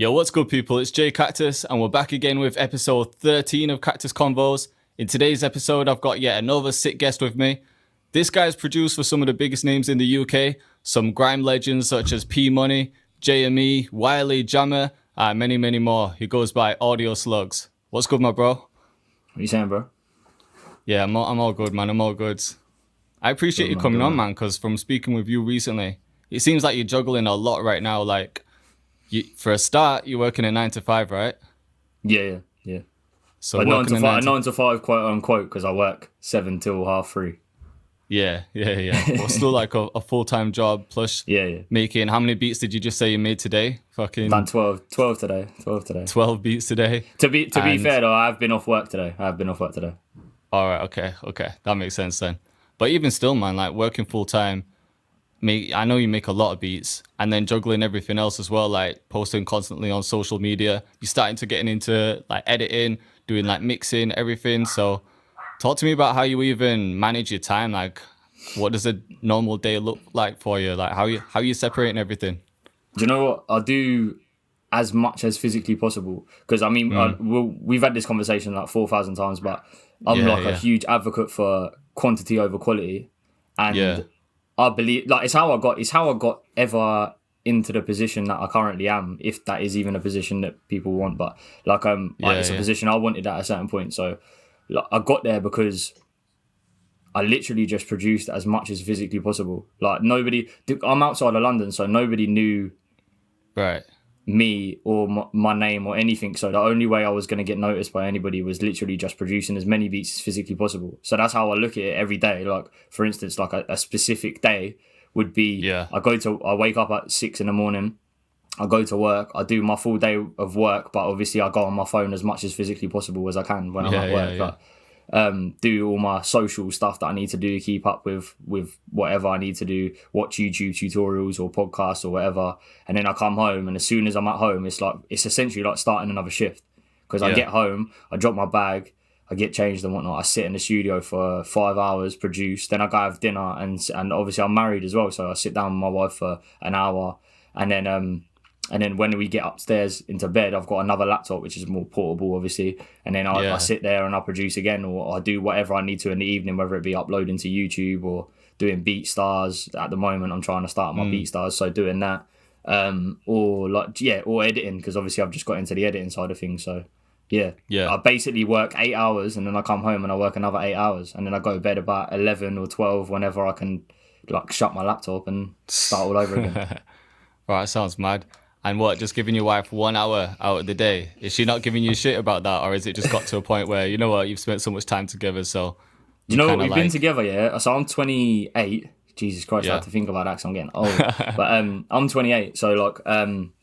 Yo, what's good, people? It's Cactus, and we're back again with episode 13 of Cactus Convos. In today's episode, I've got yet another sick guest with me. This guy's produced for some of the biggest names in the UK, some grime legends such as P Money, JME, Wiley Jammer, and many, many more. He goes by Audio Slugs. What's good, my bro? What are you saying, bro? Yeah, I'm all good, man. I'm all good. I appreciate you coming on, man, because from speaking with you recently, it seems like you're juggling a lot right now. Like, for a start, you're working a 9 to 5, right? Yeah. So but 9 to 5, quote unquote, because I work 7 till 3:30. Yeah. Well, still like a full-time job plus making, how many beats did you just say you made today? Fucking done 12 today. 12 beats today. To be fair though, I've been off work today. All right, okay. That makes sense then. But even still, man, like working full-time, I know you make a lot of beats and then juggling everything else as well, like posting constantly on social media. You're starting to getting into like editing, doing like mixing, everything. So talk to me about how you even manage your time. Like, what does a normal day look like for you? Like, how you separating everything? Do you know what? I do as much as physically possible. Because, I mean, we've had this conversation like 4,000 times, but I'm a huge advocate for quantity over quality. And I believe, like, it's how I got ever into the position that I currently am, if that is even a position that people want. But, it's a position I wanted at a certain point. So, I got there because I literally just produced as much as physically possible. Like I'm outside of London, so nobody knew me or my name or anything. So the only way I was going to get noticed by anybody was literally just producing as many beats as physically possible. So that's how I look at it every day. Like, for instance, like a specific day would be, I wake up at 6 a.m, I go to work, I do my full day of work, but obviously I go on my phone as much as physically possible as I can when I'm at work. Do all my social stuff that I need to do, keep up with whatever I need to do, watch YouTube tutorials or podcasts or whatever. And then I come home, and as soon as I'm at home, it's essentially like starting another shift. Because I get home, I drop my bag, I get changed and whatnot. I sit in the studio for 5 hours, produce. Then I go have dinner, and obviously I'm married as well, so I sit down with my wife for an hour, and then when we get upstairs into bed, I've got another laptop, which is more portable, obviously. And then I sit there and I produce again, or I do whatever I need to in the evening, whether it be uploading to YouTube or doing beat stars. At the moment, I'm trying to start my beat stars, so doing that, or editing, because obviously I've just got into the editing side of things. So I basically work 8 hours, and then I come home and I work another 8 hours, and then I go to bed about 11 or 12 whenever I can, like, shut my laptop and start all over again. Right, sounds mad. And what, just giving your wife 1 hour out of the day? Is she not giving you shit about that? Or is it just got to a point where, you know what, you've spent so much time together, so... You know what, we've been together, So I'm 28. Jesus Christ, I have to think about that because I'm getting old. But I'm 28, so,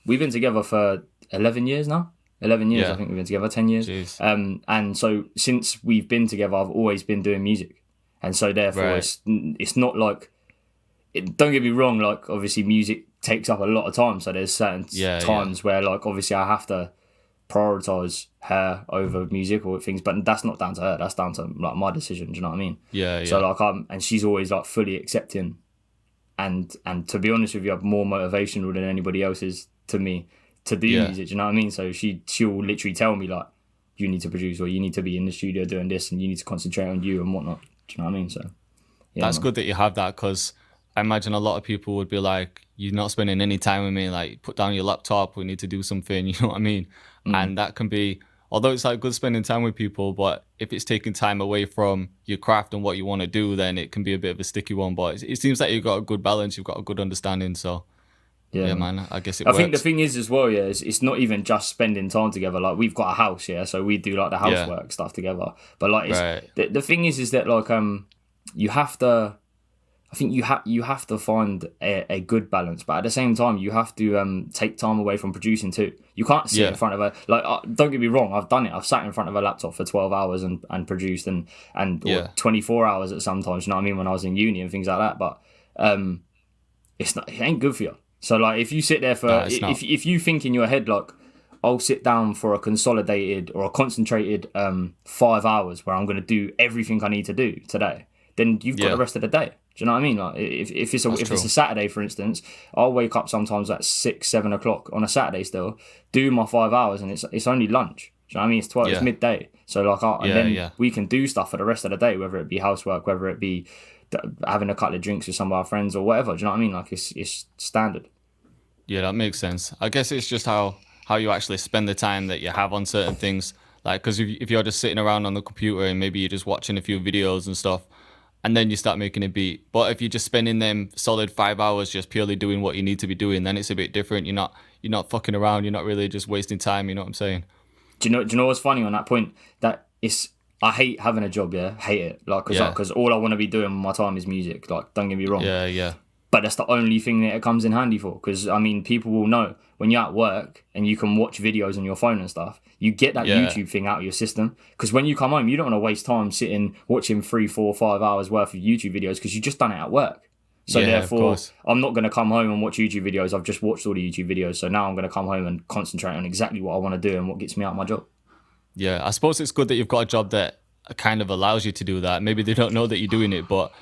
we've been together for 11 years now. 11 years, I think we've been together, 10 years. Jeez. And so since we've been together, I've always been doing music. And so therefore, it's not like... don't get me wrong, like, obviously music takes up a lot of time, so there's certain times where, like, obviously I have to prioritize her over music or things, but that's not down to her, that's down to, like, my decision. Do you know what I mean? So, like, and she's always, like, fully accepting, and to be honest with you, I'm more motivational than anybody else is to me to do music. Do you know what I mean? So she'll literally tell me, like, you need to produce, or you need to be in the studio doing this, and you need to concentrate on you and whatnot. Do you know what I mean? So that's good that you have that, because I imagine a lot of people would be like, you're not spending any time with me, like, put down your laptop, we need to do something, you know what I mean? And that can be, although it's like good spending time with people, but if it's taking time away from your craft and what you want to do, then it can be a bit of a sticky one. But it seems like you've got a good balance, you've got a good understanding, so yeah man, I guess it works. I think the thing is as well, it's not even just spending time together. Like, we've got a house, so we do, like, the housework stuff together. But, like, the thing is that, like, you have to... I think you have to find a good balance, but at the same time, you have to take time away from producing too. You can't sit in front of don't get me wrong, I've done it. I've sat in front of a laptop for 12 hours and produced and or 24 hours at sometimes, you know what I mean, when I was in uni and things like that. But it ain't good for you. So, like, if you sit there for if you think in your head, like, I'll sit down for a consolidated or a concentrated 5 hours where I'm going to do everything I need to do today, then you've got the rest of the day. Do you know what I mean? Like if it's a Saturday, for instance, I'll wake up sometimes at 6-7 o'clock on a Saturday still, do my 5 hours, and it's only lunch. Do you know what I mean? It's 12. It's midday. So like, and then we can do stuff for the rest of the day, whether it be housework, whether it be having a couple of drinks with some of our friends or whatever. Do you know what I mean? Like it's standard. Yeah, that makes sense. I guess it's just how you actually spend the time that you have on certain things. Like, because if you're just sitting around on the computer and maybe you're just watching a few videos and stuff, and then you start making a beat. But if you're just spending them solid 5 hours just purely doing what you need to be doing, then it's a bit different. You're not fucking around. You're not really just wasting time. You know what I'm saying? Do you know what's funny on that point? That I hate having a job. Yeah, hate it. Like, because all I want to be doing with my time is music. Like, don't get me wrong. Yeah. But that's the only thing that it comes in handy for. Because, I mean, people will know when you're at work and you can watch videos on your phone and stuff, you get that YouTube thing out of your system. Because when you come home, you don't want to waste time sitting watching 3, 4, 5 hours worth of YouTube videos because you just done it at work. So therefore, I'm not going to come home and watch YouTube videos. I've just watched all the YouTube videos. So now I'm going to come home and concentrate on exactly what I want to do and what gets me out of my job. Yeah, I suppose it's good that you've got a job that kind of allows you to do that. Maybe they don't know that you're doing it, but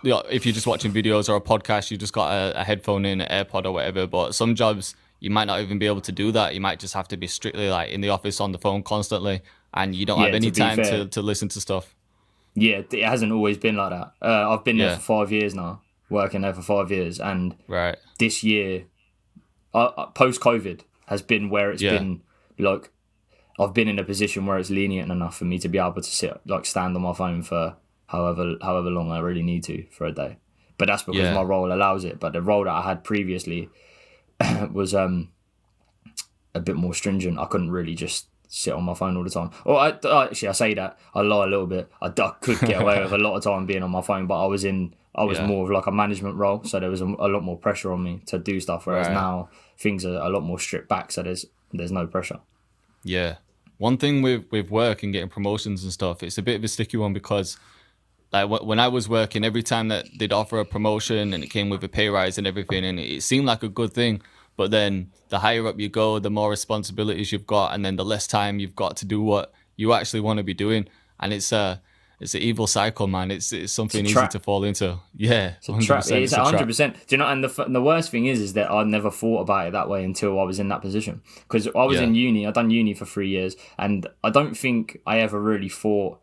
if you're just watching videos or a podcast, you just got a headphone in, an AirPod or whatever. But some jobs, you might not even be able to do that. You might just have to be strictly like in the office on the phone constantly, and you don't have any time to listen to stuff. Yeah, it hasn't always been like that. I've been there for 5 years now, working there for 5 years, and this year, post-COVID, has been where it's been like, I've been in a position where it's lenient enough for me to be able to stand on my phone for however long I really need to for a day. But that's because my role allows it. But the role that I had previously was a bit more stringent. I couldn't really just sit on my phone all the time. Or I say that, I lie a little bit. I could get away with a lot of time being on my phone, but I was more of like a management role, so there was a lot more pressure on me to do stuff. Whereas now things are a lot more stripped back, so there's no pressure. Yeah. One thing with work and getting promotions and stuff, it's a bit of a sticky one because like when I was working, every time that they'd offer a promotion and it came with a pay rise and everything, and it seemed like a good thing, but then the higher up you go, the more responsibilities you've got, and then the less time you've got to do what you actually want to be doing. And it's an evil cycle, man. It's something easy to fall into. Yeah, it's a trap. It's 100%. Do you know? And the worst thing is that I never thought about it that way until I was in that position. Because I was in uni. I'd done uni for 3 years, and I don't think I ever really thought.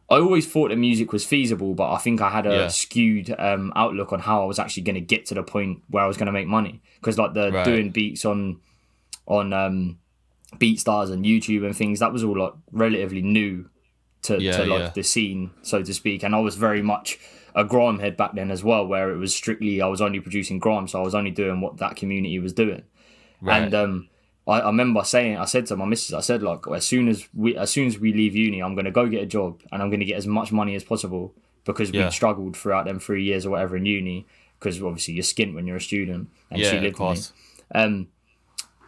I always thought that music was feasible, but I think I had a skewed outlook on how I was actually going to get to the point where I was going to make money. Because like doing beats on BeatStars and YouTube and things, that was all like relatively new to the scene, so to speak. And I was very much a grime head back then as well, where it was strictly I was only producing grime, so I was only doing what that community was doing. Right. And I remember I said to my missus, I said, like, as soon as we leave uni, I'm going to go get a job and I'm going to get as much money as possible, because we struggled throughout them 3 years or whatever in uni, because obviously you're skint when you're a student, and she lived with me.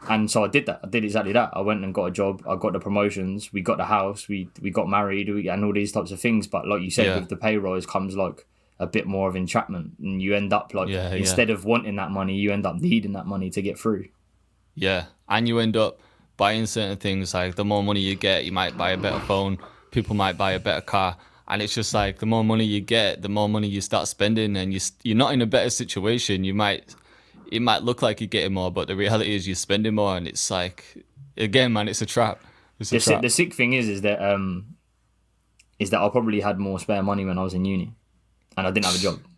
And so I did that. I did exactly that. I went and got a job. I got the promotions. We got the house. We got married and all these types of things. But like you said, with the pay rise comes like a bit more of entrapment, and you end up like instead of wanting that money, you end up needing that money to get through. Yeah, and you end up buying certain things. Like the more money you get, you might buy a better phone. People might buy a better car, and it's just like the more money you get, the more money you start spending, and you're not in a better situation. It might look like you're getting more, but the reality is you're spending more, and it's like, again, man, it's a trap. The sick thing is that I probably had more spare money when I was in uni, and I didn't have a job. Do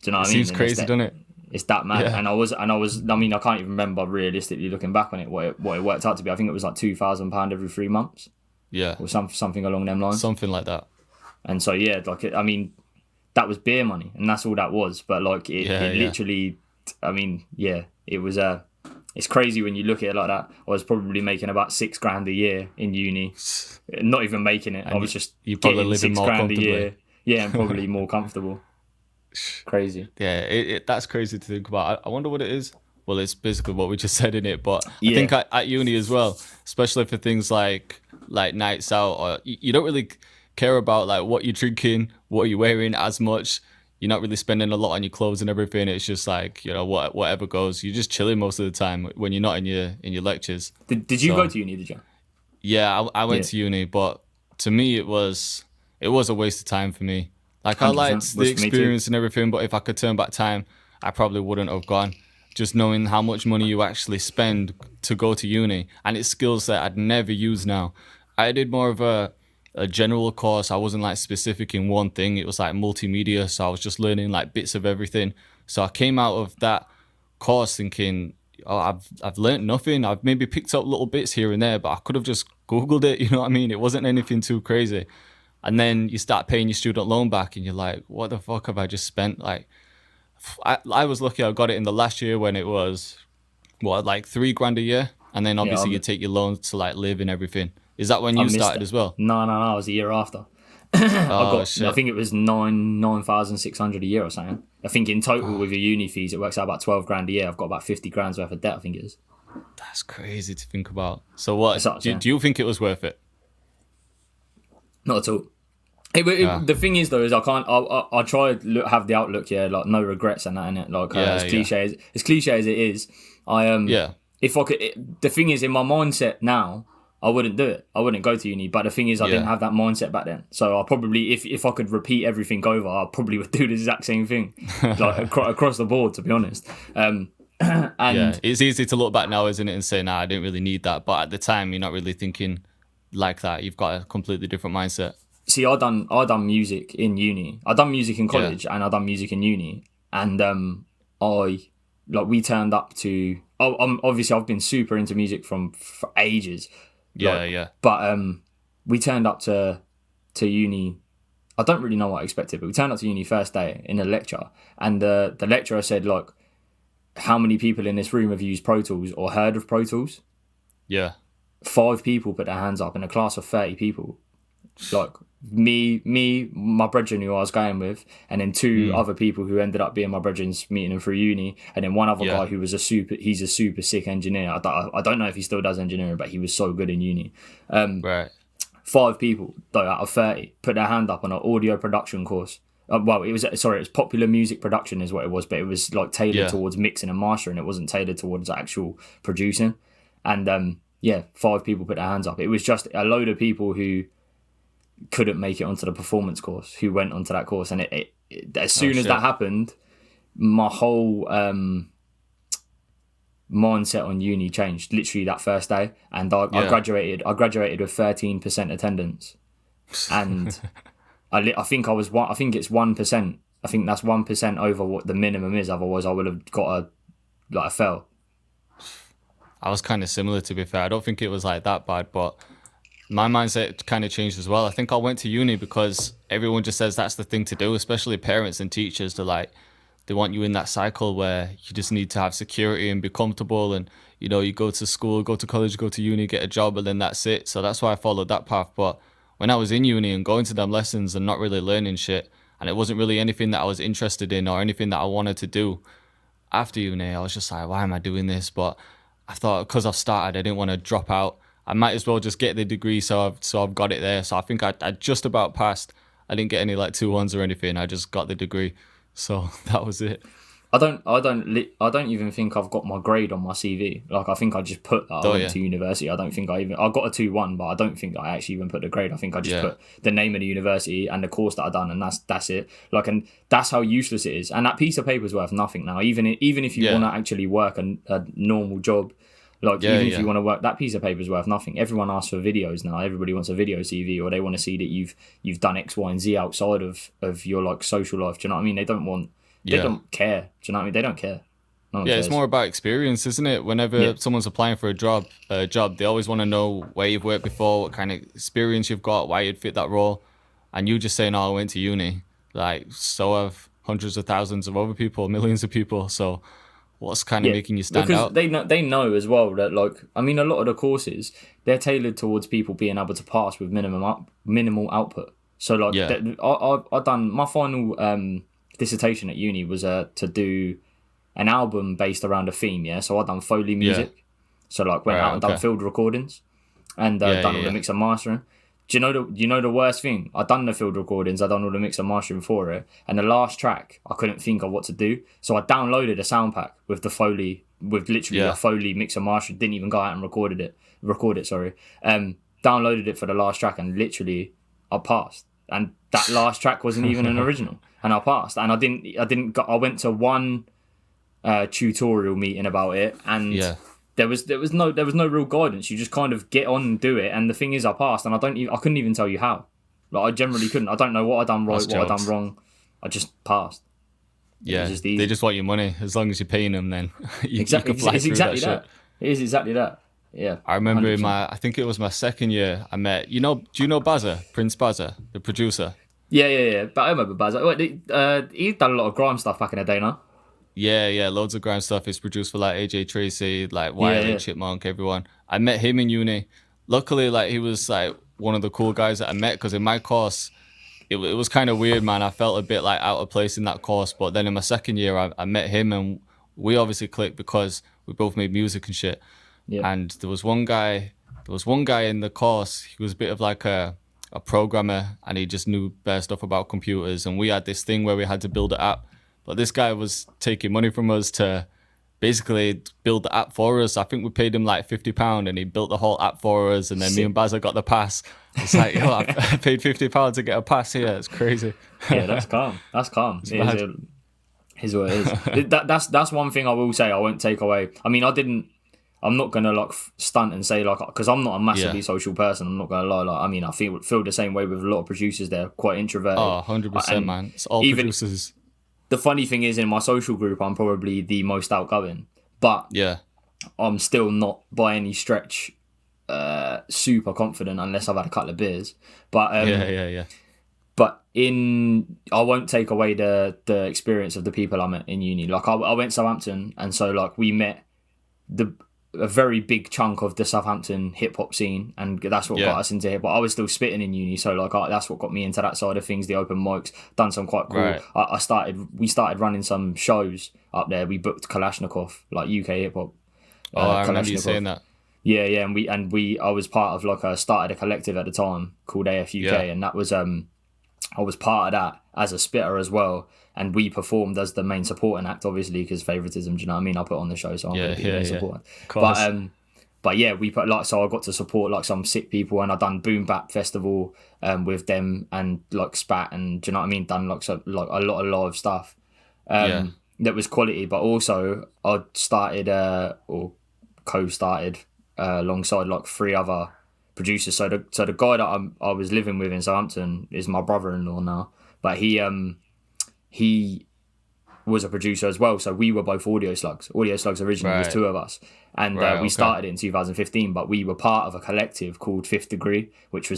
you know what I mean? Seems crazy, doesn't it? It's that mad. Yeah. And I was. I mean, I can't even remember realistically looking back on it what it worked out to be. I think it was like £2,000 every 3 months. Yeah. Or something along them lines. Something like that. And so I mean, that was beer money, and that's all that was. But like it literally. I mean, it was it's crazy when you look at it like that. I was probably making about $6,000 a year in uni, not even making it. And I was just probably living more comfortably. A year, and probably more comfortable. Crazy. Yeah, that's crazy to think about. I wonder what it is. Well, it's basically what we just said in it, but I think at uni as well, especially for things like nights out, or you don't really care about like what you're drinking, what you're wearing as much. You're not really spending a lot on your clothes and everything. It's just like, whatever goes. You're just chilling most of the time when you're not in your lectures. Did you go to uni? Did you? Yeah, I went to uni, but to me it was a waste of time for me. Like I 100%. liked the Was for me too. experience and everything, but if I could turn back time, I probably wouldn't have gone. Just knowing how much money you actually spend to go to uni, and it's skills that I'd never use now. I did more of a general course. I wasn't like specific in one thing. It was like multimedia, so I was just learning like bits of everything. So I came out of that course thinking, oh, I've learned nothing. I've maybe picked up little bits here and there, but I could have just Googled it. You know what I mean? It wasn't anything too crazy. And then you start paying your student loan back, and you're like, what the fuck have I just spent? Like, I was lucky I got it in the last year when it was, what, like $3,000 a year? And then obviously you take your loans to like live and everything. Is that when you started as well? No, it was a year after. Shit. I think it was 9,600 a year or something. I think in total with your uni fees, it works out about 12 grand a year. I've got about 50 grand's worth of debt, I think it is. That's crazy to think about. So what, Sucks, do you think it was worth it? Not at all. The thing is though, is I can't. I try to have the outlook, like no regrets and that in it. Like as cliche as it is, if I could, the thing is in my mindset now, I wouldn't do it. I wouldn't go to uni. But the thing is, I didn't have that mindset back then. So I probably, if I could repeat everything over, I probably would do the exact same thing, like across the board. To be honest, and it's easy to look back now, isn't it, and say, nah, I didn't really need that. But at the time, you're not really thinking like that. You've got a completely different mindset. See, I done music in uni. I done music in college and I done music in uni. And we turned up to. Obviously I've been super into music for ages. But we turned up to uni. I don't really know what I expected, but we turned up to uni first day in a lecture, and the lecturer said, like, how many people in this room have used Pro Tools or heard of Pro Tools? Yeah. 5 people put their hands up in a class of 30 people. Like me, my brethren who I was going with, and then 2 other people who ended up being my brethren's, meeting them through uni, and then one other guy who was he's a super sick engineer. I don't know if he still does engineering, but he was so good in uni. Right. 5 people though out of 30 put their hand up on an audio production course. It was popular music production is what it was, but it was like tailored towards mixing and mastering. It wasn't tailored towards actual producing. And 5 people put their hands up. It was just a load of people who couldn't make it onto the performance course who went onto that course, and it as soon as that happened, my whole mindset on uni changed literally that first day. And I graduated with 13% attendance, and I think it's 1%. I think that's 1% over what the minimum is, otherwise I would have got a fail. I was kind of similar, to be fair. I don't think it was like that bad, but my mindset kind of changed as well. I think I went to uni because everyone just says that's the thing to do, especially parents and teachers. They want you in that cycle where you just need to have security and be comfortable, and you go to school, go to college, go to uni, get a job, and then that's it. So that's why I followed that path. But when I was in uni and going to them lessons and not really learning shit, and it wasn't really anything that I was interested in or anything that I wanted to do after uni, I was just like, why am I doing this? But I thought, because I've started, I didn't want to drop out. I might as well just get the degree, so I've got it there. So I think I just about passed. I didn't get any like 2-1s or anything. I just got the degree, so that was it. I don't even think I've got my grade on my CV. Like I think I just put that I went to university. I don't think I got a 2-1, but I don't think I actually even put the grade. I think I just put the name of the university and the course that I done, and that's it. Like, and that's how useless it is. And that piece of paper is worth nothing now. Even if you want to actually work a normal job. Like, even if you want to work, that piece of paper is worth nothing. Everyone asks for videos now. Everybody wants a video CV, or they want to see that you've done X, Y, and Z outside of your like social life. Do you know what I mean? They don't care. Do you know what I mean? They don't care. No one cares. It's more about experience, isn't it? Whenever someone's applying for a job, they always want to know where you've worked before, what kind of experience you've got, why you'd fit that role. And you just saying, "Oh, I went to uni." Like, so have hundreds of thousands of other people, millions of people. So what's kind of making you stand out? Because they know as well that, like, I mean, a lot of the courses, they're tailored towards people being able to pass with minimal output. So like, I done my final dissertation at uni was to do an album based around a theme. So I done Foley music. So like went out and done field recordings and done all the mix and mastering. Do you know the worst thing? I done the field recordings, I done all the mix and mastering for it, and the last track I couldn't think of what to do, so I downloaded a sound pack with the Foley, with literally a Foley mix and mastering. Didn't even go out and record it. Downloaded it for the last track, and literally I passed. and that last track wasn't even an original, and I passed. And I went to one tutorial meeting about it, and there was no real guidance. You just kind of get on and do it. And the thing is, I passed, and I couldn't even tell you how. Like, I generally couldn't. I don't know what I done right, what I done wrong. I just passed. Yeah, they just want your money. As long as you're paying them, then you exactly. can fly it's through exactly that. Shit. It is exactly that. Yeah. I remember I think it was my second year, I met, do you know Bazza, Prince Bazza, the producer? Yeah. But I remember Bazza. He's done a lot of grime stuff back in the day now. Yeah, loads of grime stuff. He's produced for like AJ Tracy, like Wiley, Chipmunk, everyone. I met him in uni. Luckily, like, he was like one of the cool guys that I met, because in my course, it was kind of weird, man. I felt a bit like out of place in that course. But then in my second year, I met him, and we obviously clicked because we both made music and shit. Yeah. And there was one guy in the course. He was a bit of like a programmer, and he just knew bare stuff about computers. And we had this thing where we had to build an app. But this guy was taking money from us to basically build the app for us. I think we paid him like £50, and he built the whole app for us. And then me and Bazza got the pass. It's like, yo, I paid £50 to get a pass here. It's crazy. Yeah, that's calm. That's calm. Here's what it is. That's one thing I will say I won't take away. I mean, I'm not gonna like stunt and say like, because I'm not a massively social person. I'm not gonna lie. Like, I mean, I feel the same way with a lot of producers. They're quite introverted. Oh, 100%, man. It's all producers. The funny thing is, in my social group, I'm probably the most outgoing, but I'm still not by any stretch super confident unless I've had a couple of beers. But But I won't take away the experience of the people I met in uni. Like, I went to Southampton, and so like we met a very big chunk of the Southampton hip hop scene, and that's what got us into hip hop. I was still spitting in uni, so like that's what got me into that side of things. The open mics, done some quite cool. Right. We started running some shows up there. We booked Kalashnikov, like UK hip hop. I remember you saying that. Yeah, and I was part of like started a collective at the time called AFUK, and that was I was part of that as a spitter as well. And we performed as the main supporting act, obviously, because favoritism. Do you know what I mean? I put on the show, so I'm going to be the support. But yeah, we put so I got to support like some sick people, and I done Boom Bap Festival with them, and like Spat, and do you know what I mean? Done like a lot of live stuff that was quality. But also I started or co-started alongside like 3 other producers. So the guy that I was living with in Southampton is my brother-in-law now, but he was a producer as well. So we were both Audio Slugs. Audio Slugs originally was 2 of us. And we started it in 2015, but we were part of a collective called Fifth Degree, which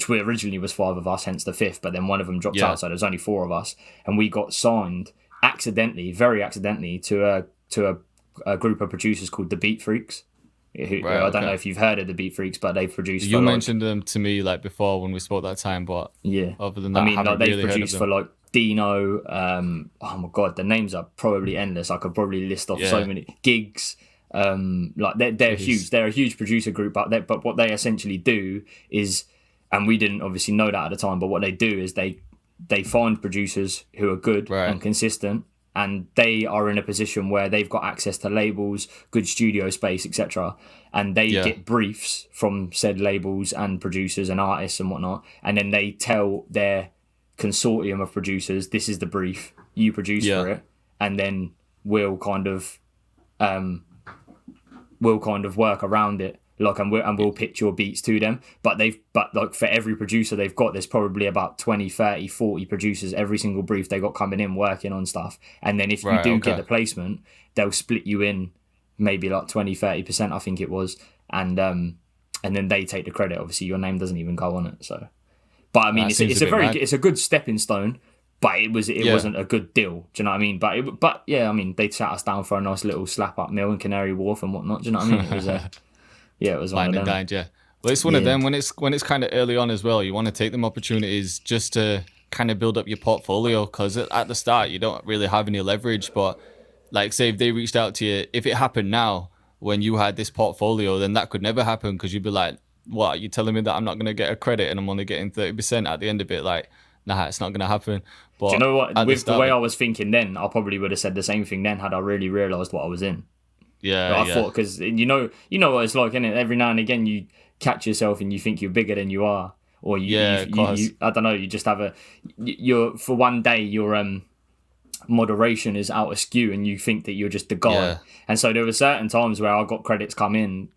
we originally was 5 of us, hence the 5th, but then one of them dropped out, so there was only 4 of us. And we got signed very accidentally, to a group of producers called the Beat Freaks. I don't know if you've heard of the Beat Freaks, but they've produced. You mentioned them to me like before when we spoke that time, but other than that, I mean, like, they've really produced for like Dino. Oh my god, the names are probably endless. I could probably list off so many gigs. Like they're huge. They're a huge producer group, but what they essentially do is, and we didn't obviously know that at the time, but what they do is they find producers who are good and consistent. And they are in a position where they've got access to labels, good studio space, etc. And they get briefs from said labels and producers and artists and whatnot. And then they tell their consortium of producers, this is the brief, you produce for it. And then we'll kind of work around it. Like, and we'll pitch your beats to them. But like for every producer they've got, there's probably about 20, 30, 40 producers, every single brief they got coming in working on stuff. And then if you do get the placement, they'll split you in maybe like 20, 30%, I think it was. And then they take the credit. Obviously your name doesn't even go on it. So, but I mean, it's a good stepping stone, but it wasn't a good deal. Do you know what I mean? But yeah, I mean, they sat us down for a nice little slap up meal in Canary Wharf and whatnot. Do you know what I mean? It was it was one of them. Well, it's one of them when it's kind of early on as well. You want to take them opportunities just to kind of build up your portfolio, because at the start you don't really have any leverage. But like, say if they reached out to you, if it happened now when you had this portfolio, then that could never happen, because you'd be like, what, are you telling me that I'm not going to get a credit and I'm only getting 30% at the end of it? Like, nah, it's not going to happen. But do you know what? With the way I was thinking then, I probably would have said the same thing then had I really realised what I was in. I thought, because you know what it's like, innit? Every now and again you catch yourself and you think you're bigger than you are, or of course. you I don't know, you just have you're for one day your moderation is out askew and you think that you're just the guy. Yeah. And so there were certain times where I got credits come in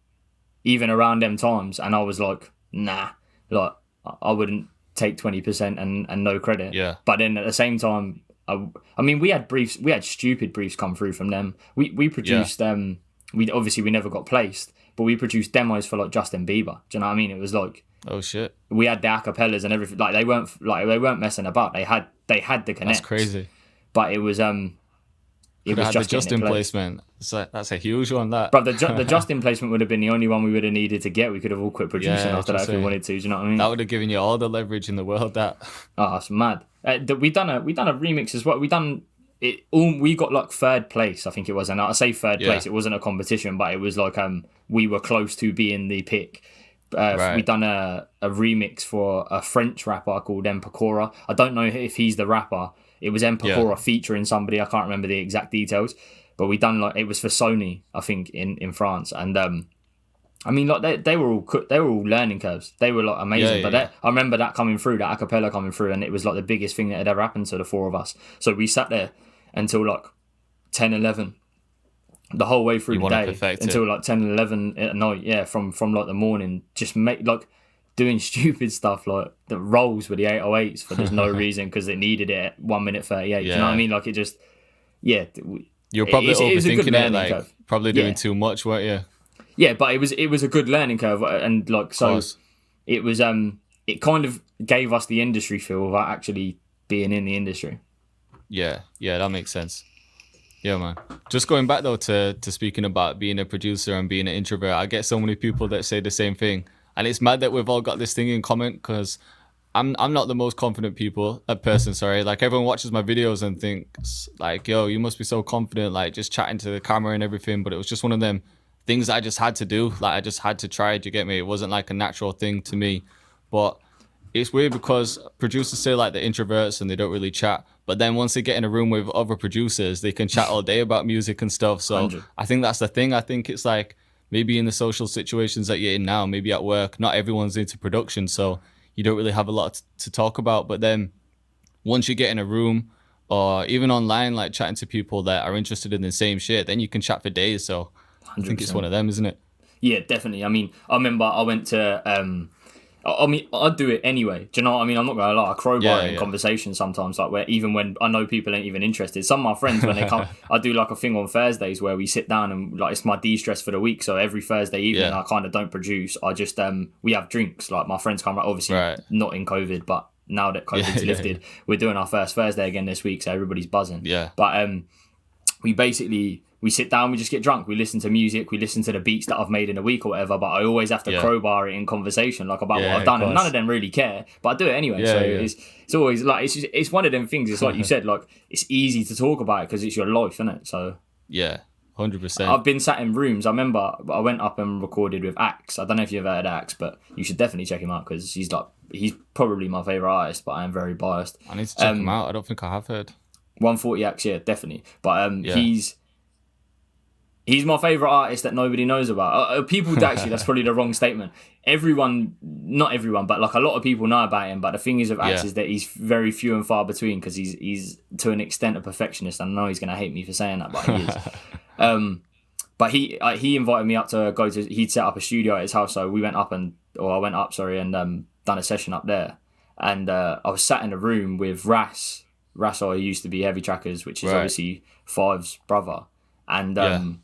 even around them times, and I was like, nah, like I wouldn't take 20% and no credit. Yeah. But then at the same time, I mean, we had stupid briefs come through from them. We produced we never got placed, but we produced demos for like Justin Bieber. Do you know what I mean? It was like, oh shit, we had the acapellas and everything. Like they weren't messing about. They had the connect. That's crazy. But it was it was just the Justin placement. That's a huge one. That, but the Justin placement would have been the only one we would have needed to get. We could have all quit producing after that if we wanted to. Do you know what I mean? That would have given you all the leverage in the world. That it's mad. We done a remix as well. We done it all. We got like third place, I think it was. And I say third place. It wasn't a competition, but it was like we were close to being the pick. Right. We done a remix for a French rapper called M. Pecora. I don't know if he's the rapper. It was M. Pecora featuring somebody. I can't remember the exact details, but we done like, it was for Sony, I think, in France. And I mean, like they were all learning curves. They were like amazing. I remember that coming through, that acapella coming through, and it was like the biggest thing that had ever happened to the four of us. So we sat there until like 10, 11, the whole way through the day until like 10, 11 at night. From like the morning, just doing stupid stuff like the rolls with the 808s for there's no reason because they needed it at 1 minute 38. Do you know what I mean? Like it just, you're probably overthinking it, like curve. Probably doing too much, weren't you? Yeah, but it was a good learning curve, and like so, it was it kind of gave us the industry feel without actually being in the industry. Yeah, that makes sense. Yeah, man. Just going back though to speaking about being a producer and being an introvert, I get so many people that say the same thing. And it's mad that we've all got this thing in common because I'm not the most confident person. Like everyone watches my videos and thinks like, yo, you must be so confident, like just chatting to the camera and everything. But it was just one of them things that I just had to do. Like I just had to try. Do you get me? It wasn't like a natural thing to me. But it's weird because producers say like they're introverts and they don't really chat. But then once they get in a room with other producers, they can chat all day about music and stuff. So 100. I think that's the thing. I think it's like, maybe in the social situations that you're in now, maybe at work, not everyone's into production, so you don't really have a lot to talk about. But then once you get in a room or even online, like chatting to people that are interested in the same shit, then you can chat for days. So 100%. I think it's one of them, isn't it? Yeah, definitely. I mean, I remember I went to... I'd do it anyway. Do you know what I mean? I'm not gonna lie. I crowbar in conversation sometimes, like where even when I know people ain't even interested. Some of my friends, when they come, I do like a thing on Thursdays where we sit down and like it's my de-stress for the week. So every Thursday evening, I kind of don't produce. I just we have drinks. Like my friends come, obviously not in COVID, but now that COVID's lifted, we're doing our first Thursday again this week, so everybody's buzzing. Yeah. But we sit down, we just get drunk, we listen to music, we listen to the beats that I've made in a week or whatever, but I always have to crowbar it in conversation, like about what I've done, and none of them really care, but I do it anyway. It's always like, it's one of them things, it's like you said, like it's easy to talk about it because it's your life, isn't it? So 100%. I've been sat in rooms. I remember I went up and recorded with Axe. I don't know if you've ever heard of Axe, but you should definitely check him out because he's probably my favourite artist, but I am very biased. I need to check him out. I don't think I have heard. 140 Axe, definitely. But he's my favourite artist that nobody knows about. People, actually, that's probably the wrong statement. Not everyone, but like a lot of people know about him. But the thing is with Axe is that he's very few and far between because he's to an extent a perfectionist. I know he's going to hate me for saying that, but he is. But he invited me up to go to. He'd set up a studio at his house, so I went up and done a session up there. And I was sat in a room with Ras. Ras, who used to be Heavy Trackers, which is obviously Five's brother, and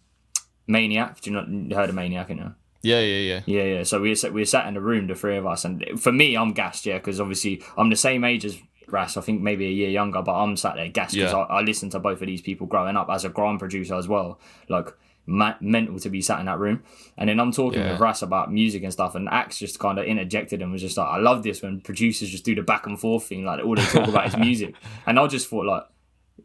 Maniac. Do you not heard of Maniac? You know? Yeah. So we were sat in a room, the three of us, and for me, I'm gassed, because obviously I'm the same age as Ras. I think maybe a year younger, but I'm sat there gassed because I listened to both of these people growing up as a grime producer as well. Like mental to be sat in that room, and then I'm talking with Ras about music and stuff, and Axe just kind of interjected and was just like, I love this when producers just do the back and forth thing, like all they talk about is music. And I just thought, like,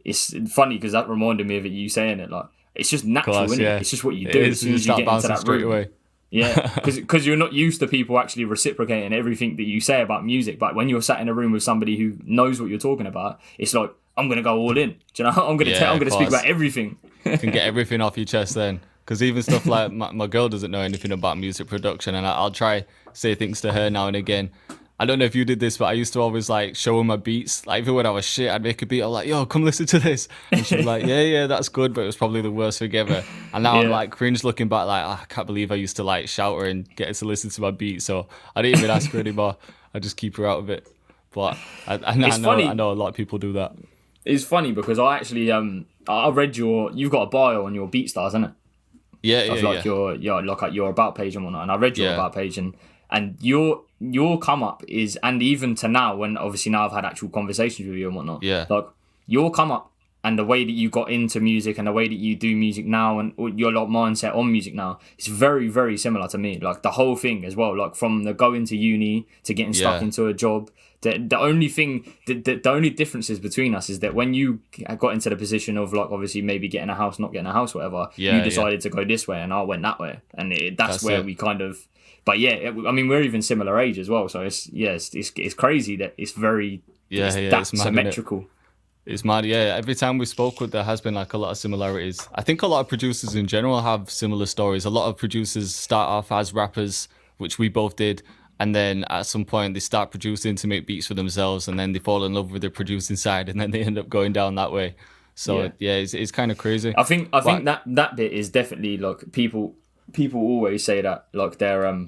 it's funny because that reminded me of it, you saying it, like it's just natural, isn't it? It's just what you do as soon as you get into that room. Away. Yeah, because you're not used to people actually reciprocating everything that you say about music. But when you're sat in a room with somebody who knows what you're talking about, it's like, I'm gonna go all in. Do you know? I'm gonna speak about everything. You can get everything off your chest then. Because even stuff like my girl doesn't know anything about music production, and I'll try say things to her now and again. I don't know if you did this, but I used to always like show her my beats. Like even when I was shit, I'd make a beat. I'm like, yo, come listen to this. And she'd be like, yeah, that's good, but it was probably the worst thing ever. And now I'm like cringe looking back, like, I can't believe I used to like shout her and get her to listen to my beat. So I didn't even ask her anymore. I just keep her out of it. But I know a lot of people do that. It's funny because I actually I read you've got a bio on your BeatStars, isn't it? Yeah. Your about page and whatnot, and I read your about page and your come up is, and even to now, when obviously now I've had actual conversations with you and whatnot, like your come up and the way that you got into music and the way that you do music now and your like mindset on music now is very, very similar to me. Like the whole thing as well, like from the going to uni to getting stuck into a job. The only differences between us is that when you got into the position of like obviously maybe getting a house, not getting a house, whatever, you decided to go this way and I went that way, and that's where we kind of. But I mean, we're even similar age as well, so it's crazy that it's very it's symmetrical. It's mad, yeah. Every time we spoke with, there has been like a lot of similarities. I think a lot of producers in general have similar stories. A lot of producers start off as rappers, which we both did. And then at some point they start producing to make beats for themselves, and then they fall in love with the producing side, and then they end up going down that way. So it's kind of crazy. I think that bit is definitely like people always say that like they're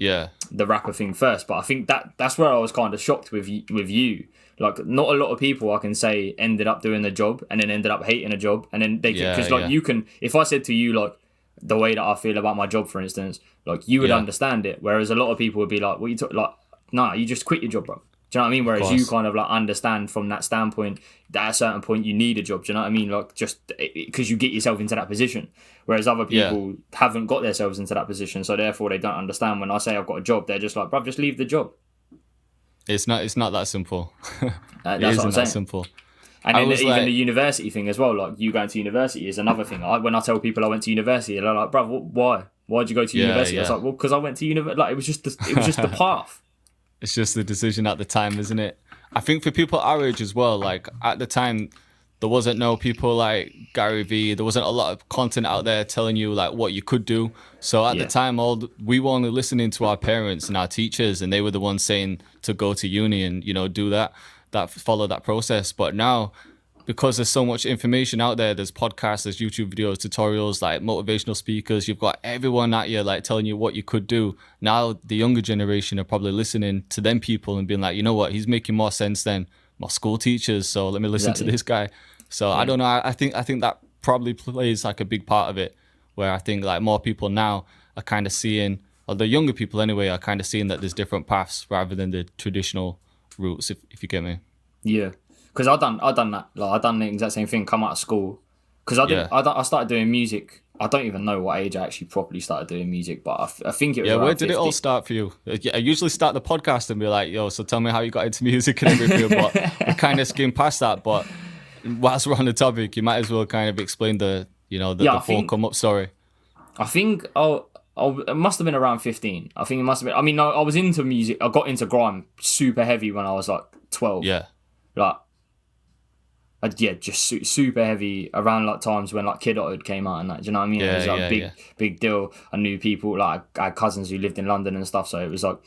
the rapper thing first, but I think that's where I was kind of shocked with you. Like not a lot of people I can say ended up doing the job and then ended up hating a job, and then they because you can, if I said to you like the way that I feel about my job, for instance, like you would understand it, whereas a lot of people would be like, "What you talk like? Nah, you just quit your job, bro." Do you know what I mean? Whereas you kind of like understand from that standpoint that at a certain point you need a job. Do you know what I mean? Like just because you get yourself into that position, whereas other people haven't got themselves into that position, so therefore they don't understand when I say I've got a job. They're just like, "Bro, just leave the job." It's not that simple. That's what I'm saying. That simple. And then even the university thing as well, like you going to university is another thing. When I tell people I went to university, they're like, "Bro, why? Why'd you go to university?" I was like, "Well, because I went to university." Like it was just the path. It's just the decision at the time, isn't it? I think for people our age as well, like at the time, there wasn't no people like Gary Vee. There wasn't a lot of content out there telling you like what you could do. So at the time, we were only listening to our parents and our teachers, and they were the ones saying to go to uni and do that follow that process. But now, because there's so much information out there's podcasts, there's YouTube videos, tutorials, like motivational speakers. You've got everyone at you like telling you what you could do. Now the younger generation are probably listening to them people and being like, you know what, he's making more sense than my school teachers, so let me listen to this guy. So I don't know. I think that probably plays like a big part of it, where I think like more people now are kind of seeing, or the younger people anyway, are kind of seeing that there's different paths rather than the traditional routes, if you get me. Yeah, because I done that. Like I done the exact same thing. Come out of school, because I started doing music. I don't even know what age I actually properly started doing music, but I think it was. Yeah, where did 50. It all start for you? I usually start the podcast and be like, "Yo, so tell me how you got into music and everything." But we kind of skimmed past that. But whilst we're on the topic, you might as well kind of explain the full come up story. I think it must have been around 15. I think it must have been. I mean, I was into music. I got into grime super heavy when I was like 12. Yeah. Like, just super heavy around like times when like Kidotted came out and that. Do you know what I mean? It was like big deal. I knew people, like I had cousins who lived in London and stuff, so it was like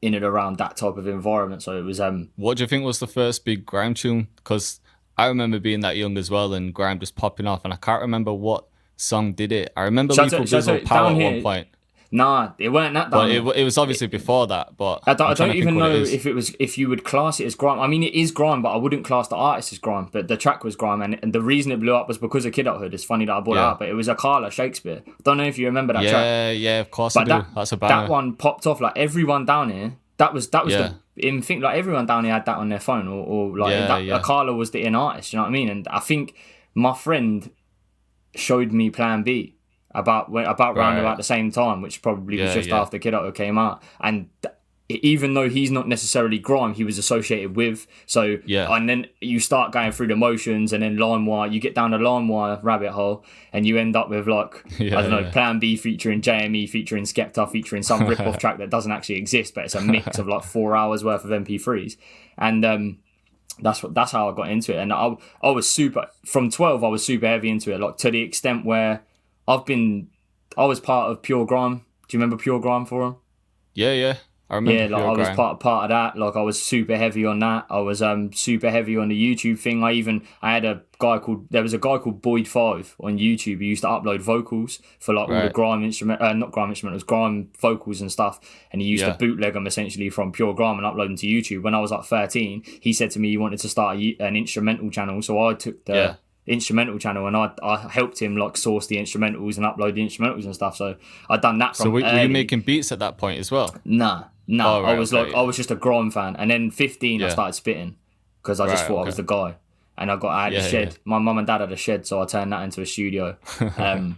in and around that type of environment. So it was. What do you think was the first big grime tune? Because I remember being that young as well and grime just popping off, and I can't remember what song did it. I remember Lethal Bizzle Power at one point. Nah, it weren't that down. But it was obviously before that. But I don't even know if you would class it as grime. I mean, it is grime, but I wouldn't class the artist as grime. But the track was grime, and the reason it blew up was because of Kid Hood. It's funny that I brought it up, but it was a Carla Shakespeare. I don't know if you remember that track. Yeah, of course I do. That's a banger. That one popped off. Like everyone down here, that was the in think like everyone down here had that on their phone, or like Carla was the in artist. You know what I mean? And I think my friend showed me Plan B. About round about the same time, which probably was just after Kid Otter came out, and even though he's not necessarily grime, he was associated with. So and then you start going through the motions, and then LimeWire, you get down the LimeWire rabbit hole, and you end up with like I don't know, Plan B featuring JME, featuring Skepta, featuring some rip-off track that doesn't actually exist, but it's a mix of like 4 hours worth of MP3s, and that's how I got into it. And I was from 12, I was super heavy into it, like to the extent where I was part of Pure Grime. Do you remember Pure Grime Forum? Yeah. I remember. Yeah, like I was part of that. Like I was super heavy on that. I was super heavy on the YouTube thing. I had there was a guy called Boyd5 on YouTube who used to upload vocals for like all the grime not grime instrumentals, grime vocals and stuff. And he used to bootleg them essentially from pure grime and upload them to YouTube. When I was like 13, he said to me he wanted to start an instrumental channel, so I took the instrumental channel and I helped him like source the instrumentals and upload the instrumentals and stuff. So I'd done that from So were you making beats at that point as well? Nah. Oh, right, I was just a grime fan. And then 15 I started spitting because I just thought I was the guy. And I had a shed. My mum and dad had a shed, so I turned that into a studio. And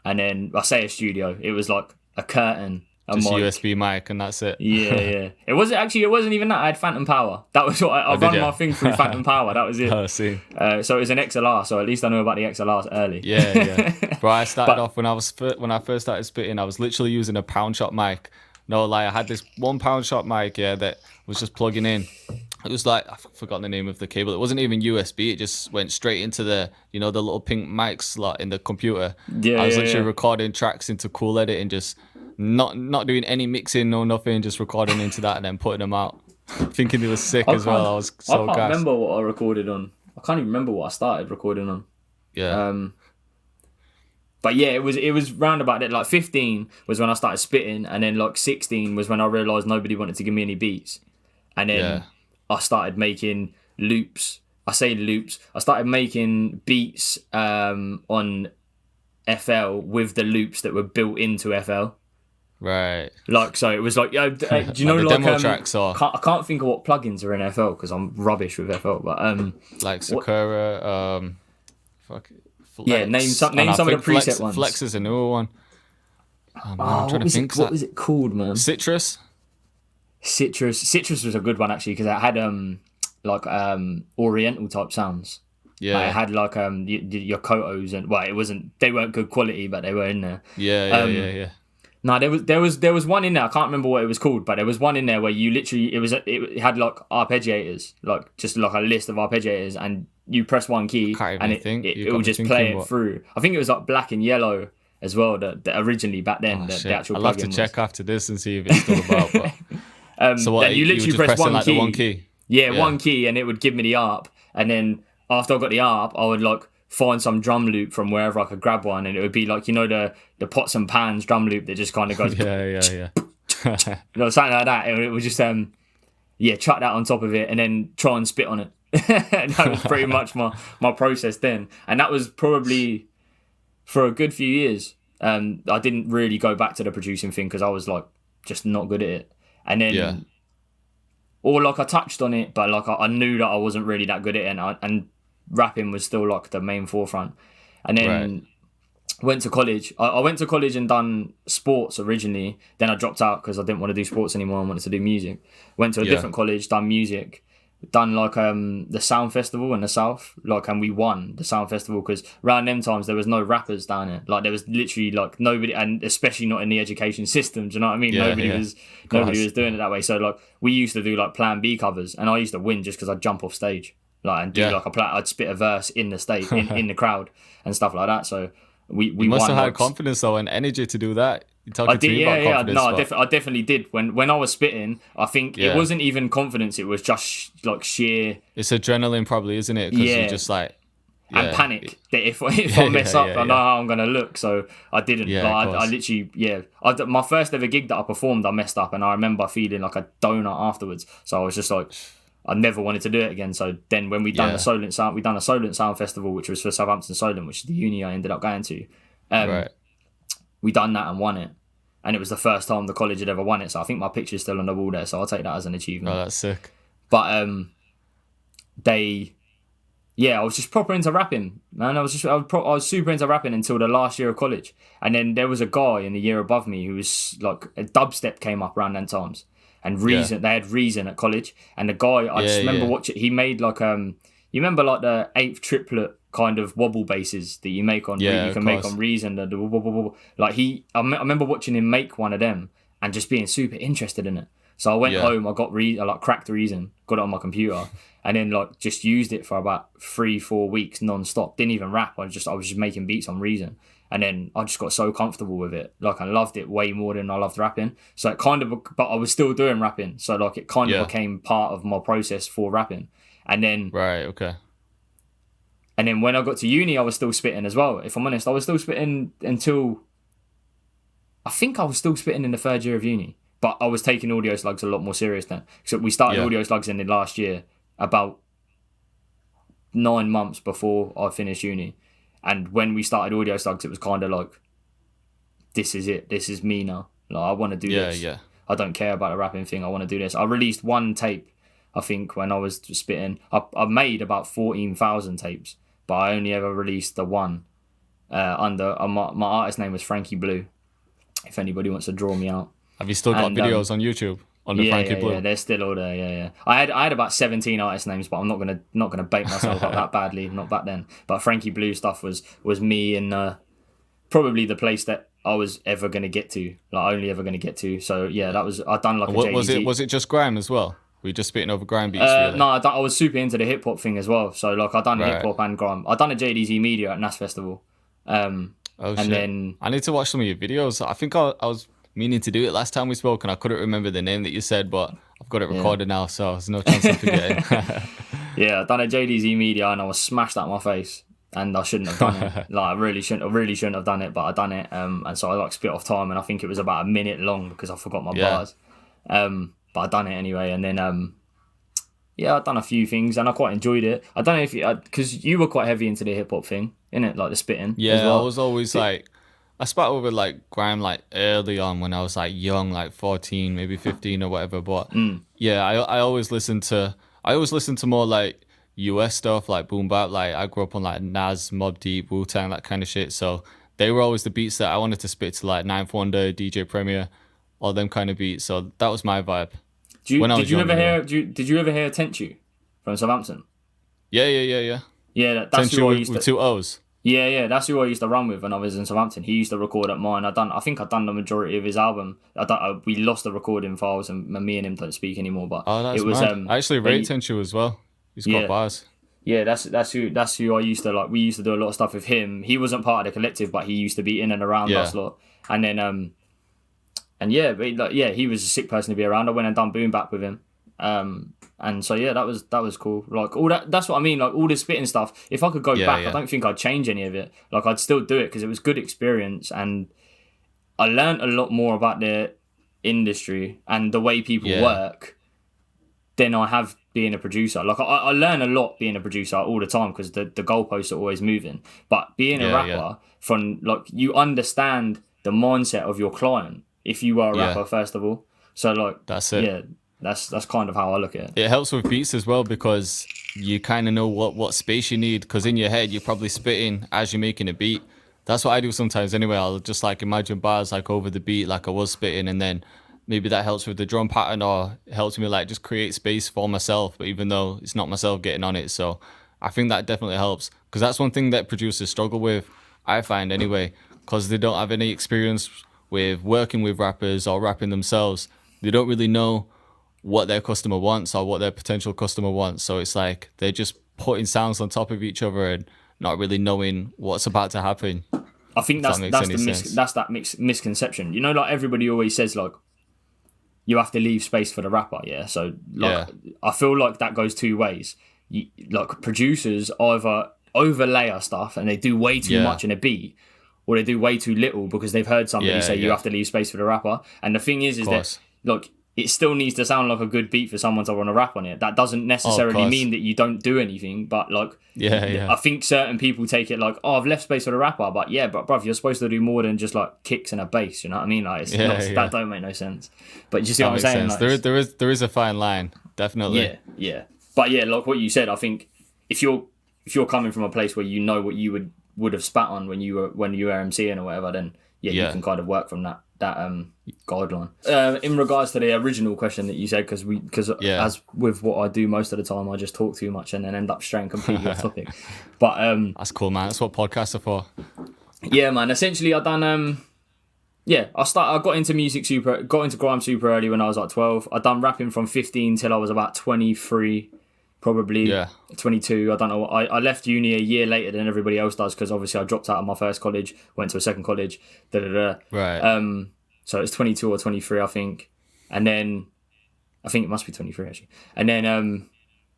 then I say a studio, it was like a curtain, just USB mic, and that's it. Yeah. It wasn't even that. I had Phantom Power. That was what I run my thing through Phantom Power. That was it. Oh, see. So it was an XLR. So at least I know about the XLRs early. Yeah. Bro, I started off when I first started spitting. I was literally using a pound shot mic. No lie, I had this 1 pound shot mic, that was just plugging in. It was like, I've forgotten the name of the cable. It wasn't even USB. It just went straight into the the little pink mic slot in the computer. I was literally recording tracks into Cool Edit and just not doing any mixing, no nothing, just recording into that and then putting them out. Thinking it was sick as well. I was so gassed. I can't remember what I recorded on. I can't even remember what I started recording on. Yeah. But yeah, it was round about it. Like 15 was when I started spitting, and then like 16 was when I realised nobody wanted to give me any beats. And then I started making loops. I started making beats on FL with the loops that were built into FL. Right. Like, so it was like, do you know, like demo tracks or... I can't think of what plugins are in FL because I'm rubbish with FL. But like Sakura, fuck it. Flex. Yeah, name some of the preset ones. Flex is a newer one. Oh, man, I'm trying to think. What was it called, man? Citrus was a good one actually because it had Oriental type sounds. Yeah, like, it had like your Kotos and they weren't good quality, but they were in there. Yeah. No, there was one in there. I can't remember what it was called, but there was one in there where you literally it had like arpeggiators, like just like a list of arpeggiators, and you press one key and it will just play it through. I think it was like Black and Yellow as well. That originally back then the actual plugin. I'll have to check after this and see if it's still about. But... so what? You literally press one key. The one key. Yeah, one key, and it would give me the ARP, and then after I got the ARP, I would like find some drum loop from wherever I could grab one, and it would be like the pots and pans drum loop that just kind of goes yeah something like that. It would just chuck that on top of it and then try and spit on it. That was pretty much my process then, and that was probably for a good few years. I didn't really go back to the producing thing because I was like just not good at it, and then or like I touched on it, but like I knew that I wasn't really that good at it, and rapping was still like the main forefront. And then went to college. I went to college and done sports originally. Then I dropped out because I didn't want to do sports anymore. I wanted to do music. Went to a different college, done music. Done like the Sound Festival in the South, like, and we won the Sound Festival because around them times there was no rappers down there. Like there was literally like nobody, and especially not in the education system. Do you know what I mean? Nobody was doing it that way. So like we used to do like Plan B covers, and I used to win just because I'd jump off stage, like, and do I'd spit a verse in the stage in the crowd and stuff like that. So we must won, have had like, confidence though and energy to do that. I did, I definitely did. When I was spitting, I think it wasn't even confidence; it was just like sheer. It's adrenaline, probably, isn't it? Because you're just like and panic that if I mess up, I know how I'm gonna look. So I didn't. I literally, my first ever gig that I performed, I messed up, and I remember feeling like a donut afterwards. So I was just like, I never wanted to do it again. So then when we done the Solent Sound, we done a Solent Sound Festival, which was for Southampton Solent, which is the uni I ended up going to. We done that and won it, and it was the first time the college had ever won it. So I think my picture's still on the wall there, so I'll take that as an achievement. Oh, that's sick. But I was just proper into rapping, man. I was super into rapping until the last year of college, and then there was a guy in the year above me who was like, a dubstep came up around them times, and Reason they had Reason at college, and the guy I just remember watching. He made like you remember like the 8th triplet kind of wobble basses that you make on you can make on Reason, like I remember watching him make one of them and just being super interested in it. So I went home, I got cracked Reason, got it on my computer, and then like just used it for about 3-4 weeks non-stop. Didn't even rap. I was just making beats on Reason, And then I just got so comfortable with it. Like I loved it way more than I loved rapping. So it kind of, but I was still doing rapping. So like it kind of became part of my process for rapping. And then right, okay. And then when I got to uni, I was still spitting as well. If I'm honest, I was still spitting until I think I was still spitting in the third year of uni. But I was taking Audio Slugs a lot more serious then. So we started Audio Slugs in the last year, about 9 months before I finished uni. And when we started Audio Slugs, it was kind of like, this is it. This is me now. Like, I want to do this. Yeah. I don't care about the rapping thing. I want to do this. I released one tape, I think, when I was spitting. I made about 14,000 tapes, but I only ever released the one under... my artist name was Frankie Blue, if anybody wants to draw me out. Have you still got videos on YouTube? On the Frankie Blue? Yeah, they're still all there. Yeah. I had about 17 artist names, but I'm not gonna bait myself up that badly. Not back then. But Frankie Blue stuff was me and probably the place that I was ever gonna get to, like only ever gonna get to. So yeah, that was I'd done like a JDZ. Was it just grime as well? Were you just spitting over grime beats? Really? No, I was super into the hip hop thing as well. So like I done hip hop and grime. I done a JDZ Media at NAS Festival. Then I need to watch some of your videos. I think I was meaning to do it last time we spoke, and I couldn't remember the name that you said, but I've got it recorded now, so there's no chance of forgetting. Yeah, I done a JDZ Media, and I was smashed at my face, and I shouldn't have done it. Like I really shouldn't have done it, but I done it. And so I like spit off time, and I think it was about a minute long because I forgot my bars. But I done it anyway, and then I've done a few things, and I quite enjoyed it. I don't know if because you were quite heavy into the hip hop thing, innit? Like the spitting. Yeah, as well. I was always like. I spat over like grime like early on when I was like young, like 14, maybe 15 or whatever. But yeah, I always listen to more like US stuff, like boom bap. Like I grew up on like Nas, Mobb Deep, Wu-Tang, that kind of shit. So they were always the beats that I wanted to spit to, like Ninth Wonder, DJ Premier, all them kind of beats. So that was my vibe. Did you ever hear Tenchu from Southampton? Yeah. Yeah, that's Tenchu who I used with to. 2 O's. Yeah, that's who I used to run with when I was in Southampton. He used to record at mine. I think I'd done the majority of his album. We lost the recording files, and me and him don't speak anymore. But that's it was. Mad. I actually rate Tenchu as well. He's got bars. Yeah, that's who I used to like. We used to do a lot of stuff with him. He wasn't part of the collective, but he used to be in and around us a lot. And then he was a sick person to be around. I went and done boom bap with him. And so yeah, that was cool. Like all that's what I mean. Like all this spitting stuff. If I could go back, I don't think I'd change any of it. Like I'd still do it because it was good experience, and I learned a lot more about the industry and the way people work than I have being a producer. Like I learn a lot being a producer all the time because the goalposts are always moving. But being a rapper, from like you understand the mindset of your client if you are a rapper first of all. So like that's it. Yeah. That's kind of how I look at it. It helps with beats as well because you kind of know what space you need, because in your head you're probably spitting as you're making a beat. That's what I do sometimes anyway. I'll just like imagine bars like over the beat like I was spitting, and then maybe that helps with the drum pattern or helps me like just create space for myself, but even though it's not myself getting on it. So I think that definitely helps, because that's one thing that producers struggle with, I find anyway, because they don't have any experience with working with rappers or rapping themselves. They don't really know what their customer wants or what their potential customer wants. So it's like they're just putting sounds on top of each other and not really knowing what's about to happen. I think that's that misconception. You know, like everybody always says like you have to leave space for the rapper. Yeah. So like I feel like that goes two ways. Like producers either overlay our stuff and they do way too much in a beat, or they do way too little because they've heard somebody say you have to leave space for the rapper. And the thing is that like it still needs to sound like a good beat for someone to want to rap on it. That doesn't necessarily mean that you don't do anything, but like, I think certain people take it like, I've left space for the rapper, but bruv, you're supposed to do more than just like kicks and a bass. You know what I mean? Like, that don't make no sense. But you see what I'm saying? Like, there is a fine line, definitely. Yeah. But yeah, like what you said, I think if you're coming from a place where you know what you would have spat on when you were MCing or whatever, then you can kind of work from that guideline. In regards to the original question that you said, because as with what I do most of the time, I just talk too much and then end up straying completely off topic. But that's cool, man. That's what podcasts are for. Yeah, man. Essentially, I done I got into grime super early when I was like 12. I done rapping from 15 till I was about 23. probably Yeah. 22. I don't know. I left uni a year later than everybody else does because obviously I dropped out of my first college, went to a second college. Right. So it's 22 or 23, I think. And then I think it must be 23 actually. And then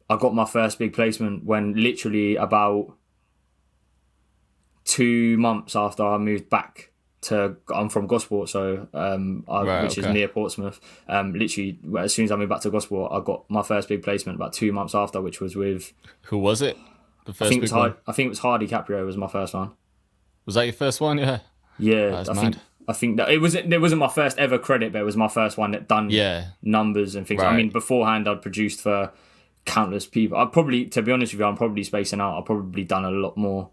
I got my first big placement when literally about 2 months after I moved back to. I'm from Gosport, so which is near Portsmouth. Literally, as soon as I moved back to Gosport, I got my first big placement about 2 months after, which was with. Who was it? The first big one? one? I think it was Hardy Caprio was my first one. Was that your first one? Yeah. Yeah, I think that it wasn't my first ever credit, but it was my first one that done numbers and things. Right. I mean, beforehand I'd produced for countless people. To be honest with you, I'm probably spacing out. I've probably done a lot more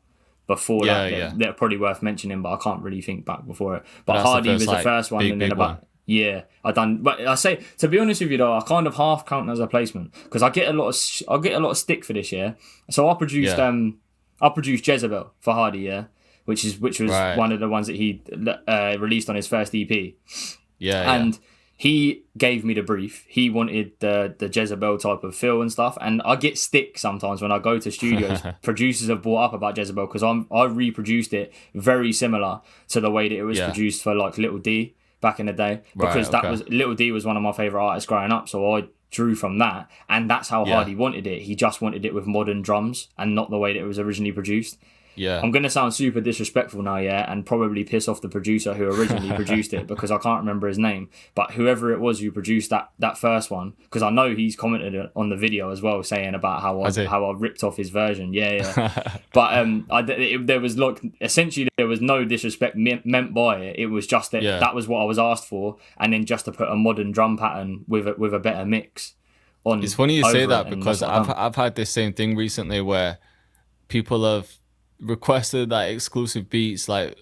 before that. They're probably worth mentioning, but I can't really think back before it. But Hardy was the first one, and then about. Yeah, I done. But I say, to be honest with you though, I kind of half count as a placement because I get a lot of stick for this year. So I produced Jezebel for Hardy, which was one of the ones that he released on his first EP. And he gave me the brief. He wanted the Jezebel type of feel and stuff, and I get stick sometimes when I go to studios. Producers have brought up about Jezebel because I reproduced it very similar to the way that it was produced for like Little D back in the day, because Little D was one of my favorite artists growing up, so I drew from that, and that's how Hardy wanted it. He just wanted it with modern drums and not the way that it was originally produced. Yeah, I'm gonna sound super disrespectful now, and probably piss off the producer who originally produced it because I can't remember his name. But whoever it was who produced that first one, because I know he's commented on the video as well, saying about how I ripped off his version. But there was essentially there was no disrespect meant by it. It was just that that was what I was asked for, and then just to put a modern drum pattern with a better mix on. It's funny you say that because I've had this same thing recently where people have requested like exclusive beats, like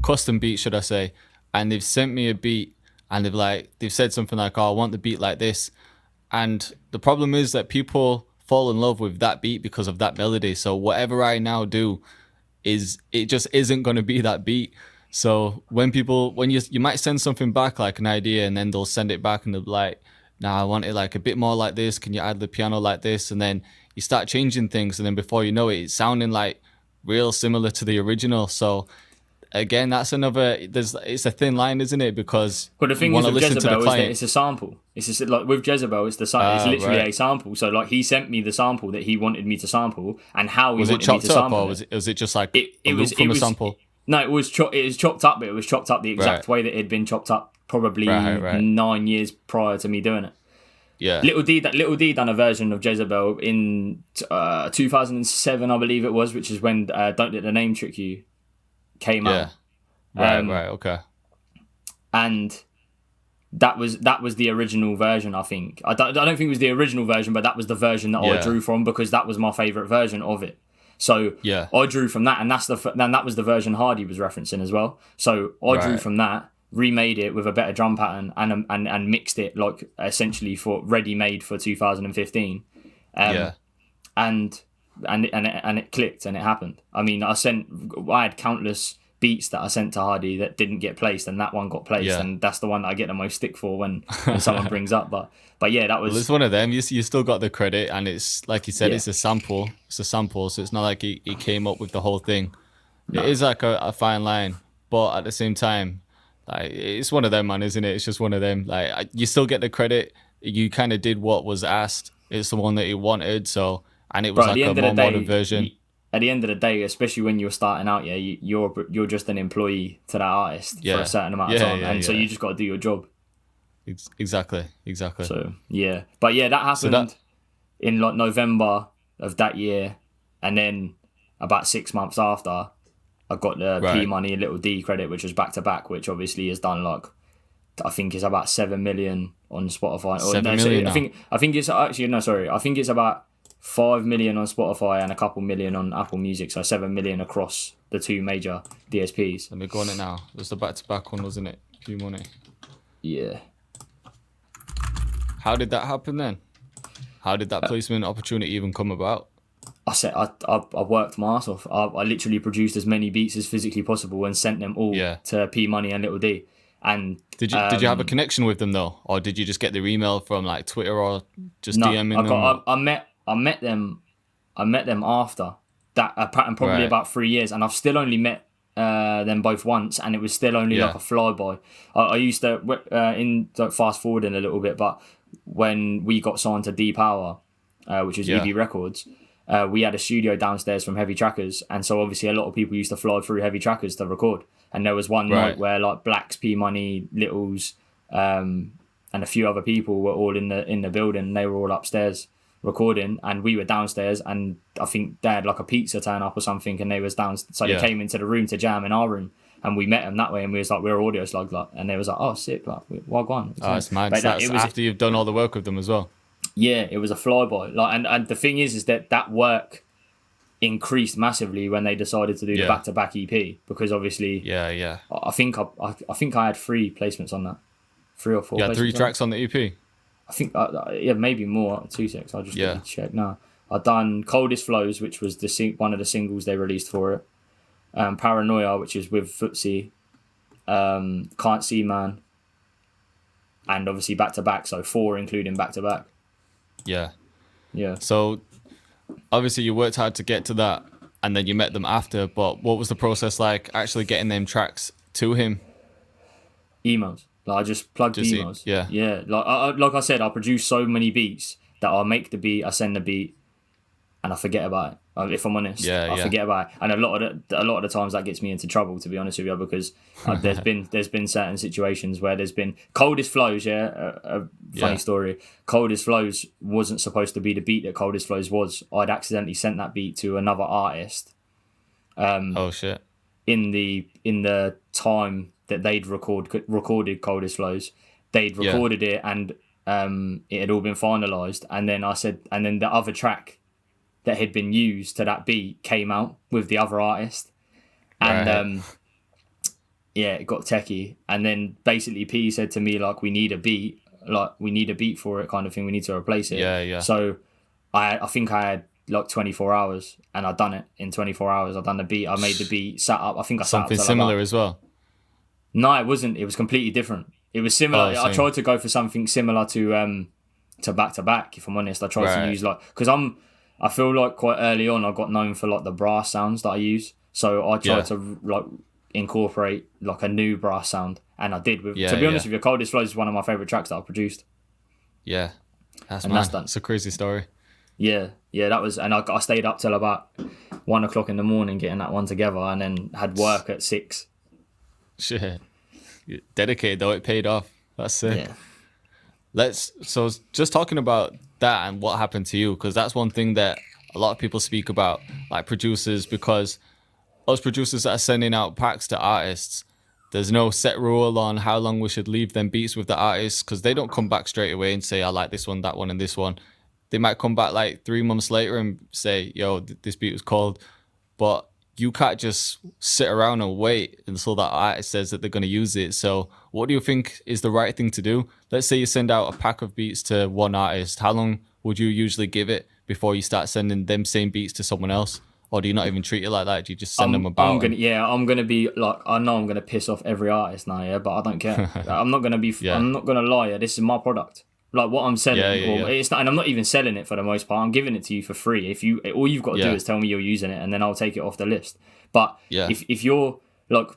custom beats should I say, and they've sent me a beat and they've said something like, oh, I want the beat like this, and the problem is that people fall in love with that beat because of that melody, so whatever I now do it just isn't going to be that beat. So when you might send something back like an idea, and then they'll send it back and they'll be like, nah, I want it like a bit more like this, can you add the piano like this, and then you start changing things, and then before you know it, it's sounding like real similar to the original. So again, that's it's a thin line, isn't it? Because the thing is with Jezebel is that it's a sample. It's just like with Jezebel, it's literally a sample. So like he sent me the sample that he wanted me to sample, and how he wanted me to sample. Was it just like a sample? No, it was chopped up, but it was chopped up the exact way that it had been chopped up probably 9 years prior to me doing it. Yeah. Little D done a version of Jezebel in 2007, I believe it was, which is when Don't Let the Name Trick You came out. Okay. And that was the original version, I think. I don't think it was the original version, but that was the version that I drew from because that was my favourite version of it. So I drew from that, and that was the version Hardy was referencing as well. So I drew from that, remade it with a better drum pattern and mixed it like essentially for ready-made for 2015, and it clicked and it happened. I mean, I had countless beats that I sent to Hardy that didn't get placed, and that one got placed, and that's the one that I get the most stick for when someone brings up. But yeah, that was. Well, it's one of them. You still got the credit, and it's like you said, it's a sample. It's a sample, so it's not like he came up with the whole thing. No. It is like a fine line, but at the same time, like it's one of them, man, isn't it? It's just one of them. Like you still get the credit. You kind of did what was asked. It's the one that you wanted, so and it was like a more modern version. At the end of the day, especially when you're starting out, you're just an employee to that artist for a certain amount of time, so you just got to do your job. Exactly. So but that happened in like November of that year, and then about 6 months after, I got the P Money and Little D credit, which was back to back, which obviously has done like I think it's about 7 million on Spotify. 7 million. I think it's actually no, sorry. I think it's about 5 million on Spotify and a couple million on Apple Music, so 7 million across the two major DSPs. Let me go on it now. It was the back-to-back one, wasn't it? P Money. Yeah. How did that happen then? How did that placement opportunity even come about? I worked my ass off. I literally produced as many beats as physically possible and sent them all to P Money and Little D. And did you have a connection with them though, or did you just get their email from like Twitter or just DMing them? I met them after that, and probably Right. about 3 years, and I've still only met them both once, and it was still only Yeah. like a flyby. I used to fast forwarding a little bit, but when we got signed to D Power, which was Yeah. EB Records, we had a studio downstairs from Heavy Trackers, and so obviously a lot of people used to fly through Heavy Trackers to record. And there was one Right. night where like Blacks, P Money, Littles, and a few other people were all in the building. And they were all upstairs recording, and we were downstairs. And I think they had like a pizza turn up or something, and they was down. So Yeah. they came into the room to jam in our room, and we met them that way. And we was like, we're Audio Slugs, like, and they was like, oh sick, like, wagwan. Oh, it's mad. But That's it was, after you've done all the work with them as well. yeah, it was a flyby. Like, and the thing is that work increased massively when they decided to do the Yeah. back-to-back EP, because obviously, Yeah. I think I had 3 placements on that, 3 or 4. Yeah, 3 placements on tracks on the EP. I think, yeah, maybe more. 2 secs. I'll just Yeah. check now. I've done Coldest Flows, which was one of the singles they released for it. Paranoia, which is with Footsie. Can't See Man. And obviously back to back, so 4 including back to back. Yeah. Yeah. So obviously you worked hard to get to that, and then you met them after. But what was the process like actually getting them tracks to him? Emails. Like, I just plugged emails. Yeah. Yeah. Like I said, I produce so many beats that I'll make the beat, I send the beat, and I forget about it. If I'm honest, I forget about it. And a lot of the times that gets me into trouble, to be honest with you, because there's been certain situations where there's been Coldest Flows. Yeah, a funny story. Coldest Flows wasn't supposed to be the beat that Coldest Flows was. I'd accidentally sent that beat to another artist. Oh shit. In the time that they'd recorded Coldest Flows, they'd recorded it, and it had all been finalised. And then the other track that had been used to that beat came out with the other artist, and it got techie. And then basically P said to me, like, we need a beat for it, kind of thing. We need to replace it. Yeah. So I think I had like 24 hours, and I'd done it in 24 hours. I'd done the beat. I made the beat, sat up. I think I sat Something up similar as well. No, it wasn't. It was completely different. It was similar. I tried to go for something similar to back to back. If I'm honest, I tried to use because I feel like quite early on I got known for like the brass sounds that I use. So I tried to like incorporate like a new brass sound, and I did. To be honest with you, Coldest Flows is one of my favorite tracks that I've produced. Yeah, that's done. It's a crazy story. Yeah, that was, and I stayed up till about 1 o'clock in the morning getting that one together, and then had work at 6. Shit, you're dedicated though. It paid off. That's sick. Yeah. So just talking about that and what happened to you, because that's one thing that a lot of people speak about, like producers, because us producers that are sending out packs to artists, there's no set rule on how long we should leave them beats with the artists, because they don't come back straight away and say, I like this one, that one, and this one. They might come back like 3 months later and say, yo, this beat was cold. But you can't just sit around and wait until that artist says that they're going to use it. So what do you think is the right thing to do? Let's say you send out a pack of beats to one artist. How long would you usually give it before you start sending them same beats to someone else? Or do you not even treat it like that? Do you just send them about? I'm gonna be like, I know I'm gonna piss off every artist now, yeah, but I don't care. I'm not gonna be. I'm not gonna lie. This is my product. Like what I'm selling, it's not, and I'm not even selling it for the most part. I'm giving it to you for free. If you, all you've got to do is tell me you're using it, and then I'll take it off the list. But if you're like,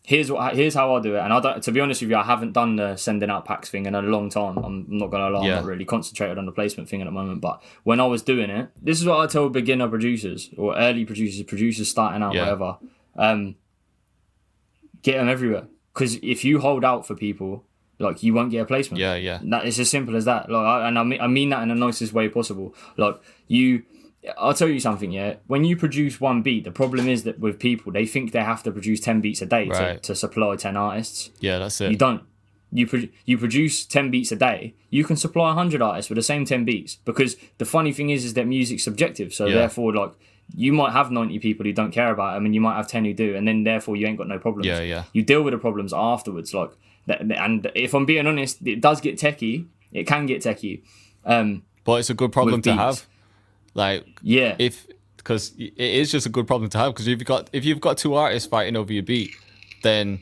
here's how I do it, and I don't. To be honest with you, I haven't done the sending out packs thing in a long time. I'm not gonna lie, I'm not really concentrated on the placement thing at the moment. But when I was doing it, this is what I tell beginner producers or early producers starting out, whatever. Get them everywhere, because if you hold out for people, like, you won't get a placement. That it's as simple as that. Like, I mean that in the nicest way possible. Like, I'll tell you something. Yeah, when you produce one beat, the problem is that with people, they think they have to produce 10 beats a day to supply 10 artists. Yeah, that's it. You don't. You produce 10 beats a day. You can supply 100 artists with the same 10 beats, because the funny thing is that music's subjective. So therefore, like, you might have 90 people who don't care about them, and you might have 10 who do, and then therefore you ain't got no problems. You deal with the problems afterwards, like. And if I'm being honest, it does get techie. It can get techie. But it's a good problem to have. Like, because it is just a good problem to have. Because if you've got 2 artists fighting over your beat, then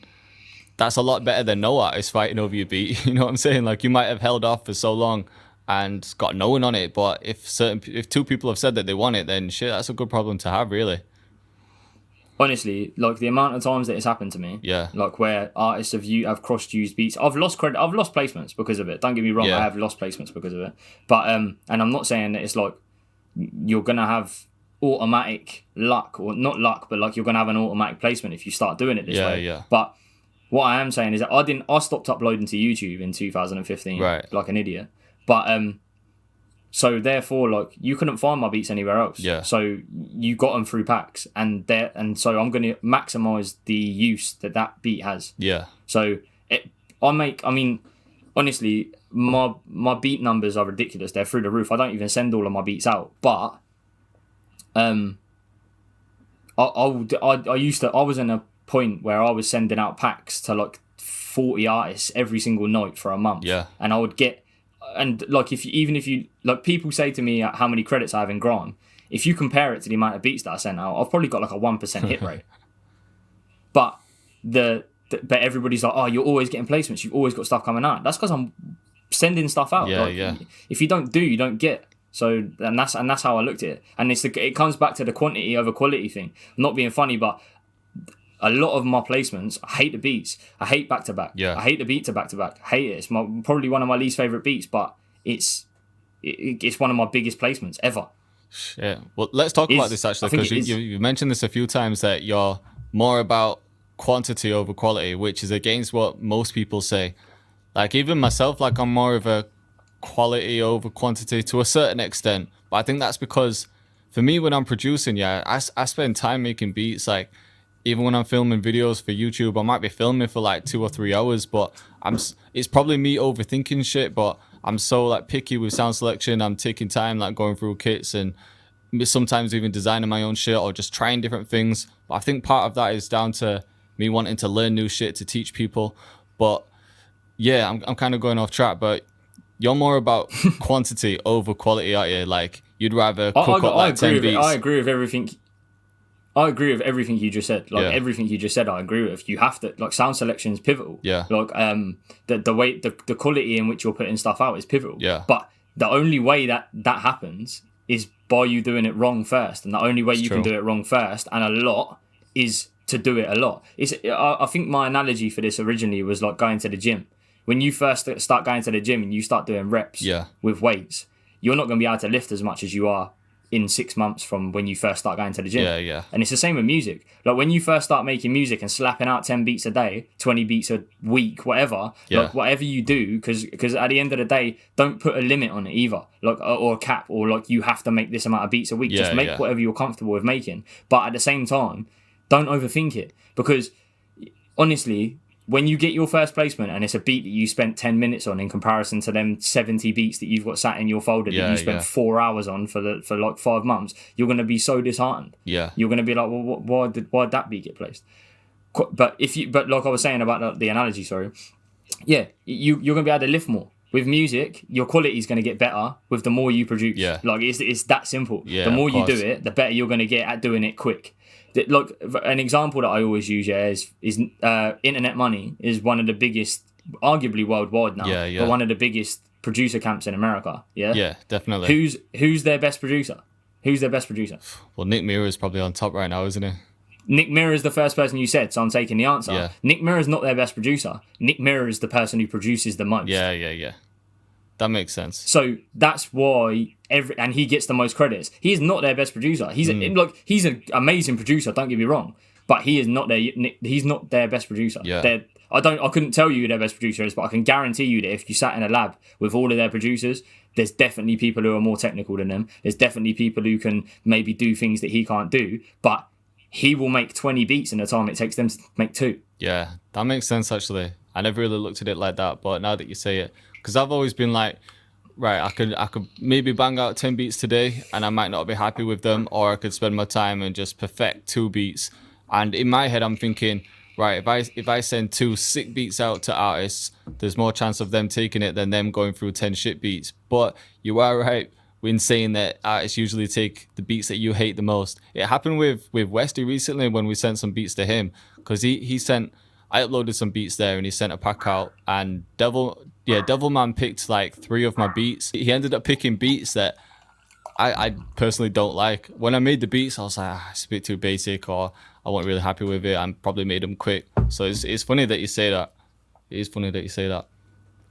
that's a lot better than no artists fighting over your beat. You know what I'm saying? Like, you might have held off for so long, and got no one on it. But if two people have said that they want it, then shit, that's a good problem to have, really. Honestly, like the amount of times that it's happened to me, Yeah. like where artists have cross-used beats, I've lost credit, I've lost placements because of it. Don't get me wrong, Yeah. I have lost placements because of it. But and I'm not saying that it's like you're gonna have automatic luck, or not luck, but like you're gonna have an automatic placement if you start doing it this way. Yeah. But what I am saying is that I stopped uploading to YouTube in 2015, Right. like an idiot. But so therefore, like you couldn't find my beats anywhere else. Yeah. So you got them through packs, and so I'm going to maximize the use that beat has. Yeah. So honestly, my beat numbers are ridiculous. They're through the roof. I don't even send all of my beats out, but I was in a point where I was sending out packs to like 40 artists every single night for a month. Yeah. And I would get. And like if you like, people say to me how many credits I have in Grime. If you compare it to the amount of beats that I sent out, I've probably got like a 1% hit rate. But but everybody's like, oh, you're always getting placements. You've always got stuff coming out. That's because I'm sending stuff out. Yeah, like, yeah. If you don't do, you don't get. So and that's how I looked at it. And it comes back to the quantity over quality thing. I'm not being funny, but a lot of my placements, I hate the beats. I hate back to back. Yeah. I hate the beat to back to back. I hate it. It's probably one of my least favorite beats, but it's one of my biggest placements ever. Yeah. Well, let's talk about this actually, because you mentioned this a few times, that you're more about quantity over quality, which is against what most people say. Like even myself, like I'm more of a quality over quantity to a certain extent. But I think that's because for me, when I'm producing, I spend time making beats. Like even when I'm filming videos for YouTube, I might be filming for like 2 or 3 hours, but it's probably me overthinking shit, but I'm so like picky with sound selection. I'm taking time, like going through kits and sometimes even designing my own shit or just trying different things. But I think part of that is down to me wanting to learn new shit to teach people. But yeah, I'm kind of going off track, but you're more about quantity over quality, aren't you? Like you'd rather cook up like 10 beats. I agree with everything. I agree with everything you just said. Like everything you just said, I agree with. You have to, like, sound selection is pivotal. Yeah. Like the way the quality in which you're putting stuff out is pivotal. Yeah. But the only way that happens is by you doing it wrong first, and the only way you can do it wrong first and a lot is to do it a lot. I think my analogy for this originally was like going to the gym. When you first start going to the gym and you start doing reps with weights, you're not going to be able to lift as much as you are in 6 months from when you first start going to the gym. Yeah. And it's the same with music. Like when you first start making music and slapping out 10 beats a day, 20 beats a week, whatever, like whatever you do, because at the end of the day, don't put a limit on it either, like or a cap, or like you have to make this amount of beats a week. Just make whatever you're comfortable with making. But at the same time, don't overthink it, because honestly, when you get your first placement and it's a beat that you spent 10 minutes on in comparison to them 70 beats that you've got sat in your folder that you spent 4 hours on for like 5 months, you're going to be so disheartened. Yeah. You're going to be like, well, why did that beat get placed? But like I was saying about the analogy, sorry. Yeah, you're going to be able to lift more. With music, your quality is going to get better with the more you produce. Yeah. Like it's that simple. Yeah, the more you do it, the better you're going to get at doing it quick. Like an example that I always use is Internet Money is one of the biggest, arguably worldwide now, but one of the biggest producer camps in America. Yeah, definitely. Who's their best producer? Well, Nick Mirror is probably on top right now, isn't he? Nick Mirror is the first person you said, so I'm taking the answer. Yeah. Nick Mirror is not their best producer. Nick Mirror is the person who produces the most. Yeah. That makes sense. So that's why and he gets the most credits. He is not their best producer. He's an amazing producer. Don't get me wrong, but he's not their best producer. Yeah. I couldn't tell you who their best producer is, but I can guarantee you that if you sat in a lab with all of their producers, there's definitely people who are more technical than them. There's definitely people who can maybe do things that he can't do, but he will make 20 beats in the time it takes them to make 2. Yeah, that makes sense, actually. I never really looked at it like that, but now that you say it, because I've always been like, right, I could maybe bang out 10 beats today and I might not be happy with them, or I could spend my time and just perfect 2 beats. And in my head, I'm thinking, right, if I send 2 sick beats out to artists, there's more chance of them taking it than them going through 10 shit beats. But you are right when saying that artists usually take the beats that you hate the most. It happened with Westy recently when we sent some beats to him, because he sent, I uploaded some beats there, and he sent a pack out. And Devilman picked like 3 of my beats. He ended up picking beats that I personally don't like. When I made the beats, I was like, it's a bit too basic, or I wasn't really happy with it, and probably made them quick. So it's funny that you say that. It is funny that you say that,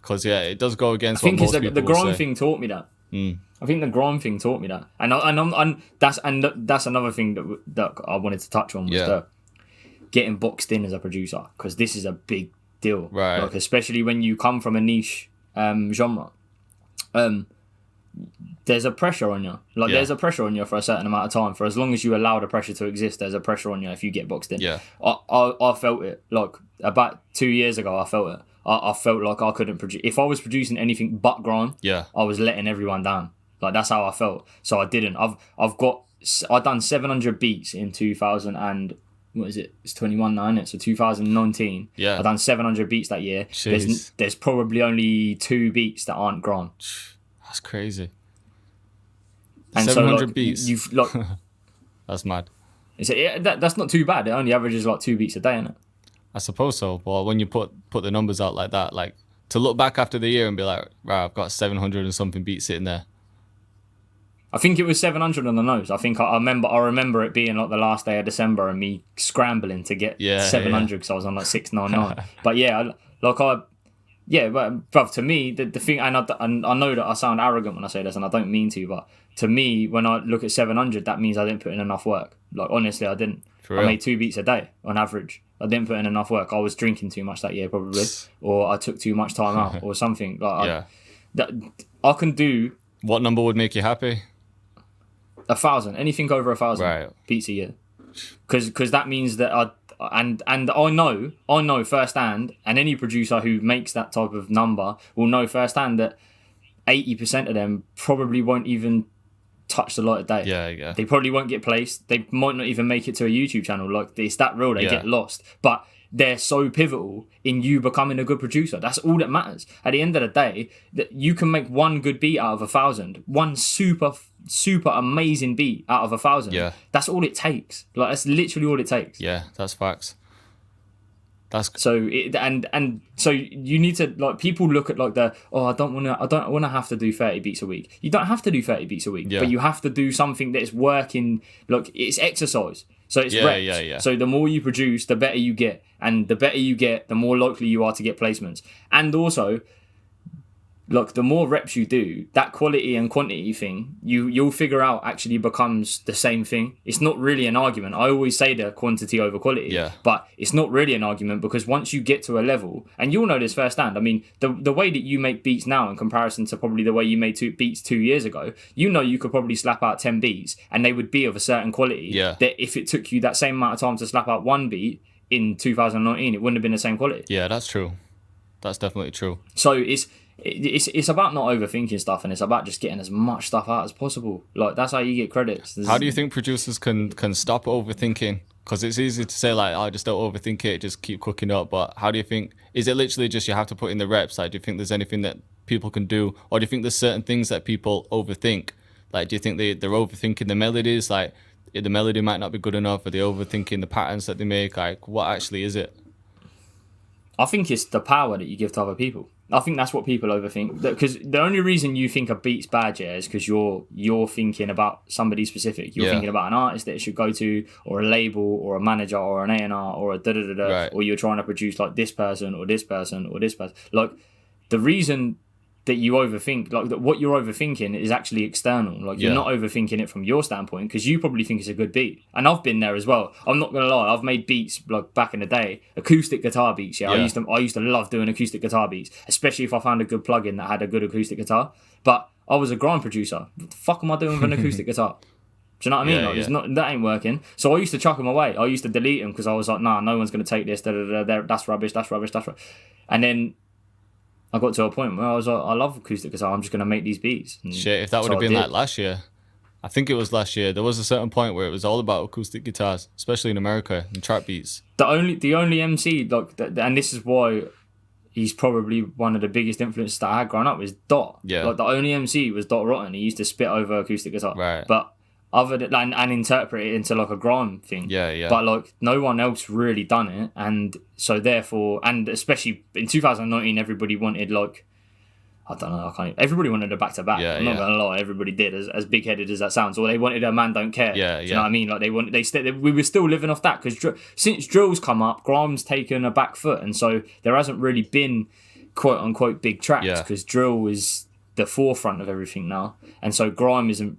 because it does go against. I think what most the people Grime say. thing taught me that. I think the Grime thing taught me that, and that's another thing that I wanted to touch on was the getting boxed in as a producer, because this is a big deal, right? Like, especially when you come from a niche genre. There's a pressure on you. There's a pressure on you for a certain amount of time. For as long as you allow the pressure to exist, there's a pressure on you if you get boxed in. Yeah. I felt it. Like, about 2 years ago, I felt it. I felt like I couldn't produce. If I was producing anything but grime, I was letting everyone down. Like, that's how I felt. So I didn't. I've done 700 beats in 2000 and what is it? It's 21 now, isn't it? So 2019. Yeah. I've done 700 beats that year. There's probably only 2 beats that aren't grime. That's crazy. And 700 beats. You've That's mad. That's not too bad. It only averages like 2 beats a day, isn't it? I suppose so. Well, when you put the numbers out like that, like to look back after the year and be like, right, I've got 700 and something beats sitting there. I think it was 700 on the nose. I think I remember it being like the last day of December and me scrambling to get 700 because I was on like 699. But but to me, the thing, and I know that I sound arrogant when I say this, and I don't mean to, but to me, when I look at 700, that means I didn't put in enough work. Like, honestly, I didn't. I made 2 beats a day on average. I didn't put in enough work. I was drinking too much that year, probably, or I took too much time out, or something. Like, I can do. What number would make you happy? 1,000, anything over 1,000 beats a year, because that means that I know firsthand, and any producer who makes that type of number will know firsthand that 80% of them probably won't even touch the light of day. Yeah. They probably won't get placed. They might not even make it to a YouTube channel. Like, it's that real. They get lost, but they're so pivotal in you becoming a good producer. That's all that matters. At the end of the day, that you can make one good beat out of 1,000, one super amazing beat out of 1,000. Yeah, that's all it takes. Like, that's literally all it takes. Yeah, that's facts. So you need to, like, people look at like I don't want to have to do 30 beats a week. You don't have to do 30 beats a week, but you have to do something that's working. Like, it's exercise. So it's reps. Yeah. So the more you produce, the better you get, and the better you get, the more likely you are to get placements. And also, look, the more reps you do, that quality and quantity thing, you'll figure out actually becomes the same thing. It's not really an argument. I always say the quantity over quality, but it's not really an argument, because once you get to a level, and you'll know this firsthand, I mean, the way that you make beats now in comparison to probably the way you made beats 2 years ago, you could probably slap out 10 beats and they would be of a certain quality, that if it took you that same amount of time to slap out one beat in 2019, it wouldn't have been the same quality. Yeah, that's true. That's definitely true. So it's about not overthinking stuff, and it's about just getting as much stuff out as possible. Like, that's how you get credits. How do you think producers can stop overthinking? Because it's easy to say, like, I just don't overthink it, just keep cooking up. But how do you think, is it literally just you have to put in the reps? Like, do you think there's anything that people can do? Or do you think there's certain things that people overthink? Like, do you think they're overthinking the melodies? Like, the melody might not be good enough, or they're overthinking the patterns that they make? Like, what actually is it? I think it's the power that you give to other people. I think that's what people overthink. Because the only reason you think a beat's bad, is because you're thinking about somebody specific. You're thinking about an artist that it should go to, or a label, or a manager, or an A&R, or a da-da-da-da, or you're trying to produce like this person, or this person, or this person. Like, the reason that you overthink, like, that what you're overthinking is actually external. Like, you're not overthinking it from your standpoint, because you probably think it's a good beat. And I've been there as well. I'm not gonna lie, I've made beats like back in the day, acoustic guitar beats. I used to love doing acoustic guitar beats, especially if I found a good plugin that had a good acoustic guitar. But I was a grime producer. What the fuck am I doing with an acoustic guitar? Do you know what I mean? That ain't working. So I used to chuck them away. I used to delete them because I was like, nah, no one's gonna take this. That's rubbish. And then I got to a point where I was like, I love acoustic guitar, I'm just going to make these beats. And shit, if that would have been like last year, I think it was last year, there was a certain point where it was all about acoustic guitars, especially in America, and trap beats. The only MC, like, and this is why he's probably one of the biggest influences that I had growing up, is Dot. Yeah. Like, the only MC was Dot Rotten. He used to spit over acoustic guitar. Right. But other than and interpret it into like a grime thing. Yeah. But like no one else really done it, and so therefore, and especially in 2019, everybody wanted like. I don't know. Everybody wanted a back to back. I'm not gonna lie. Everybody did, as big headed as that sounds. Or they wanted a man don't care. Yeah. Do you know what I mean? Like we were still living off that because since drill's come up, grime's taken a back foot, and so there hasn't really been quote unquote big tracks because drill is the forefront of everything now, and so grime isn't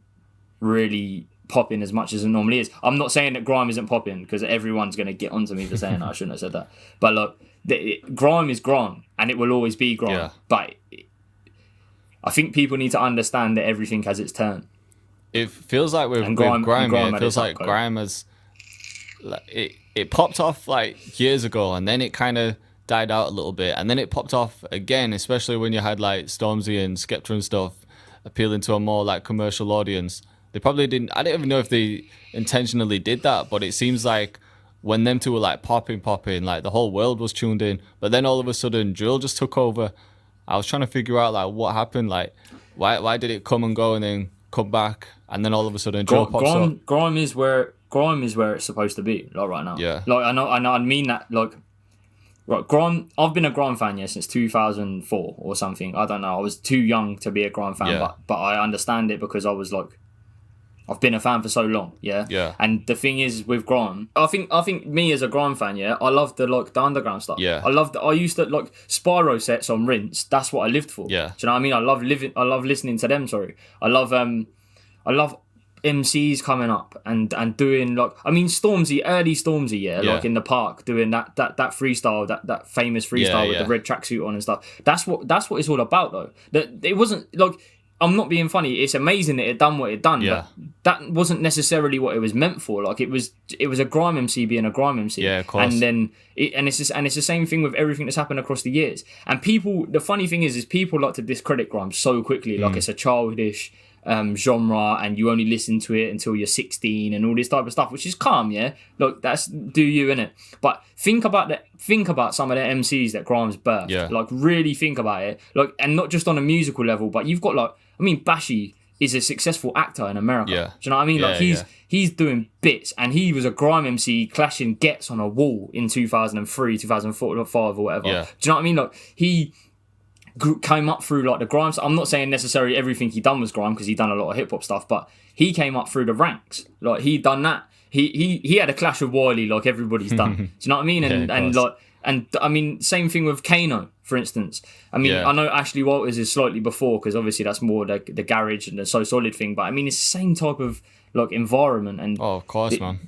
really popping as much as it normally is. I'm not saying that grime isn't popping because everyone's gonna get onto me for saying that. I shouldn't have said that. But look, grime is grime, and it will always be grime. Yeah. But I think people need to understand that everything has its turn. It feels like with grime, it feels like grime has it popped off like years ago, and then it kind of died out a little bit, and then it popped off again, especially when you had like Stormzy and Skepta and stuff appealing to a more like commercial audience. They probably didn't. I don't even know if they intentionally did that, but it seems like when them two were like popping, like the whole world was tuned in. But then all of a sudden, drill just took over. I was trying to figure out like what happened, like why did it come and go and then come back, and then all of a sudden drill pops up. Grime is where it's supposed to be, like right now. Yeah. Like I know. I mean that like. Right, grime. I've been a grime fan since 2004 or something. I don't know. I was too young to be a grime fan, but I understand it because I was like, I've been a fan for so long. Yeah. And the thing is with grime, I think me as a grime fan, I love the underground stuff. Yeah. I used to like Spyro sets on Rinse. That's what I lived for. Yeah. Do you know what I mean? I love listening to them. Sorry. I love MCs coming up and doing like, I mean, early Stormzy, like in the park doing that freestyle, that famous freestyle with the red tracksuit on and stuff. That's what it's all about though. That it wasn't like, I'm not being funny. It's amazing that it done what it done, but that wasn't necessarily what it was meant for. Like it was a grime MC being a grime MC. Yeah, of course. And then it's the same thing with everything that's happened across the years. And people, the funny thing is people like to discredit grime so quickly. Like it's a childish genre, and you only listen to it until you're 16 and all this type of stuff, which is calm. Look, that's do you, innit? But think about some of the MCs that grime's birthed. Like really think about it, like, and not just on a musical level, but you've got like, I mean, Bashy is a successful actor in America. Do you know what I mean? Like he's doing bits, and he was a grime MC clashing Gets on a wall in 2003, 2004, 2005 or whatever. Do you know what I mean? Like he came up through like the grime. I'm not saying necessarily everything he done was grime, because he done a lot of hip hop stuff, but he came up through the ranks. Like he done that. He had a clash with Wiley like everybody's done. Do you know what I mean? And I mean, same thing with Kano, for instance. I mean, I know Ashley Walters is slightly before, because obviously that's more the garage and the So Solid thing. But I mean, it's the same type of like environment. And of course, man.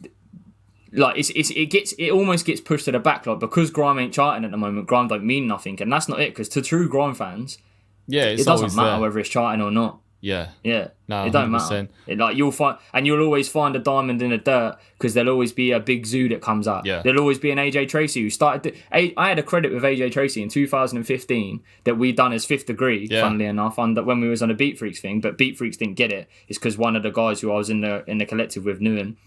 Like it almost gets pushed to the back, like because grime ain't charting at the moment, grime don't mean nothing, and that's not it. Because to true grime fans, it doesn't matter whether it's charting or not. No, it don't 100%. Matter. You'll always find a diamond in the dirt, because there'll always be a big zoo that comes up. There'll always be an AJ Tracy who started. I had a credit with AJ Tracy in 2015 that we done as Fifth Degree. Funnily enough, when we was on a Beat Freaks thing, but Beat Freaks didn't get it. It's because one of the guys who I was in the collective with knew him.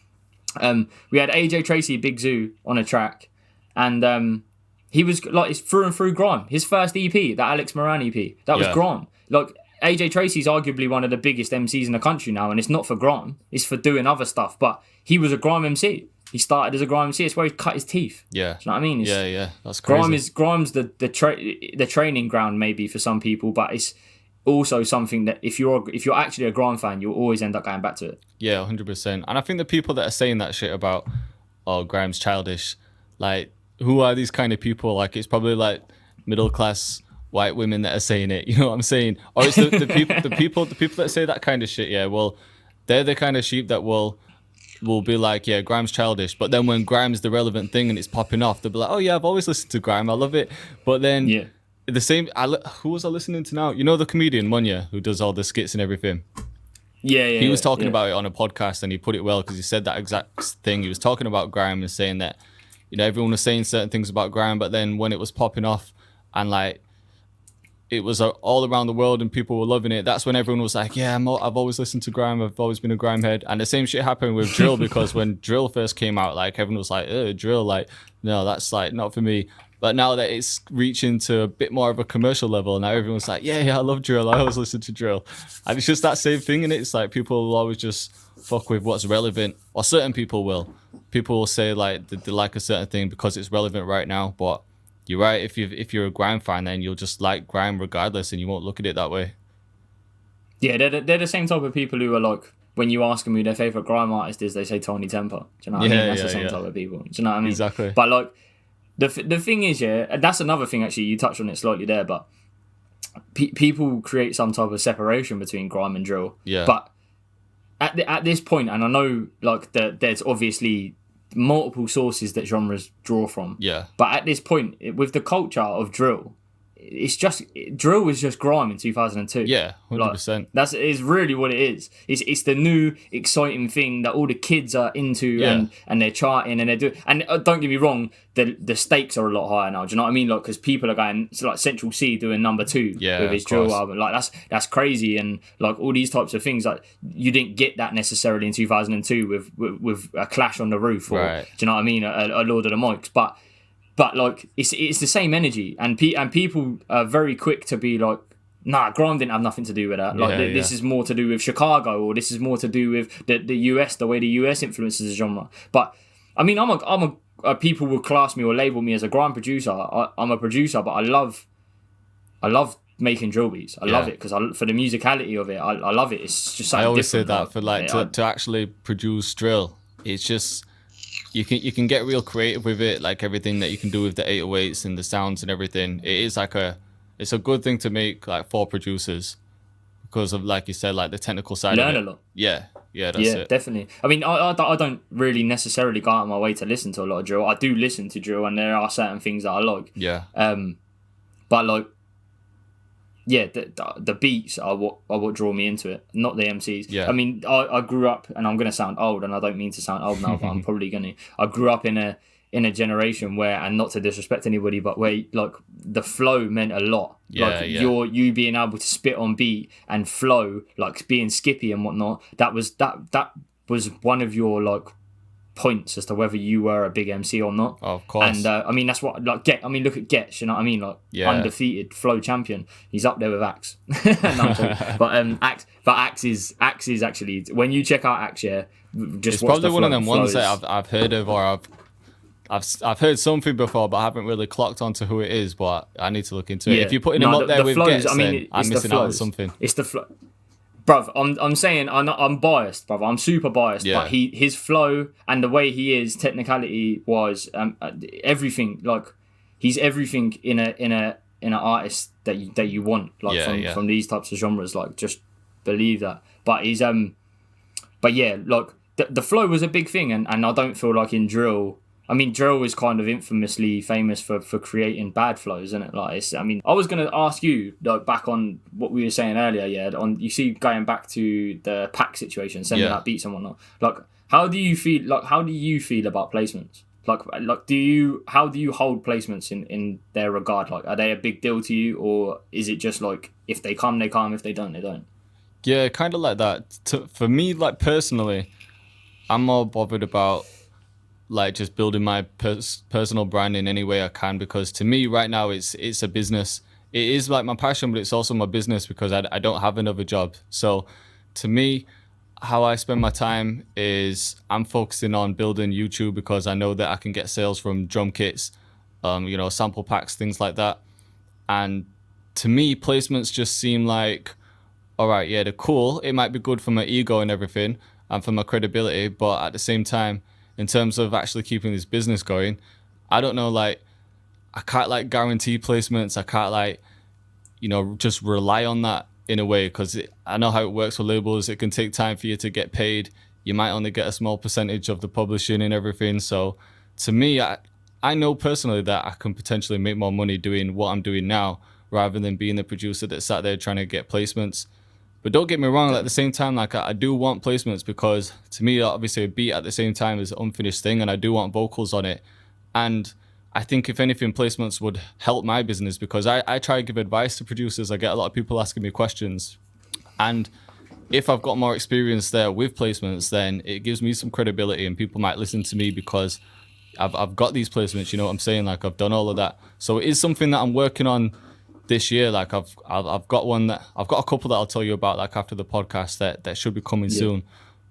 We had AJ Tracy, Big Zoo, on a track, and he was like, it's through and through grime. His first EP, that Alex Moran EP, that was grime. Like AJ Tracy's arguably one of the biggest MCs in the country now, and it's not for grime, it's for doing other stuff. But he was a grime MC. He started as a grime MC. It's where he cut his teeth. Do you know what I mean? That's crazy. Grime's the training ground maybe for some people, but it's also something that if you're actually a grime fan, you'll always end up going back to it. 100%. And I think the people that are saying that shit about, oh, grime's childish, like, who are these kind of people? Like, it's probably like middle class white women that are saying it. You know what I'm saying? Or it's the people that say that kind of shit. Well, they're the kind of sheep that will be like, grime's childish. But then when grime's the relevant thing and it's popping off, they'll be like, oh yeah, I've always listened to grime, I love it. But then the same, who was I listening to now? You know the comedian Munya, who does all the skits and everything? He was talking about it on a podcast, and he put it well, because he said that exact thing. He was talking about grime and saying that, you know, everyone was saying certain things about grime, but then when it was popping off and like it was all around the world and people were loving it, that's when everyone was like, I've always listened to grime, I've always been a grime head. And the same shit happened with drill, because when drill first came out, like everyone was like, drill, like, no, that's like not for me. But now that it's reaching to a bit more of a commercial level, now everyone's like, yeah, I love drill. I always listen to drill. And it's just that same thing, and it's like people will always just fuck with what's relevant, or certain people will. People will say like they like a certain thing because it's relevant right now. But you're right. If you're a grime fan, then you'll just like grime regardless, and you won't look at it that way. Yeah, they're the same type of people who are like, when you ask them who their favorite grime artist is, they say Tony Temper. Do you know what I mean? That's the same type of people. Do you know what I mean? Exactly. But like, the thing is, yeah, and that's another thing actually. You touched on it slightly there, but people create some type of separation between grime and drill. Yeah. But at this point, and I know like there's obviously multiple sources that genres draw from. Yeah. But at this point, with the culture of drill, it's just drill was just grime in 2002. Yeah, 100%. Like, that's is really what it is. It's the new exciting thing that all the kids are into, and they're charting and they're doing. And don't get me wrong, the stakes are a lot higher now. Do you know what I mean? Like, because people are going to like Central C doing number 2 with his drill album. Like that's crazy, and like all these types of things. Like you didn't get that necessarily in 2002 with a Clash on the Roof, or do you know what I mean? A Lord of the Mics, But like it's the same energy, and people are very quick to be like, nah, grime didn't have nothing to do with that. Like this is more to do with Chicago, or this is more to do with the US, the way the US influences the genre. But I mean, people will class me or label me as a grime producer. I'm a producer, but I love making drill beats. I love it because for the musicality of it, I love it. It's just something I always different. say that for like to actually produce drill, it's just. You can get real creative with it, like everything that you can do with the 808s and the sounds and everything. It is like it's a good thing to make like for producers because of, like you said, like the technical side. Learn of it. a lot. Yeah, that's it. Definitely. I mean, I don't really necessarily go out of my way to listen to a lot of drill. I do listen to drill, and there are certain things that I like. Yeah. But like, yeah, the beats are what draw me into it, not the MCs. Yeah. I mean, I grew up, and I'm gonna sound old, and I don't mean to sound old now, but I'm probably gonna. I grew up in a generation where, and not to disrespect anybody, but where like the flow meant a lot. You being able to spit on beat and flow, like being skippy and whatnot. That was one of your like points as to whether you were a big MC or not. Oh, of course. And I mean, that's what like I mean, look at Getz. You know what I mean? Like undefeated flow champion. He's up there with Axe. But Axe is actually, when you check out Axe, just it's probably one of them ones that I've heard of, or I've heard something before, but I haven't really clocked onto who it is. But I need to look into it. If you're putting him up there with Getz, I mean, I'm missing out on something. It's the flow. Bruv, I'm saying I'm biased, bruv. I'm super biased, but his flow and the way he is, technicality was everything. Like he's everything in an artist that you want, like from these types of genres. Like just believe that. But he's but yeah, like the flow was a big thing, and I don't feel like in drill. I mean, drill is kind of infamously famous for creating bad flows, isn't it? Like, I mean, I was going to ask you, like, back on what we were saying earlier, you see, going back to the pack situation, sending out beats and whatnot. Like, how do you feel about placements? Like, how do you hold placements in their regard? Like, are they a big deal to you, or is it just like, if they come, they come, if they don't, they don't? Yeah, kind of like that. For me, like, personally, I'm more bothered about like just building my personal brand in any way I can, because to me right now it's a business. It is like my passion, but it's also my business because I don't have another job. So to me, how I spend my time is I'm focusing on building YouTube, because I know that I can get sales from drum kits, sample packs, things like that. And to me, placements just seem like, all right, yeah, they're cool. It might be good for my ego and everything and for my credibility, but at the same time, in terms of actually keeping this business going, I don't know, like, I can't, like, guarantee placements. I can't, like, just rely on that in a way, because I know how it works for labels. It can take time for you to get paid. You might only get a small percentage of the publishing and everything. So to me, I know personally that I can potentially make more money doing what I'm doing now rather than being the producer that sat there trying to get placements. But don't get me wrong, at the same time, like, I do want placements, because to me, obviously, a beat at the same time is an unfinished thing, and I do want vocals on it. And I think, if anything, placements would help my business, because I try to give advice to producers. I get a lot of people asking me questions. And if I've got more experience there with placements, then it gives me some credibility, and people might listen to me because I've got these placements, you know what I'm saying? Like I've done all of that. So it is something that I'm working on this year. Like I've got a couple that I'll tell you about like after the podcast that should be coming soon.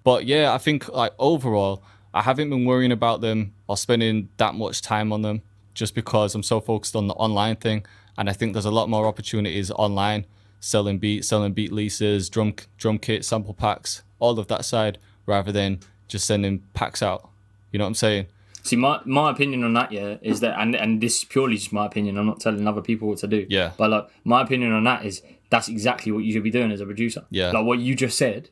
But yeah, I think like overall, I haven't been worrying about them or spending that much time on them just because I'm so focused on the online thing. And I think there's a lot more opportunities online, selling beat leases, drum kits, sample packs, all of that side, rather than just sending packs out. You know what I'm saying? See, my opinion on that, yeah, is that, and this is purely just my opinion. I'm not telling other people what to do. Yeah. But like, my opinion on that is that's exactly what you should be doing as a producer. Yeah. Like what you just said.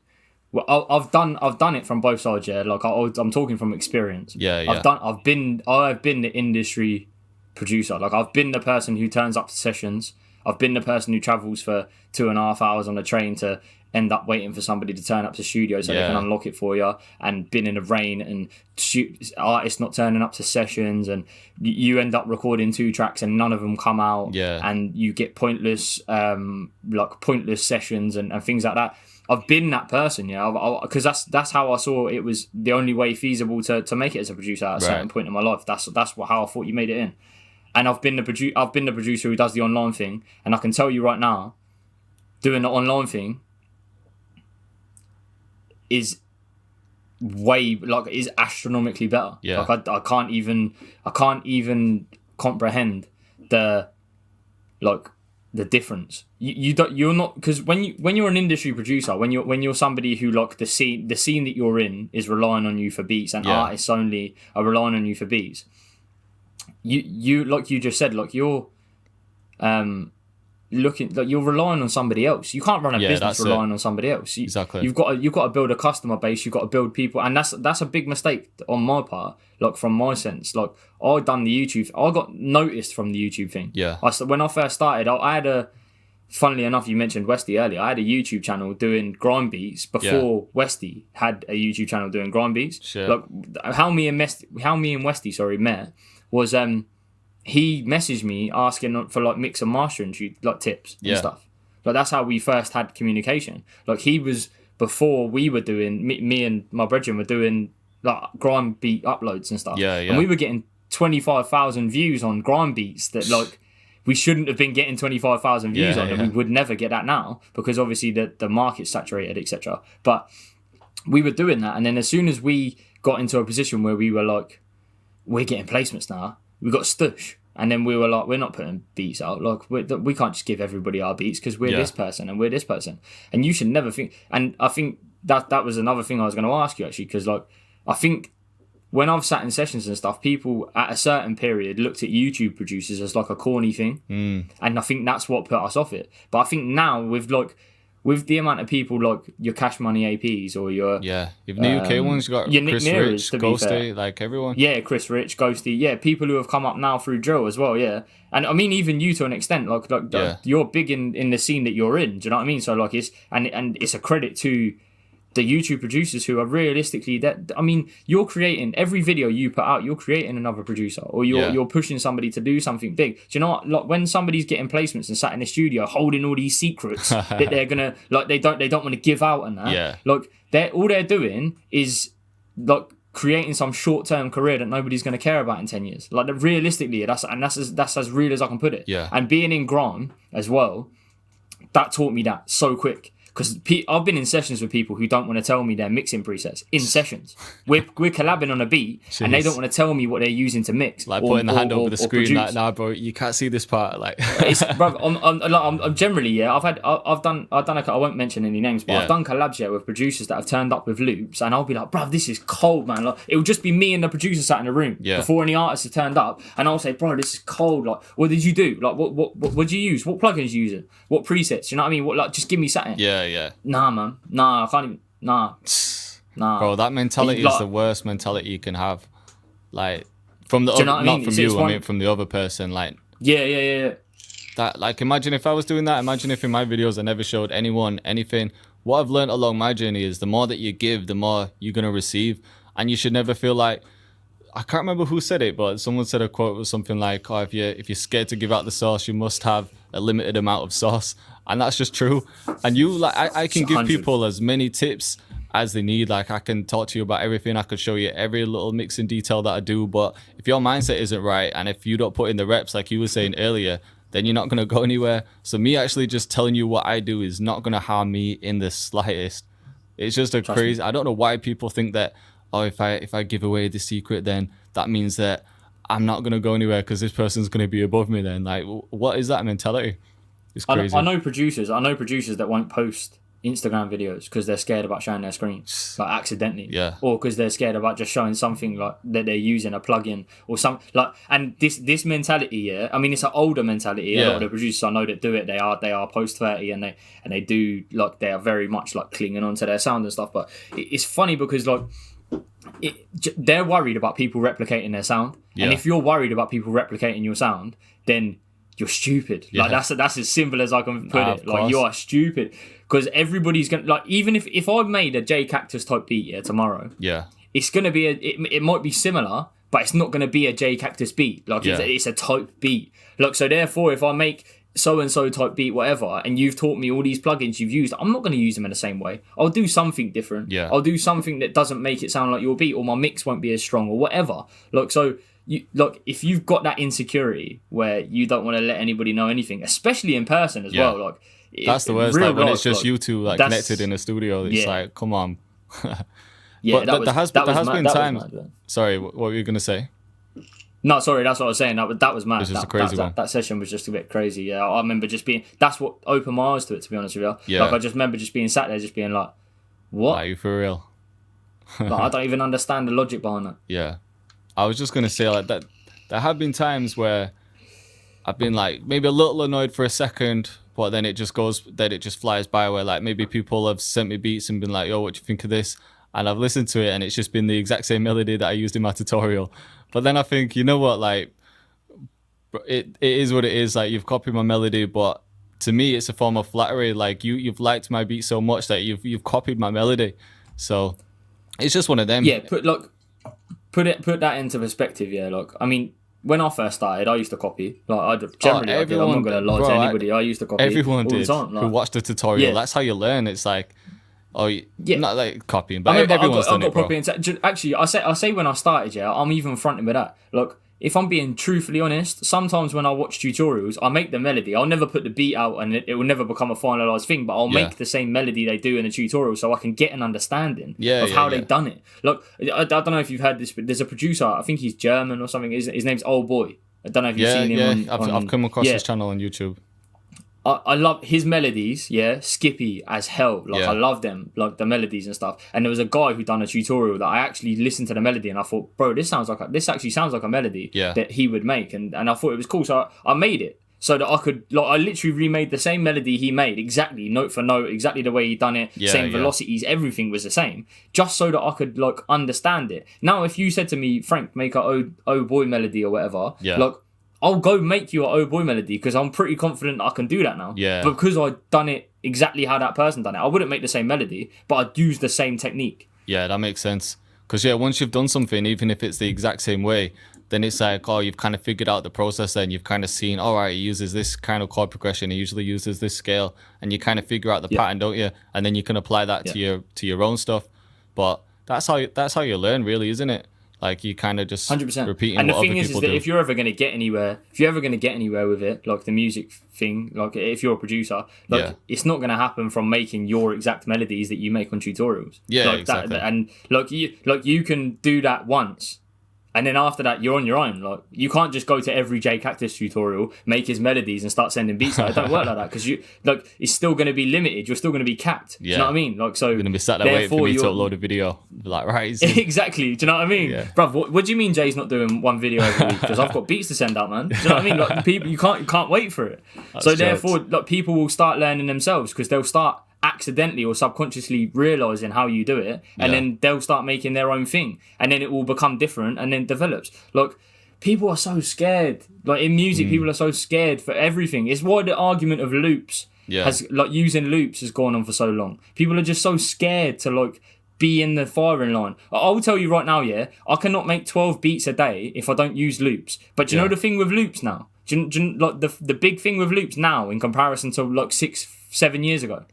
Well, I've done it from both sides. Yeah. Like I'm talking from experience. Yeah. I've been the industry producer. Like I've been the person who turns up to sessions. I've been the person who travels for 2.5 hours on a train to end up waiting for somebody to turn up to studio so they can unlock it for you, and been in the rain and artists not turning up to sessions, and you end up recording 2 tracks and none of them come out, and you get pointless sessions and things like that. I've been that person, because that's how I saw it was the only way feasible to make it as a producer at a certain point in my life. That's how I thought you made it in. And I've been the producer who does the online thing, and I can tell you right now, doing the online thing is is astronomically better. Yeah. Like I can't even comprehend the difference. You're not, because when you're an industry producer, when you're somebody who like the scene that you're in is relying on you for beats, and artists only are relying on you for beats. You like you just said, like you're looking, like you're relying on somebody else. You can't run a business relying on somebody else. Exactly. You've got to build a customer base. You've got to build people, and that's a big mistake on my part. Like from my sense, like I got noticed from the YouTube thing. Yeah. When I first started, I had a. Funnily enough, you mentioned Westy earlier. I had a YouTube channel doing grime beats before Westy had a YouTube channel doing grime beats. Sure. Like how me and Westy met was he messaged me asking for like mix and mastering like tips and stuff. Like that's how we first had communication. Like he was, before we were doing, me and my brethren were doing like grime beat uploads and stuff. And we were getting 25,000 views on grime beats that like we shouldn't have been getting 25,000 views on, and we would never get that now because obviously the market's saturated, etc. But we were doing that, and then as soon as we got into a position where we were like, we're getting placements now, we got stush, and then we were like, we're not putting beats out. Like we can't just give everybody our beats because we're this person and we're this person, and you should never think. And I think that was another thing I was going to ask you actually, because like I think when I've sat in sessions and stuff, people at a certain period looked at YouTube producers as like a corny thing. And I think that's what put us off it. But I think now with the amount of people like your Cash Money APs or your... Yeah, even the UK ones, you got your Chris Nick Rich, Ghosty, like everyone. Yeah, Chris Rich, Ghosty. Yeah, people who have come up now through drill as well, yeah. And I mean, even you to an extent, like you're big in the scene that you're in, do you know what I mean? So like it's a credit to the YouTube producers who are realistically that, I mean, you're creating every video you put out, you're creating another producer, or you're pushing somebody to do something big. Do you know what? Like when somebody's getting placements and sat in the studio holding all these secrets that they're gonna like they don't want to give out and that. Like they're doing is like creating some short-term career that nobody's going to care about in 10 years. Like realistically, that's as real as I can put it. And being in Grime as well, that taught me that so quick. Because I've been in sessions with people who don't want to tell me their mixing presets in sessions. We're collabing on a beat, and they don't want to tell me what they're using to mix. Like putting the hand over the screen, like, nah, bro, you can't see this part. Like, bro, I'm generally, I've done. I won't mention any names, but I've done collabs with producers that have turned up with loops, and I'll be like, bro, this is cold, man. Like, it will just be me and the producer sat in a room before any artists have turned up, and I'll say, bro, this is cold. Like, what did you do? Like, what did you use? What plugins you using? What presets? You know what I mean? What, like, just give me something. Yeah. Nah, man. Nah, I can't even. Nah. Bro, that mentality is the worst mentality you can have. Like, from the other, not from you, I mean from the other person. Like, yeah. That, like, imagine if I was doing that. Imagine if in my videos I never showed anyone anything. What I've learned along my journey is the more that you give, the more you're gonna receive, and you should never feel like. I can't remember who said it, but someone said a quote was something like, "Oh, if you're scared to give out the sauce, you must have a limited amount of sauce," and that's just true. And you, like, I can give people as many tips as they need. Like, I can talk to you about everything. I could show you every little mixing detail that I do. But if your mindset isn't right, and if you don't put in the reps, like you were saying earlier, then you're not going to go anywhere. So me actually just telling you what I do is not going to harm me in the slightest. It's just a crazy. I don't know why people think that, oh, if I give away the secret, then that means that I'm not going to go anywhere because this person's going to be above me then. Like, what is that mentality? It's crazy. I know producers that won't post Instagram videos because they're scared about showing their screen, like accidentally, or because they're scared about just showing something like that they're using a plugin or some like. And this mentality, I mean, it's an older mentality. A lot of the producers I know that do it, they are post 30 and they do, like, they are very much like clinging on to their sound and stuff. But it's funny because like they're worried about people replicating their sound, and if you're worried about people replicating your sound, then you're stupid. Like that's as simple as I can put it. Like, you are stupid because everybody's gonna, like, even if I made a J Cactus type beat tomorrow, it's gonna be it might be similar, but it's not gonna be a J Cactus beat. Like it's a type beat. Like, so therefore, if I make so and so type beat, whatever, and you've taught me all these plugins you've used, I'm not going to use them in the same way. I'll do something different. I'll do something that doesn't make it sound like your beat, or my mix won't be as strong, or whatever. Like, so if you've got that insecurity where you don't want to let anybody know anything, especially in person as well, like, that's the worst. Like, when it's just you two like connected in a studio, it's like, come on. But there has been times. Sorry, what were you going to say? No, sorry, that's what I was saying. That was mad. This is a crazy one. That session was just a bit crazy. Yeah, I remember just being. That's what opened my eyes to it. To be honest with you, like, I just remember just being sat there, just being like, "What? Are you for real?" Like, I don't even understand the logic behind that. Yeah, I was just gonna say like that. There have been times where I've been like maybe a little annoyed for a second, but then it just flies by. Where like maybe people have sent me beats and been like, "Yo, what do you think of this?" And I've listened to it, and it's just been the exact same melody that I used in my tutorial. But then I think, you know what, like, it is what it is. Like, you've copied my melody, but to me, it's a form of flattery. Like, you've liked my beat so much that you've copied my melody. So it's just one of them. Yeah, put that into perspective. Yeah, like, I mean, when I first started, I used to copy. Like, I did. I'm not going to lie to anybody. I used to copy. Everyone all did. The time, like, who watched the tutorial. That's how you learn. It's like, not like copying, but everyone's done it, bro. Actually, I say when I started, I'm even fronting with that. Look, if I'm being truthfully honest, sometimes when I watch tutorials, I make the melody. I'll never put the beat out, and it will never become a finalized thing. But I'll make the same melody they do in the tutorial, so I can get an understanding of how they've done it. Look, I don't know if you've heard this, but there's a producer. I think he's German or something. His name's Old Boy. I don't know if you've seen him. I've come across his channel on YouTube. I love his melodies, skippy as hell. Like, I love them, like the melodies and stuff. And there was a guy who done a tutorial that I actually listened to the melody and I thought, bro, this actually sounds like a melody that he would make. And I thought it was cool. So I made it so that I could, like, I literally remade the same melody he made, exactly, note for note, exactly the way he done it, same velocities, everything was the same, just so that I could, like, understand it. Now, if you said to me, Frank, make a oh boy melody or whatever, like, I'll go make you an oh boy melody because I'm pretty confident I can do that now. Yeah. But because I've done it exactly how that person done it, I wouldn't make the same melody, but I'd use the same technique. Yeah, that makes sense. Because, once you've done something, even if it's the exact same way, then it's like, oh, you've kind of figured out the process then. You've kind of seen, all right, he uses this kind of chord progression. He usually uses this scale. And you kind of figure out the pattern, don't you? And then you can apply that to your own stuff. But that's how you learn, really, isn't it? Like, you kind of just 100%. repeating and what the thing other is people that do. if you're ever going to get anywhere with it, like the music thing, like if you're a producer, like it's not going to happen from making your exact melodies that you make on tutorials. Yeah, like exactly. And you can do that once. And then after that, you're on your own. Like, you can't just go to every J Cactus tutorial, make his melodies, and start sending beats out. It don't work like that because it's still going to be limited. You're still going to be capped. Do you know what I mean? Like, so you're going to be sat there waiting for me to upload a video. Like, right? Exactly. Do you know what I mean, bruv? What do you mean Jay's not doing one video every week? Because I've got beats to send out, man. Do you know what I mean? Like, people, you can't wait for it. That's so jokes. Therefore, like, people will start learning themselves because they'll start accidentally or subconsciously realizing how you do it, and then they'll start making their own thing, and then it will become different and then develops. Like, people are so scared. Like, in music, people are so scared for everything. It's why the argument of loops has, like, using loops has gone on for so long. People are just so scared to, like, be in the firing line. I'll tell you right now, I cannot make 12 beats a day if I don't use loops. But do you know the thing with loops now? Do you, like, the big thing with loops now in comparison to like 6-7 years ago?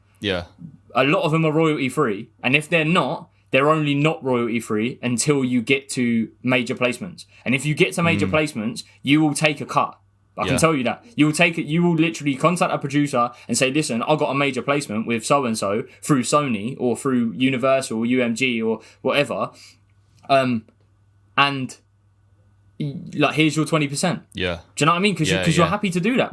a lot of them are royalty free, and if they're not, they're only not royalty free until you get to major placements. And if you get to major placements, you will take a cut. I can tell you that. You will take it. You will literally contact a producer and say, "Listen, I got a major placement with so and so through Sony or through Universal, UMG, or whatever, and like here's your 20%." Yeah. Do you know what I mean? Because you're happy to do that.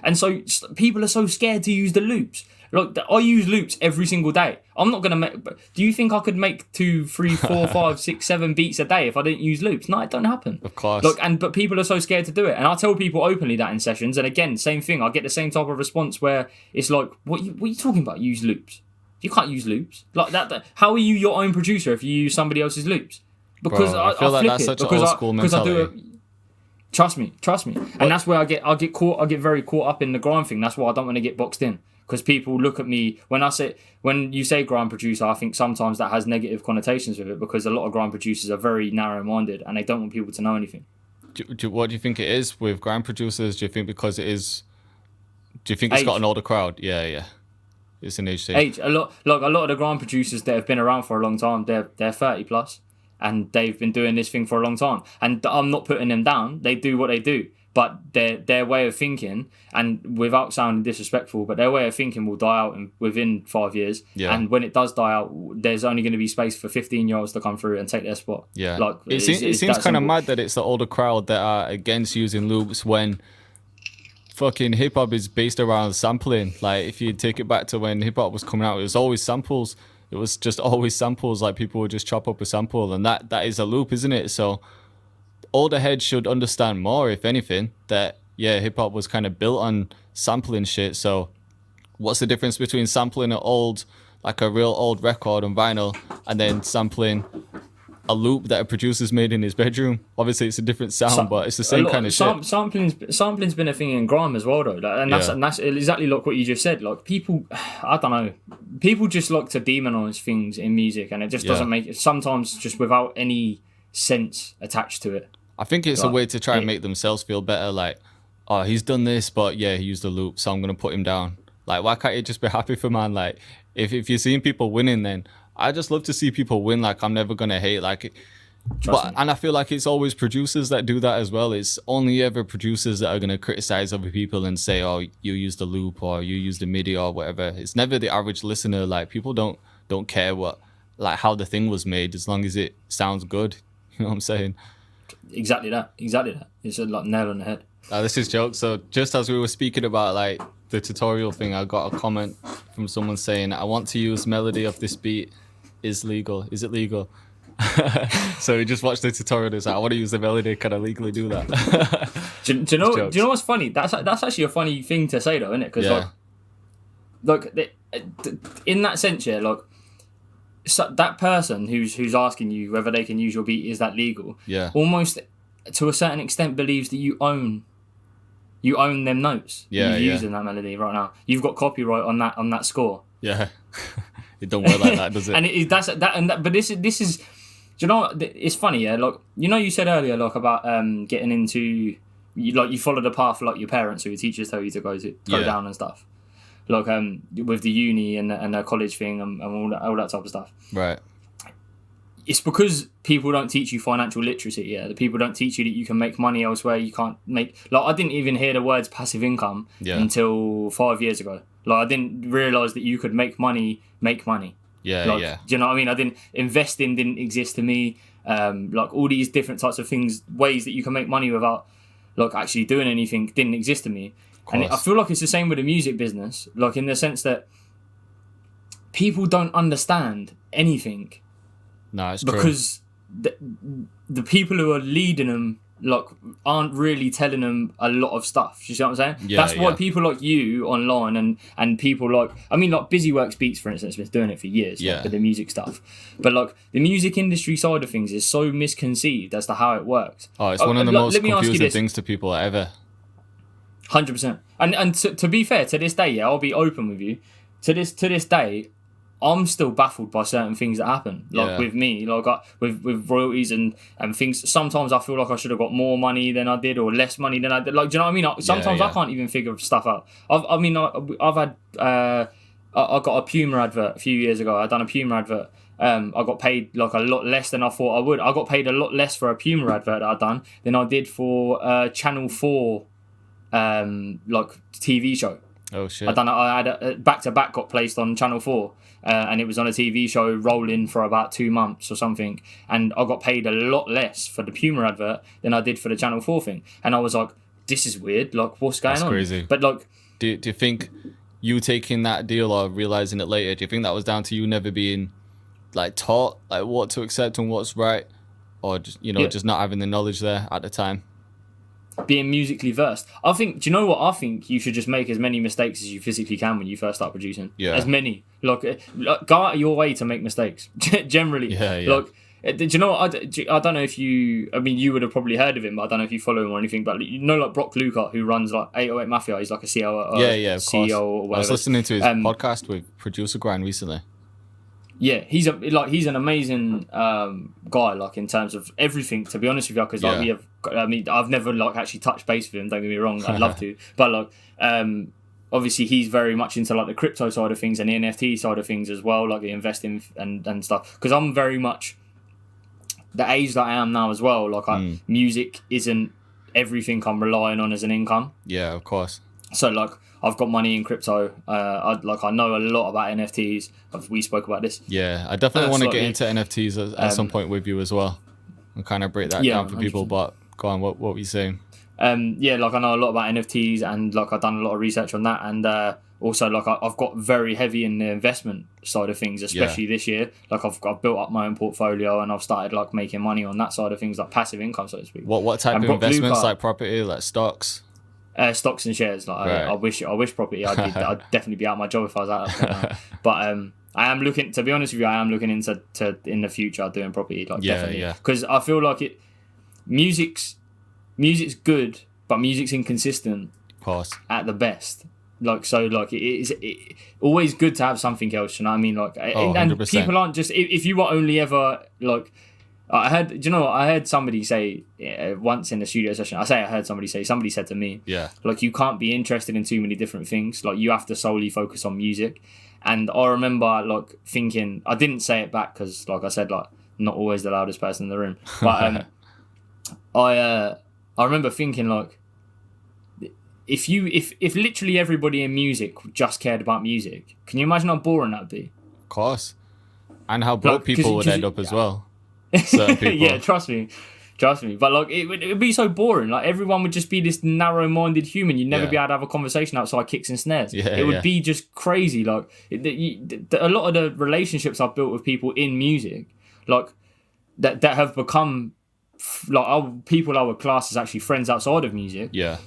And so people are so scared to use the loops. Like, I use loops every single day. I'm not gonna make. Do you think I could make 2, 3, 4, 5, 6, 7 beats a day if I didn't use loops? No, it don't happen. Of course. But people are so scared to do it, and I tell people openly that in sessions. And again, same thing. I get the same type of response where it's like, "What are you talking about? Use loops? You can't use loops like that. How are you your own producer if you use somebody else's loops?" Because Bro, I feel like that's such an old school mentality. Trust me, and that's where I get very caught up in the grime thing. That's why I don't want to get boxed in. Because people look at me when you say grime producer, I think sometimes that has negative connotations with it, because a lot of grime producers are very narrow-minded and they don't want people to know anything. What do you think it is with grime producers? Do you think because it is? Do you think it's Age. got an older crowd? Yeah. It's an age thing. Age. A lot of the grime producers that have been around for a long time, they're 30 plus, and they've been doing this thing for a long time. And I'm not putting them down. They do what they do. But their way of thinking, and without sounding disrespectful, but their way of thinking will die out within 5 years. Yeah. And when it does die out, there's only going to be space for 15-year-olds to come through and take their spot. Yeah. Like, it seems kind of mad that it's the older crowd that are against using loops when fucking hip hop is based around sampling. Like, if you take it back to when hip hop was coming out, it was always samples. It was just always samples. Like, people would just chop up a sample, and that is a loop, isn't it? So older heads should understand more, if anything, that hip hop was kind of built on sampling shit. So what's the difference between sampling a real old record on vinyl and then sampling a loop that a producer's made in his bedroom? Obviously it's a different sound, but it's the same kind of shit. Sampling's been a thing in grime as well, though, and that's exactly like what you just said. Like, people, I don't know, people just like to demonize things in music, and it just doesn't make it, sometimes just without any sense attached to it. I think it's a way to try and make themselves feel better. Like, oh, he's done this, but he used a loop, so I'm gonna put him down. Like, why can't you just be happy for man? Like, if you're seeing people winning, then I just love to see people win. Like, I'm never gonna hate. Like, and I feel like it's always producers that do that as well. It's only ever producers that are gonna criticize other people and say, oh, you used a loop or you used a MIDI or whatever. It's never the average listener. Like, people don't care how the thing was made, as long as it sounds good. You know what I'm saying? Exactly that. It's a nail on the head. This is joke. So just as we were speaking about like the tutorial thing, I got a comment from someone saying, "I want to use melody of this beat. Is legal? Is it legal?" So we just watched the tutorial. It's like, I want to use the melody. Can I legally do that? do you know what's funny? That's actually a funny thing to say, though, isn't it? Because like in that sense, so that person who's asking you whether they can use your beat, is that legal? Yeah. Almost to a certain extent believes that you own them notes. Yeah. You're using that melody right now. You've got copyright on that score. Yeah. It don't work like that, does it? And but this is. Do you know? It's funny, yeah. Like, you know, you said earlier, like, about getting into, you follow the path like your parents or your teachers tell you to go down and stuff. Like, with the uni and the college thing and all that type of stuff. Right. It's because people don't teach you financial literacy. Yeah, the people don't teach you that you can make money elsewhere. You can't make, like, I didn't even hear the words passive income until 5 years ago. Like, I didn't realize that you could make money. Yeah, like, do you know what I mean? Investing didn't exist to me. Like, all these different types of things, ways that you can make money without like actually doing anything, didn't exist to me. And I feel like it's the same with the music business, like, in the sense that people don't understand anything. No, it's true. Because the people who are leading them, like, aren't really telling them a lot of stuff. You see what I'm saying? Yeah, that's why people like you online and people like, I mean, like Busy Works Beats, for instance, been doing it for years, like, for the music stuff. But like the music industry side of things is so misconceived as to how it works. Oh, it's one of the most confusing things to people ever. 100%. And to be fair, to this day, yeah, I'll be open with you. To this day, I'm still baffled by certain things that happen, like with me, like with royalties and things. Sometimes I feel like I should have got more money than I did, or less money than I did. Like, do you know what I mean? Sometimes I can't even figure stuff out. I've had I got a Puma advert a few years ago. I done a Puma advert. I got paid like a lot less than I thought I would. I got paid a lot less for a Puma advert that I done than I did for Channel 4 like TV show. Oh shit! I had a back to back got placed on Channel 4, and it was on a TV show rolling for about 2 months or something. And I got paid a lot less for the Puma advert than I did for the Channel 4 thing. And I was like, this is weird. Like, what's going on? That's crazy. But like, do you think you taking that deal or realizing it later? Do you think that was down to you never being like taught like what to accept and what's right, or just just not having the knowledge there at the time? Being musically versed, I think. Do you know what? I think you should just make as many mistakes as you physically can when you first start producing. Yeah. As many. Like go out of your way to make mistakes. Generally. Yeah. Like, do you know what? I don't know if you. I mean, you would have probably heard of him, but I don't know if you follow him or anything. But like Brock Luker, who runs like 808 Mafia, he's like a CEO. Of CEO or whatever. I was listening to his podcast with producer Grime recently. Yeah, he's an amazing guy, like in terms of everything. To be honest with you, because like I've never like actually touched base with him. Don't get me wrong, I'd love to, but like obviously he's very much into like the crypto side of things and the NFT side of things as well, like the investing and stuff. Because I'm very much the age that I am now as well. Like music isn't everything I'm relying on as an income. Yeah, of course. So like I've got money in crypto. I know a lot about NFTs. We spoke about this. Yeah, I definitely want to get into NFTs at some point with you as well, and kind of break that down for 100%. People. But go on, what were you saying? Yeah, like I know a lot about NFTs, and like I've done a lot of research on that, and also like I've got very heavy in the investment side of things, especially this year. Like I've built up my own portfolio, and I've started like making money on that side of things, like passive income, so to speak. What type of investments? Like property, like stocks? Stocks and shares. Like right. I wish property. I'd definitely be out of my job if I was out of that. But I am looking. To be honest with you, I am looking into in the future doing property. Like definitely, because I feel like music's good, but music's inconsistent. Of course. At the best. Like so, like it's always good to have something else. You know what I mean? Like, and 100%. People aren't just if you were only ever like. I heard somebody say once in the studio session. Somebody said to me, like, you can't be interested in too many different things. Like, you have to solely focus on music. And I remember like thinking, I didn't say it back because, like I said, like not always the loudest person in the room. But I remember thinking like, if literally everybody in music just cared about music, can you imagine how boring that'd be? Of course, and how broke people would end up as well. Yeah, trust me. But like, it would be so boring. Like everyone would just be this narrow-minded human. You'd never be able to have a conversation outside kicks and snares. It would be just crazy. Like a lot of the relationships I've built with people in music, like that have become like people I would class as actually friends outside of music. Yeah.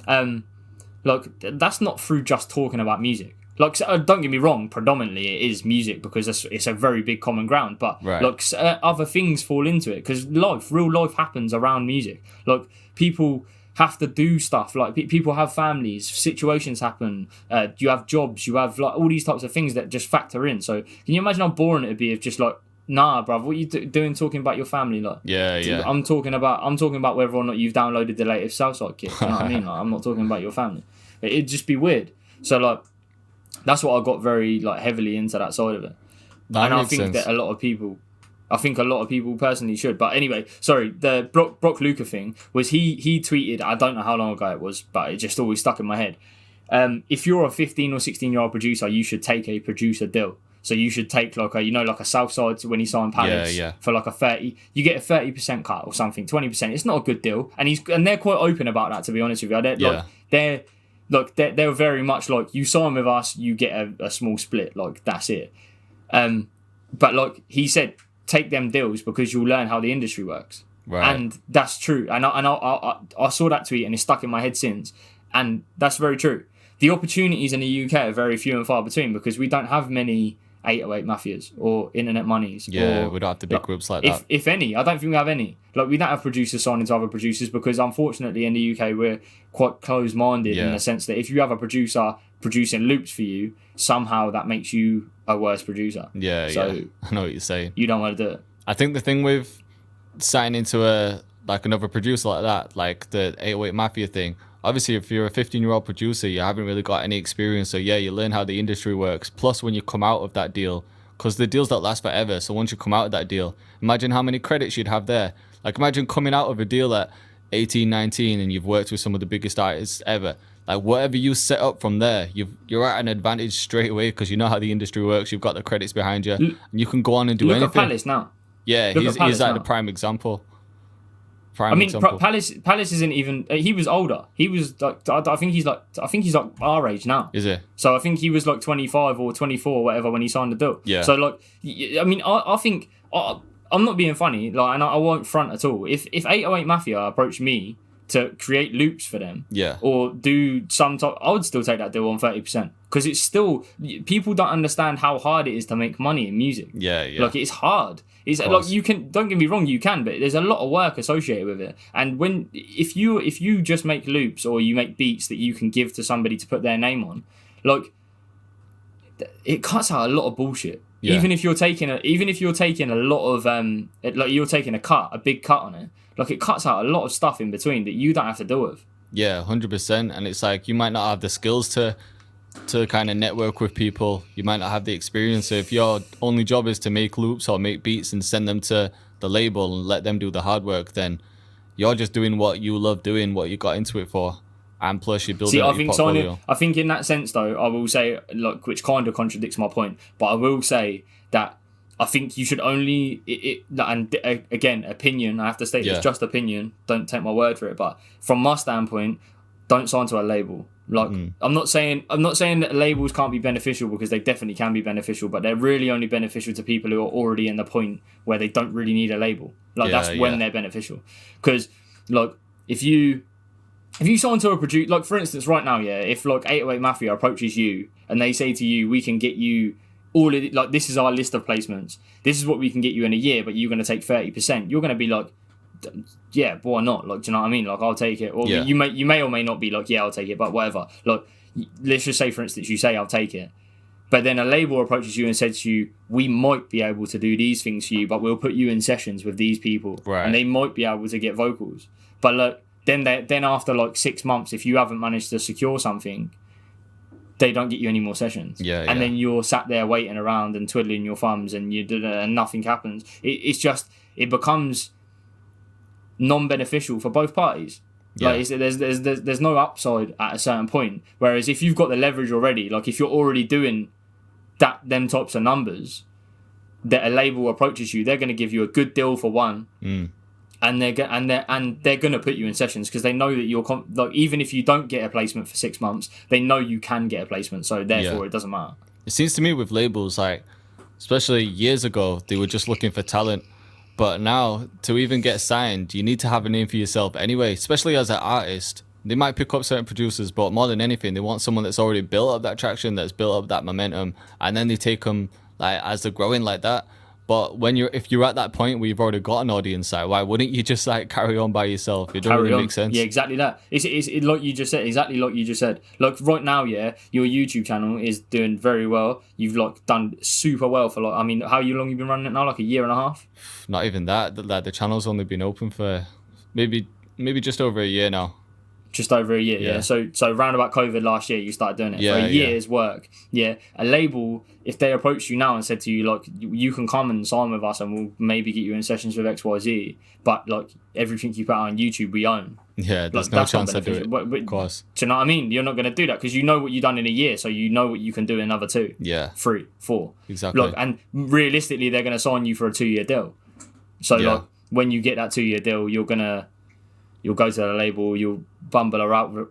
Like that's not through just talking about music. Like, don't get me wrong, predominantly it is music because it's a very big common ground. But like other things fall into it because real life happens around music. Like people have to do stuff. Like people have families, situations happen. You have jobs, you have like all these types of things that just factor in. So can you imagine how boring it'd be if just like, nah, bruv, what are you doing talking about your family? Like, yeah. I'm talking about whether or not you've downloaded the latest Southside kit. You know what I mean? Like, I'm not talking about your family. It'd just be weird. So like. That's what I got very like heavily into that side of it, and I think that a lot of people personally should. But anyway, sorry, the Brock Luker thing was he tweeted. I don't know how long ago it was, but it just always stuck in my head. If you're a 15 or 16-year-old producer, you should take a producer deal. So you should take like a Southside when he signed Palace for like a 30. You get a 30% cut or something, 20%. It's not a good deal, and they're quite open about that. To be honest with you, they're very much like, you sign with us, you get a small split, like that's it. But like he said, take them deals because you'll learn how the industry works, and that's true. And I saw that tweet and it's stuck in my head since, and that's very true. The opportunities in the UK are very few and far between because we don't have many 808 Mafias or Internet Monies. Yeah, we don't have the big groups like that. If any, I don't think we have any. Like, we don't have producers signing to other producers because, unfortunately, in the UK, we're quite closed-minded in the sense that if you have a producer producing loops for you, somehow that makes you a worse producer. Yeah, I know what you're saying. You don't want to do it. I think the thing with signing into another producer like that, like the 808 Mafia thing, obviously if you're a 15-year-old producer, you haven't really got any experience. So yeah, you learn how the industry works. Plus when you come out of that deal, because the deals don't last forever. So once you come out of that deal, imagine how many credits you'd have there. Like imagine coming out of a deal at 18, 19 and you've worked with some of the biggest artists ever. Like whatever you set up from there, you're at an advantage straight away because you know how the industry works. You've got the credits behind you, and you can go on and do anything. Look at Palace now. Yeah, he's like the prime example. Palace isn't even. He was older. He was like I think he's like our age now. Is it? So I think he was like 25 or 24 or whatever when he signed the deal. Yeah. So like, I mean, I think I'm not being funny. Like, and I won't front at all. If 808 Mafia approached me to create loops for them, yeah, or do some type, I would still take that deal on 30% because it's still, people don't understand how hard it is to make money in music. Yeah. Like it's hard. It's like you can, don't get me wrong, you can, but there's a lot of work associated with it. And if you just make loops or you make beats that you can give to somebody to put their name on, like it cuts out a lot of bullshit. Yeah. Even if you're taking a lot of like you're taking a big cut on it. Like it cuts out a lot of stuff in between that you don't have to deal with. Yeah, 100%. And it's like you might not have the skills to kind of network with people. You might not have the experience. So if your only job is to make loops or make beats and send them to the label and let them do the hard work, then you're just doing what you love doing, what you got into it for. And plus you build your portfolio. I think in that sense though, I will say, like, which kind of contradicts my point, but I will say that I think you should only, again, opinion, I have to state it's just opinion, don't take my word for it, but from my standpoint, don't sign to a label. Like, I'm not saying that labels can't be beneficial, because they definitely can be beneficial, but they're really only beneficial to people who are already in the point where they don't really need a label. Like, that's when they're beneficial. Because, like, if you sign to a producer, like, for instance, right now, if, like, 808 Mafia approaches you and they say to you, we can get you all of it, like, this is our list of placements, this is what we can get you in a year, but you're going to take 30%, you're going to be like, yeah, but why not? Like, do you know what I mean? Like, I'll take it. Or you may or may not be like, yeah, I'll take it, but whatever. Like, let's just say, for instance, you say I'll take it, but then a label approaches you and says to you, we might be able to do these things for you, but we'll put you in sessions with these people, right, and they might be able to get vocals. But like, then after like 6 months, if you haven't managed to secure something, they don't get you any more sessions. And then you're sat there waiting around and twiddling your thumbs, and and nothing happens. It becomes non-beneficial for both parties. Like, there's no upside at a certain point. Whereas if you've got the leverage already, like if you're already doing them types of numbers, that a label approaches you, they're going to give you a good deal for one. And they're gonna put you in sessions because they know that you're like, even if you don't get a placement for 6 months, they know you can get a placement. So therefore, it doesn't matter. It seems to me with labels, like, especially years ago, they were just looking for talent, but now to even get signed, you need to have a name for yourself anyway. Especially as an artist, they might pick up certain producers, but more than anything, they want someone that's already built up that traction, that's built up that momentum, and then they take them like as they're growing like that. But if you're at that point where you've already got an audience, like, why wouldn't you just like carry on by yourself? It doesn't really make sense. Yeah, exactly that. It's like you just said. Exactly like you just said. Like right now, your YouTube channel is doing very well. You've like done super well for like, I mean, how long you been running it now? Like a year and a half? Not even that. The channel's only been open for maybe just over a year now. Just over a year, yeah. So round about COVID last year, you started doing it for a year's work. Yeah, a label, if they approached you now and said to you, like, you can come and sign with us and we'll maybe get you in sessions with XYZ, but like everything you put out on YouTube, we own. Yeah, there's no chance I'd do it. Of course. Do you know what I mean? You're not going to do that because you know what you've done in a year, so you know what you can do in another 2, 3, 4. Exactly. Look, and realistically, they're going to sign you for a 2-year deal. So like, when you get that 2-year deal, you'll go to the label, you'll bumble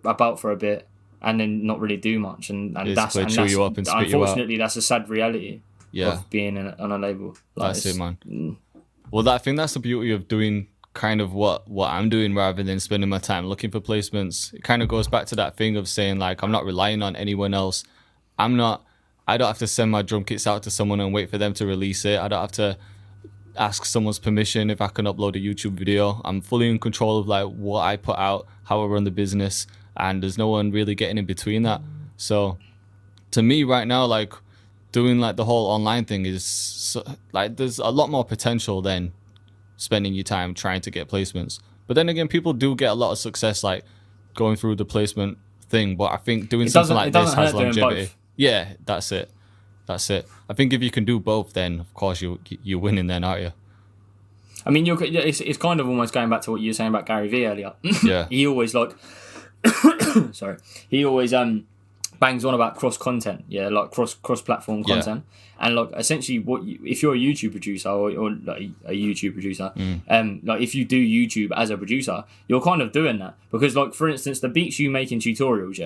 about for a bit, and then not really do much, and that's you up and spit you out. Unfortunately, that's a sad reality of being on a label. Like, that's it, man. Well, I think that's the beauty of doing kind of what I'm doing rather than spending my time looking for placements. It kind of goes back to that thing of saying, like, I'm not relying on anyone else. I don't have to send my drum kits out to someone and wait for them to release it. I don't have to ask someone's permission if I can upload a YouTube video. I'm fully in control of like what I put out, how I run the business, and there's no one really getting in between that. So to me right now, like, doing like the whole online thing is like, there's a lot more potential than spending your time trying to get placements. But then again, people do get a lot of success like going through the placement thing, but I think doing something like this has longevity. Yeah, that's it. I think if you can do both, then of course you're winning then, aren't you? I mean, it's kind of almost going back to what you were saying about Gary Vee earlier. Yeah. He always sorry. He always bangs on about cross content, like cross platform content, and like essentially if you're a YouTube producer or like a YouTube producer, like if you do YouTube as a producer, you're kind of doing that because like for instance the beats you make in tutorials,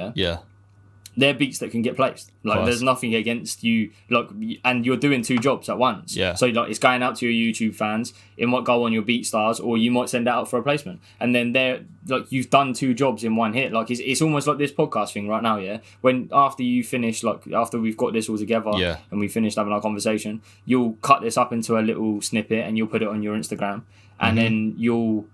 they're beats that can get placed. Like there's nothing against you, like, and you're doing two jobs at once. Yeah. So like it's going out to your YouTube fans. It might go on your BeatStars, or you might send it out for a placement. And then they're like you've done two jobs in one hit. Like it's almost like this podcast thing right now. Yeah. When after you finish, like after we've got this all together, and we finished having our conversation, you'll cut this up into a little snippet and you'll put it on your Instagram, and then you'll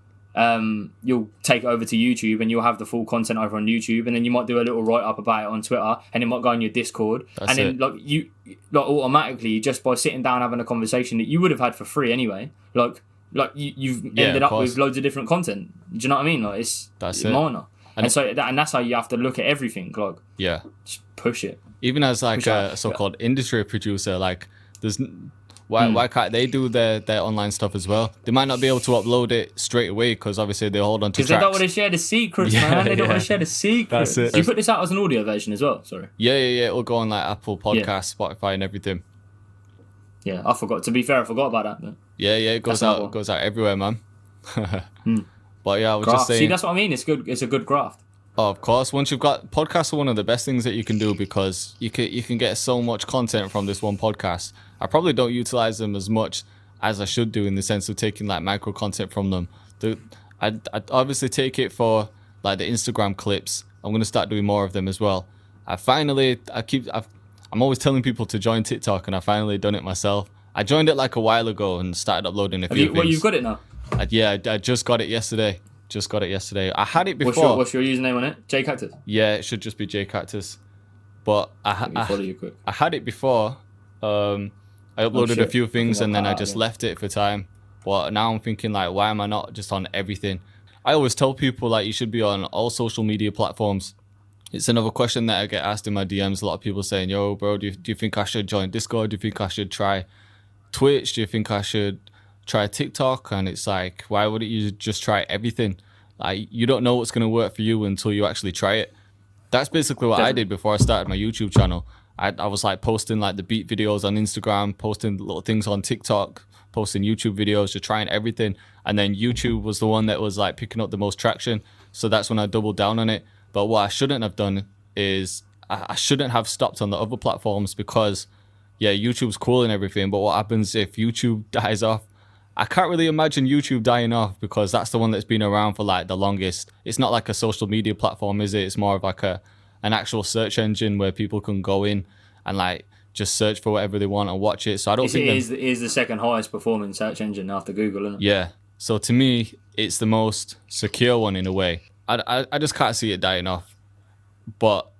take it over to YouTube and you'll have the full content over on YouTube, and then you might do a little write up about it on Twitter, and it might go on your Discord. That's and then like you like automatically just by sitting down having a conversation that you would have had for free anyway, like you've ended up with loads of different content. Do you know what I mean? Like it's minor. And so that's how you have to look at everything. Like just push it. Even as like a so-called industry producer, like there's. Why can't they do their online stuff as well? They might not be able to upload it straight away because obviously they hold on to tracks. Because they don't want to share the secrets, man. They don't want to share the secrets. That's it. You put this out as an audio version as well, sorry. Yeah. It'll go on like Apple Podcasts, Spotify and everything. Yeah, I forgot. To be fair, I forgot about that. But yeah, it goes out everywhere, man. But yeah, I was just saying. See, that's what I mean. It's good. It's a good graft. Oh, of course. Once you've got podcasts are one of the best things that you can do because you can get so much content from this one podcast. I probably don't utilize them as much as I should do in the sense of taking like micro content from them. I obviously take it for like the Instagram clips. I'm gonna start doing more of them as well. I'm always telling people to join TikTok, and I finally done it myself. I joined it like a while ago and started uploading a few things. Well, you've got it now. I just got it yesterday. I had it before. What's your username on it? J Cactus. Yeah, it should just be J Cactus. But I had it before. I uploaded a few things and then I just left it for time. But now I'm thinking like, why am I not just on everything? I always tell people like you should be on all social media platforms. It's another question that I get asked in my DMs. A lot of people saying, "Yo, bro, do you think I should join Discord? Do you think I should try Twitch? Do you think I should try TikTok?" And it's like, why wouldn't you just try everything? Like, you don't know what's going to work for you until you actually try it. That's basically what I did before I started my YouTube channel. I was like posting like the beat videos on Instagram, posting little things on TikTok, posting YouTube videos, just trying everything. And then YouTube was the one that was like picking up the most traction. So that's when I doubled down on it. But what I shouldn't have done is I shouldn't have stopped on the other platforms because, yeah, YouTube's cool and everything. But what happens if YouTube dies off? I can't really imagine YouTube dying off because that's the one that's been around for like the longest. It's not like a social media platform, is it? It's more of like an actual search engine where people can go in and like just search for whatever they want and watch it. So I don't think it is the second highest performing search engine after Google, isn't it? Yeah. So to me, it's the most secure one in a way. I just can't see it dying off. But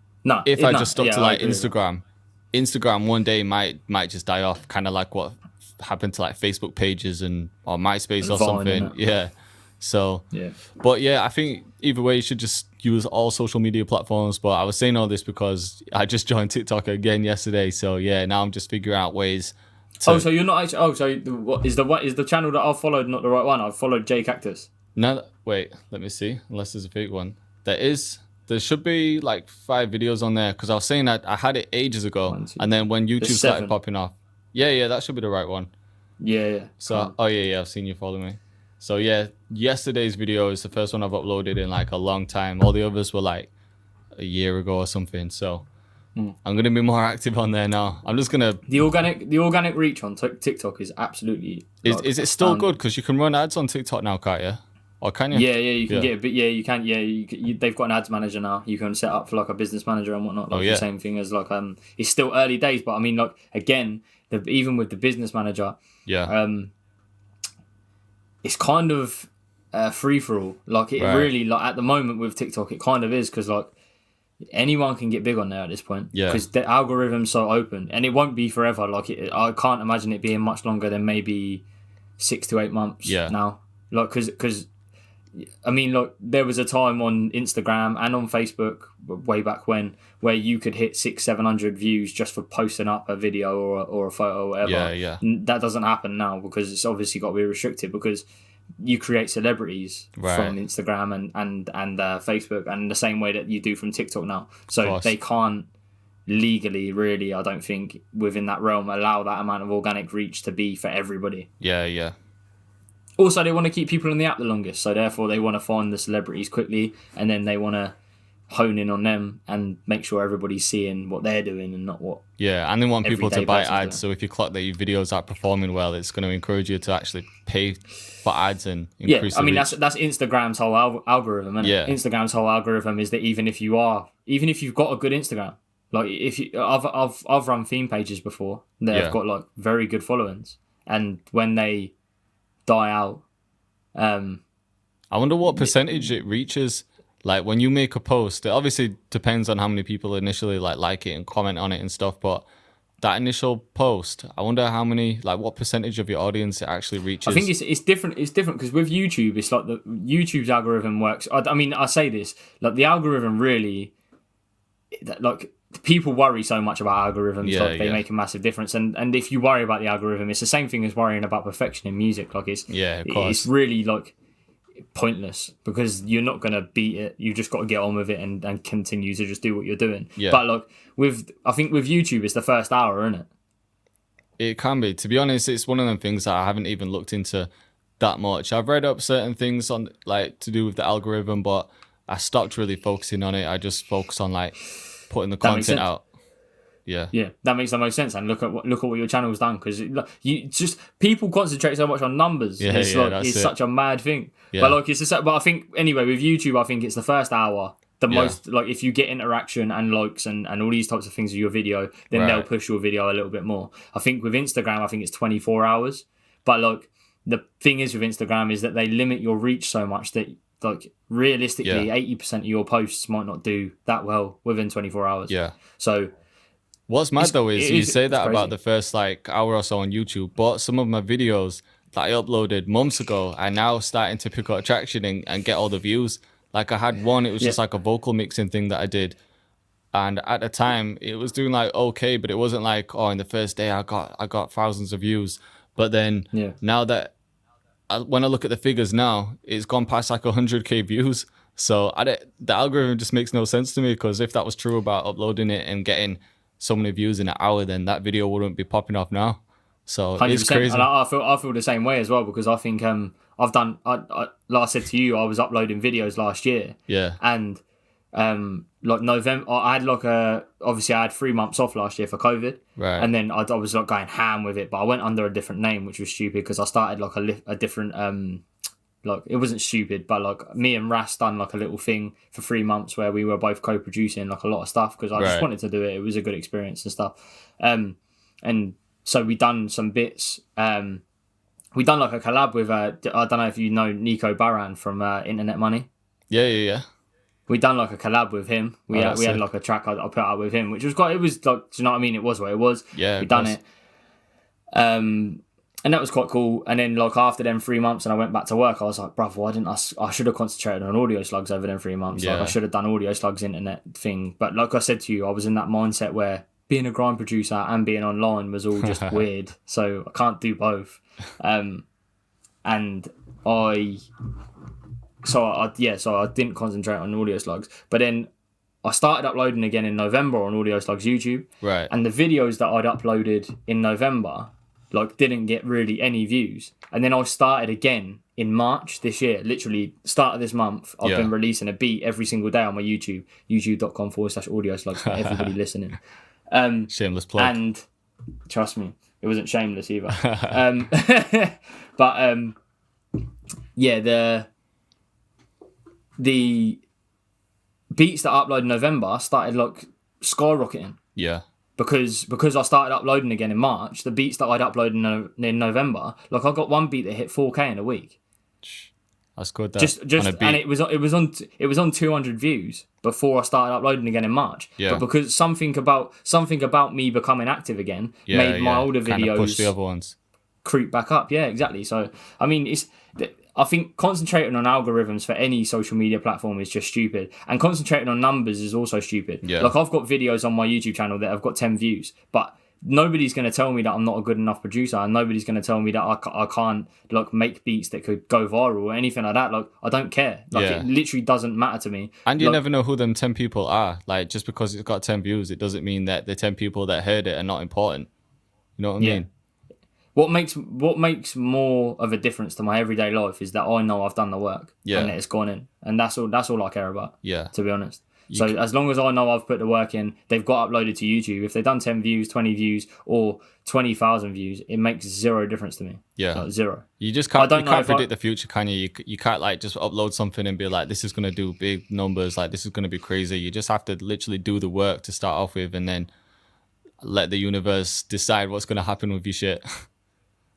if I just stuck to like Instagram one day might just die off, kind of like what happened to like Facebook pages or MySpace or something. Yeah. So but yeah, I think either way you should just use all social media platforms. But I was saying all this because I just joined TikTok again yesterday. So yeah, now I'm just figuring out ways to... so you're not actually... so is the channel that I've followed not the right one? I've followed J Cactus. No, wait, let me see. Unless there's a fake one. There should be like 5 videos on there because I was saying that I had it ages ago. And then when YouTube started popping off. Yeah, that should be the right one. Yeah. So, I've seen you follow me. So yeah, yesterday's video is the first one I've uploaded in like a long time. All the others were like a year ago or something. So I'm gonna be more active on there now. I'm just gonna the organic reach on TikTok is absolutely. Is it still good? Because you can run ads on TikTok now, can't you? Or can you? Yeah, you can get a bit. Yeah, you can. Yeah, they've got an ads manager now. You can set up for like a business manager and whatnot. Like the same thing as like it's still early days, but I mean like again, even with the business manager, it's kind of free for all. Like it really like at the moment with TikTok, it kind of is because like anyone can get big on there at this point. Yeah, because the algorithm's so open, and it won't be forever. Like I can't imagine it being much longer than maybe 6 to 8 months. Yeah. Now, like because I mean, look, there was a time on Instagram and on Facebook way back when where you could hit 600-700 views just for posting up a video or a photo or whatever. Yeah. That doesn't happen now because it's obviously got to be restricted because you create celebrities from Instagram and Facebook, and the same way that you do from TikTok now. So they can't legally, really, I don't think, within that realm, allow that amount of organic reach to be for everybody. Yeah. Also, they want to keep people in the app the longest, so therefore they want to find the celebrities quickly, and then they want to hone in on them and make sure everybody's seeing what they're doing and not what. Yeah, and they want people to buy ads. So if you clock that your videos are performing well, it's going to encourage you to actually pay for ads and increase. Yeah, I mean that's Instagram's whole algorithm, isn't it? Yeah. Instagram's whole algorithm is that even if you've got a good Instagram, like I've run theme pages before that have got like very good followings, and when they die out, I wonder what percentage it reaches. Like when you make a post, it obviously depends on how many people initially like it and comment on it and stuff, but that initial post, I wonder how many, like what percentage of your audience it actually reaches. I think it's different. It's different because with YouTube, it's like YouTube's algorithm works. I mean, I say this, like the algorithm really, like people worry so much about algorithms, they make a massive difference. And if you worry about the algorithm, it's the same thing as worrying about perfection in music. Like it's really like pointless because you're not going to beat it. You just got to get on with it and continue to just do what you're doing. But like I think with YouTube, it's the first hour, isn't it? It can be. To be honest, it's one of them things that I haven't even looked into that much. I've read up certain things on like to do with the algorithm, but I stopped really focusing on it. I just focus on like putting the content out. Yeah, that makes the most sense. And look at what your channel's done, because you just people concentrate so much on numbers. It's such a mad thing. But like but I think anyway with YouTube, I think it's the first hour. The most like if you get interaction and likes and all these types of things with your video, then they'll push your video a little bit more. I think with Instagram, I think it's 24 hours. But like the thing is with Instagram is that they limit your reach so much that like realistically 80% of your posts might not do that well within 24 hours. Yeah. So what's mad though is you say that about the first like hour or so on YouTube, but some of my videos that I uploaded months ago are now starting to pick up traction and get all the views. Like I had one, it was just like a vocal mixing thing that I did. And at the time it was doing like okay, but it wasn't like, oh, in the first day I got thousands of views. But then now that when I look at the figures now, it's gone past like 100k views. So the algorithm just makes no sense to me, because if that was true about uploading it and getting so many views in an hour, then that video wouldn't be popping off now. So 100%. It's crazy. And I feel the same way as well, because I think I've done like I said to you, I was uploading videos last year. Yeah. And like November, I had obviously I had 3 months off last year for COVID. Right. And then I was like going ham with it, but I went under a different name, which was stupid because I started like a different like it wasn't stupid, but like me and Ras done like a little thing for 3 months where we were both co-producing like a lot of stuff because I just wanted to do it. It was a good experience and stuff. And so we done some bits. We done like a collab with I don't know if you know Nico Baran from Internet Money. Yeah. We done like a collab with him. We had like a track I put out with him, which was it was like, do you know what I mean? It was what it was. Yeah. We done it. And that was quite cool. And then like after them 3 months and I went back to work, I was like, bruv, why didn't I should have concentrated on Audio Slugs over them 3 months. Like I should have done Audio Slugs internet thing. But like I said to you, I was in that mindset where being a grime producer and being online was all just weird. So I can't do both. And I didn't concentrate on Audio Slugs. But then I started uploading again in November on Audio Slugs YouTube. Right. And the videos that I'd uploaded in November like didn't get really any views. And then I started again in March this year, literally start of this month. I've been releasing a beat every single day on my YouTube, youtube.com/audio slugs for everybody listening. Shameless plug. And trust me, it wasn't shameless either. But the beats that I uploaded in November started like skyrocketing. Yeah. Because I started uploading again in March, the beats that I'd uploaded in November, like I got one beat that hit 4K in a week. That's good. Just and it was on 200 views before I started uploading again in March. Yeah. But because something about me becoming active again made my older videos push the other ones. creep back up. Yeah, exactly. So I mean, I think concentrating on algorithms for any social media platform is just stupid, and concentrating on numbers is also stupid. Yeah. Like I've got videos on my YouTube channel that have got 10 views, but nobody's going to tell me that I'm not a good enough producer, and nobody's going to tell me that I can't like make beats that could go viral or anything like that. Like I don't care. Like it literally doesn't matter to me. And you like, never know who them 10 people are. Like just because it's got 10 views, it doesn't mean that the 10 people that heard it are not important. You know what I mean? What makes more of a difference to my everyday life is that I know I've done the work and that it's gone in, and that's all I care about. Yeah. To be honest. So as long as I know I've put the work in, they've got uploaded to YouTube. If they've done 10 views, 20 views, or 20,000 views, it makes zero difference to me. Yeah. Like, zero. You just can't, predict the future, can you? You can't like just upload something and be like, this is going to do big numbers, like this is going to be crazy. You just have to literally do the work to start off with, and then let the universe decide what's going to happen with your shit.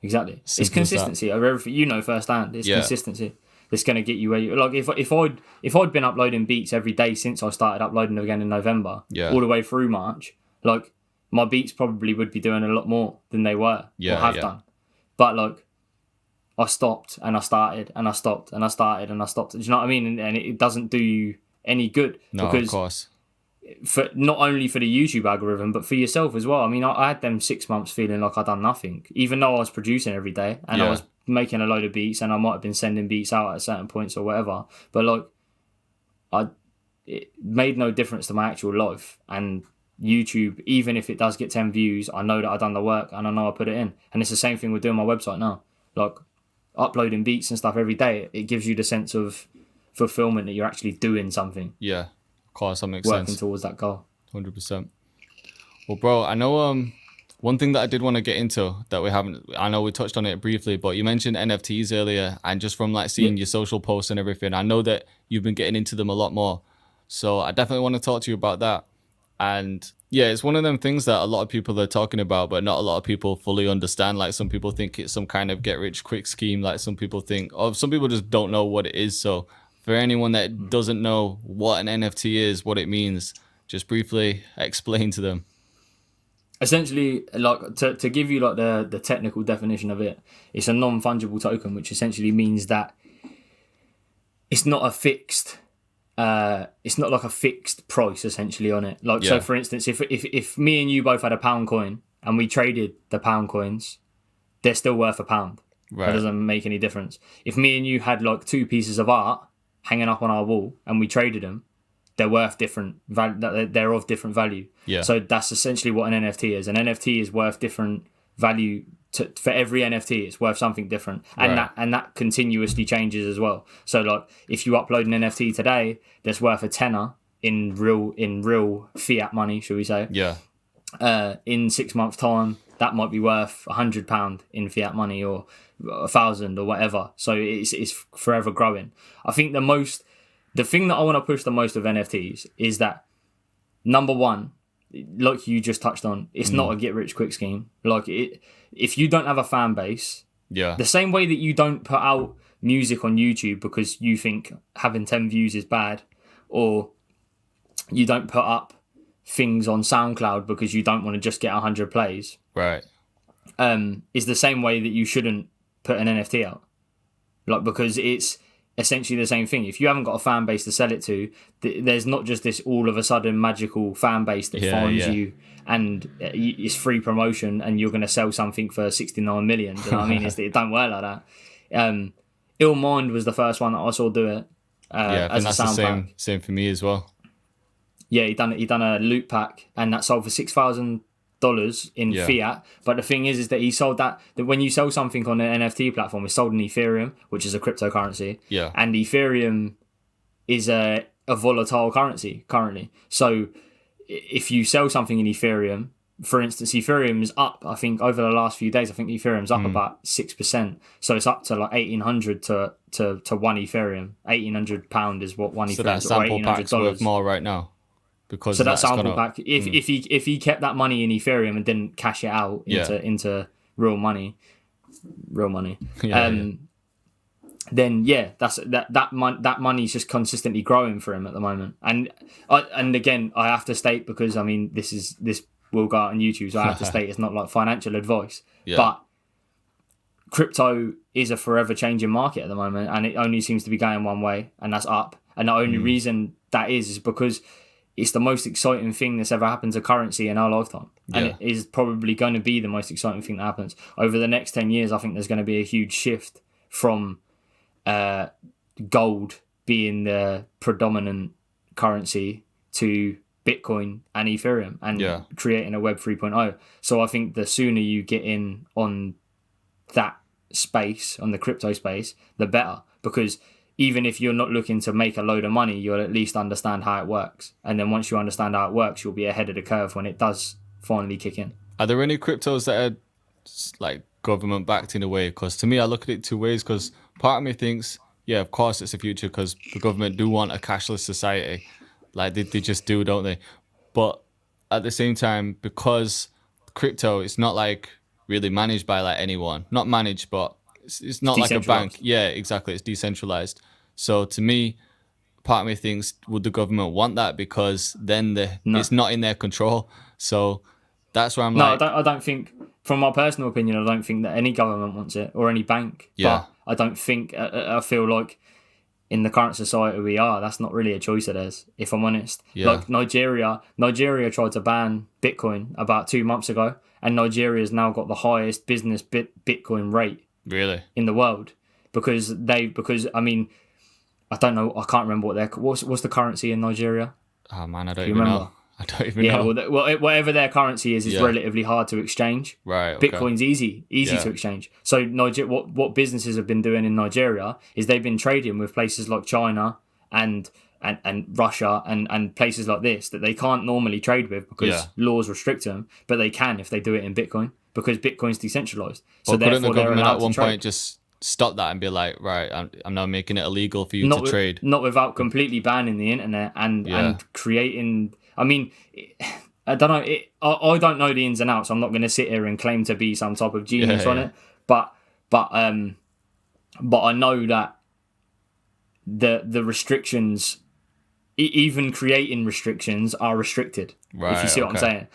Exactly. It's consistency over everything. You know firsthand. It's consistency that's going to get you where you like. If I'd been uploading beats every day since I started uploading again in November, all the way through March, like my beats probably would be doing a lot more than they were or have done. But like I stopped and I started and I stopped and I started and I stopped. Do you know what I mean? And it doesn't do you any good. No, because of course. For not only for the YouTube algorithm, but for yourself as well. I mean, I had them 6 months feeling like I'd done nothing, even though I was producing every day and I was making a load of beats, and I might have been sending beats out at certain points or whatever. But like, it made no difference to my actual life. And YouTube, even if it does get 10 views, I know that I've done the work and I know I put it in. And it's the same thing with doing my website now. Like, uploading beats and stuff every day, it gives you the sense of fulfillment that you're actually doing something. Yeah. Of course, that makes working sense. towards that goal. 100%. Well, bro, I know one thing that I did want to get into that we haven't, I know we touched on it briefly, but you mentioned NFTs earlier, and just from like seeing your social posts and everything, I know that you've been getting into them a lot more. So I definitely want to talk to you about that. And yeah, it's one of them things that a lot of people are talking about, but not a lot of people fully understand. Like some people think it's some kind of get rich quick scheme. Like some people think, or some people just don't know what it is. So for anyone that doesn't know what an NFT is, what it means, just briefly explain to them. Essentially, like to give you like the technical definition of it, it's a non-fungible token, which essentially means that it's not a fixed, it's not like a fixed price essentially on it. Like so, for instance, if me and you both had a pound coin and we traded the pound coins, they're still worth £1. Right. That doesn't make any difference. If me and you had like 2 pieces of art hanging up on our wall and we traded them, they're worth different value. They're of different value. Yeah. So that's essentially what an NFT is. An NFT is worth different value for every NFT. It's worth something different, and that continuously changes as well. So like if you upload an NFT today, that's worth a tenner in real fiat money, shall we say? Yeah. In 6 months' time, that might be worth £100 in fiat money, or 1,000 or whatever. So it's forever growing. I think the thing that I want to push the most of NFTs is that, number one, like you just touched on, it's not a get rich quick scheme. Like if you don't have a fan base, the same way that you don't put out music on YouTube because you think having 10 views is bad, or you don't put up things on SoundCloud because you don't want to just get 100 plays. Right. Is the same way that you shouldn't put an NFT out. Like, because it's essentially the same thing. If you haven't got a fan base to sell it to, there's not just this all of a sudden magical fan base that finds you and it's free promotion and you're going to sell something for 69 million. Do you know what I mean? It don't work like that. Ill Mind was the first one that I saw do it. I think that's the same for me as well. Yeah, he done a loot pack and that sold for $6,000 in fiat. But the thing is that he sold that when you sell something on an NFT platform, it's sold in Ethereum, which is a cryptocurrency. Yeah. And Ethereum is a volatile currency currently. So if you sell something in Ethereum, for instance, Ethereum is up, I think over the last few days, I think Ethereum's up about 6%. So it's up to like 1,800 to one Ethereum. £1,800 is what one Ethereum is. So that sample pack's worth more right now. Because so that sample pack, if he kept that money in Ethereum and didn't cash it out into real money, then that money's just consistently growing for him at the moment. And again, I have to state, because I mean this will go out on YouTube, so I have to state it's not like financial advice, but crypto is a forever changing market at the moment, and it only seems to be going one way, and that's up. And the only reason that is because it's the most exciting thing that's ever happened to currency in our lifetime. And it is probably going to be the most exciting thing that happens. Over the next 10 years, I think there's going to be a huge shift from gold being the predominant currency to Bitcoin and Ethereum and creating a Web 3.0. So I think the sooner you get in on that space, on the crypto space, the better. Because even if you're not looking to make a load of money, you'll at least understand how it works. And then once you understand how it works, you'll be ahead of the curve when it does finally kick in. Are there any cryptos that are like government backed in a way? Because to me, I look at it two ways. Because part of me thinks, yeah, of course it's the future because the government do want a cashless society. Like they just do, don't they? But at the same time, because crypto, it's not like really managed by like anyone. Not managed, but it's not like a bank. Yeah, exactly. It's decentralized. So to me, part of me thinks, would the government want that? Because then it's not in their control. So that's where I'm like... No, I don't think, from my personal opinion, I don't think that any government wants it or any bank. Yeah. But I don't think, I feel like in the current society we are, that's not really a choice of theirs, if I'm honest. Yeah. Like Nigeria tried to ban Bitcoin about 2 months ago, and Nigeria's now got the highest business Bitcoin rate. Really? In the world, because I mean, I don't know, I can't remember what's the currency in Nigeria. Oh man, I don't even know. I don't even know. Yeah, well, whatever their currency is relatively hard to exchange. Right. Okay. Bitcoin's easy to exchange. So what businesses have been doing in Nigeria is they've been trading with places like China and Russia and places like this that they can't normally trade with because laws restrict them, but they can if they do it in Bitcoin. Because Bitcoin's decentralized. So well, couldn't the therefore government at one point just stop that and be like, right, I'm now making it illegal for you to trade? Not without completely banning the internet and creating... I mean, I don't know. I don't know the ins and outs. I'm not going to sit here and claim to be some type of genius on it. But I know that the restrictions... even creating restrictions are restricted. Right, if you see what I'm saying.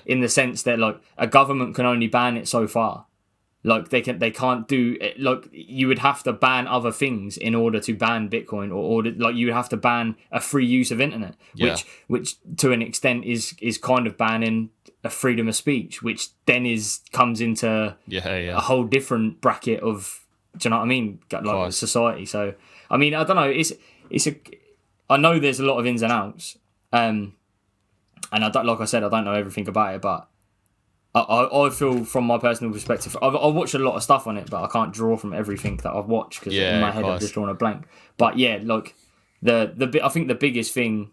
In the sense that like a government can only ban it so far. Like they can't do it, like you would have to ban other things in order to ban Bitcoin or like you would have to ban a free use of internet, which to an extent is kind of banning a freedom of speech, which then comes into a whole different bracket of, do you know what I mean? Like society. So I mean, I don't know, I know there's a lot of ins and outs, and I don't, like I said, I don't know everything about it, but I feel from my personal perspective, I've watched a lot of stuff on it, but I can't draw from everything that I've watched because in my head I've just drawn a blank. But yeah, like I think the biggest thing,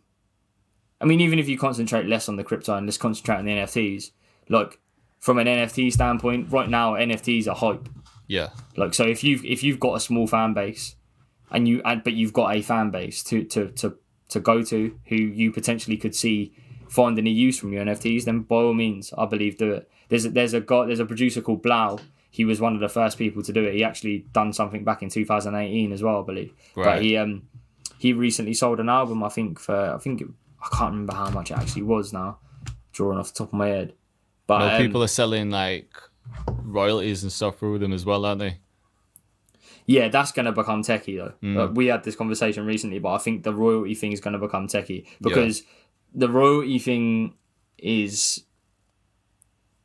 I mean, even if you concentrate less on the crypto and just concentrate on the NFTs, like from an NFT standpoint, right now NFTs are hype. Yeah. Like so, if you've got a small fan base, but you've got a fan base to go to who you potentially could see finding a use from your NFTs, then by all means, I believe do it. There's a producer called Blau. He was one of the first people to do it. He actually done something back in 2018 as well, I believe. Right. But he recently sold an album. I can't remember how much it actually was now, drawing off the top of my head. But people are selling like royalties and stuff through them as well, aren't they? Yeah, that's going to become techie though. We had this conversation recently, but I think the royalty thing is going to become techie because the royalty thing is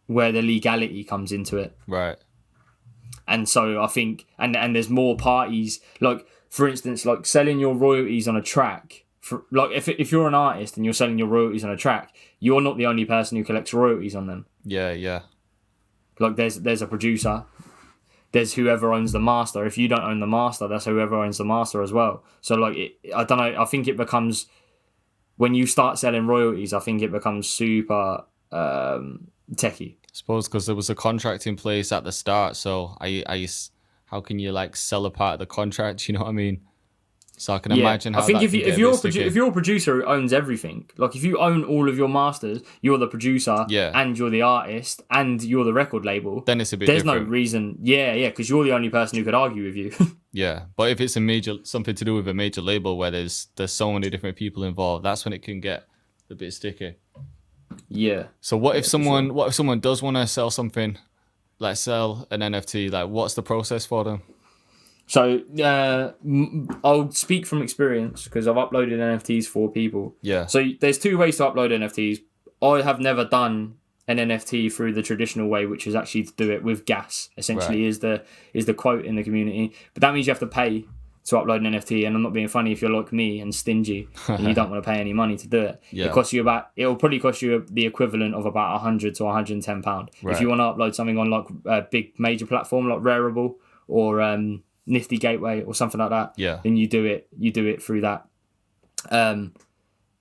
where the legality comes into it. Right. And so I think, and there's more parties, like for instance, like selling your royalties on a track. Like if you're an artist and you're selling your royalties on a track, you're not the only person who collects royalties on them. Yeah, yeah. Like there's a producer. There's whoever owns the master. If you don't own the master, that's whoever owns the master as well. So like, I don't know. I think it becomes, when you start selling royalties, I think it becomes super techie. I suppose because there was a contract in place at the start. So how can you like sell a part of the contract? You know what I mean? So I can imagine how. I think if you're a producer who owns everything, like if you own all of your masters, you're the producer, and you're the artist, and you're the record label. Then it's a bit. There's different. no reason, because you're the only person who could argue with you. Yeah, but if it's something to do with a major label where there's so many different people involved, that's when it can get a bit sticky. Yeah. So what if someone does want to sell something, like sell an NFT, like what's the process for them? So I'll speak from experience because I've uploaded NFTs for people. Yeah. So there's two ways to upload NFTs. I have never done an NFT through the traditional way, which is actually to do it with gas. Essentially, is the quote in the community. But that means you have to pay to upload an NFT. And I'm not being funny, if you're like me and stingy and you don't want to pay any money to do it. Yeah. It'll probably cost you the equivalent of about £100 to £110. If you want to upload something on like a big major platform like Rarible or Nifty Gateway or something like that, then you do it through that.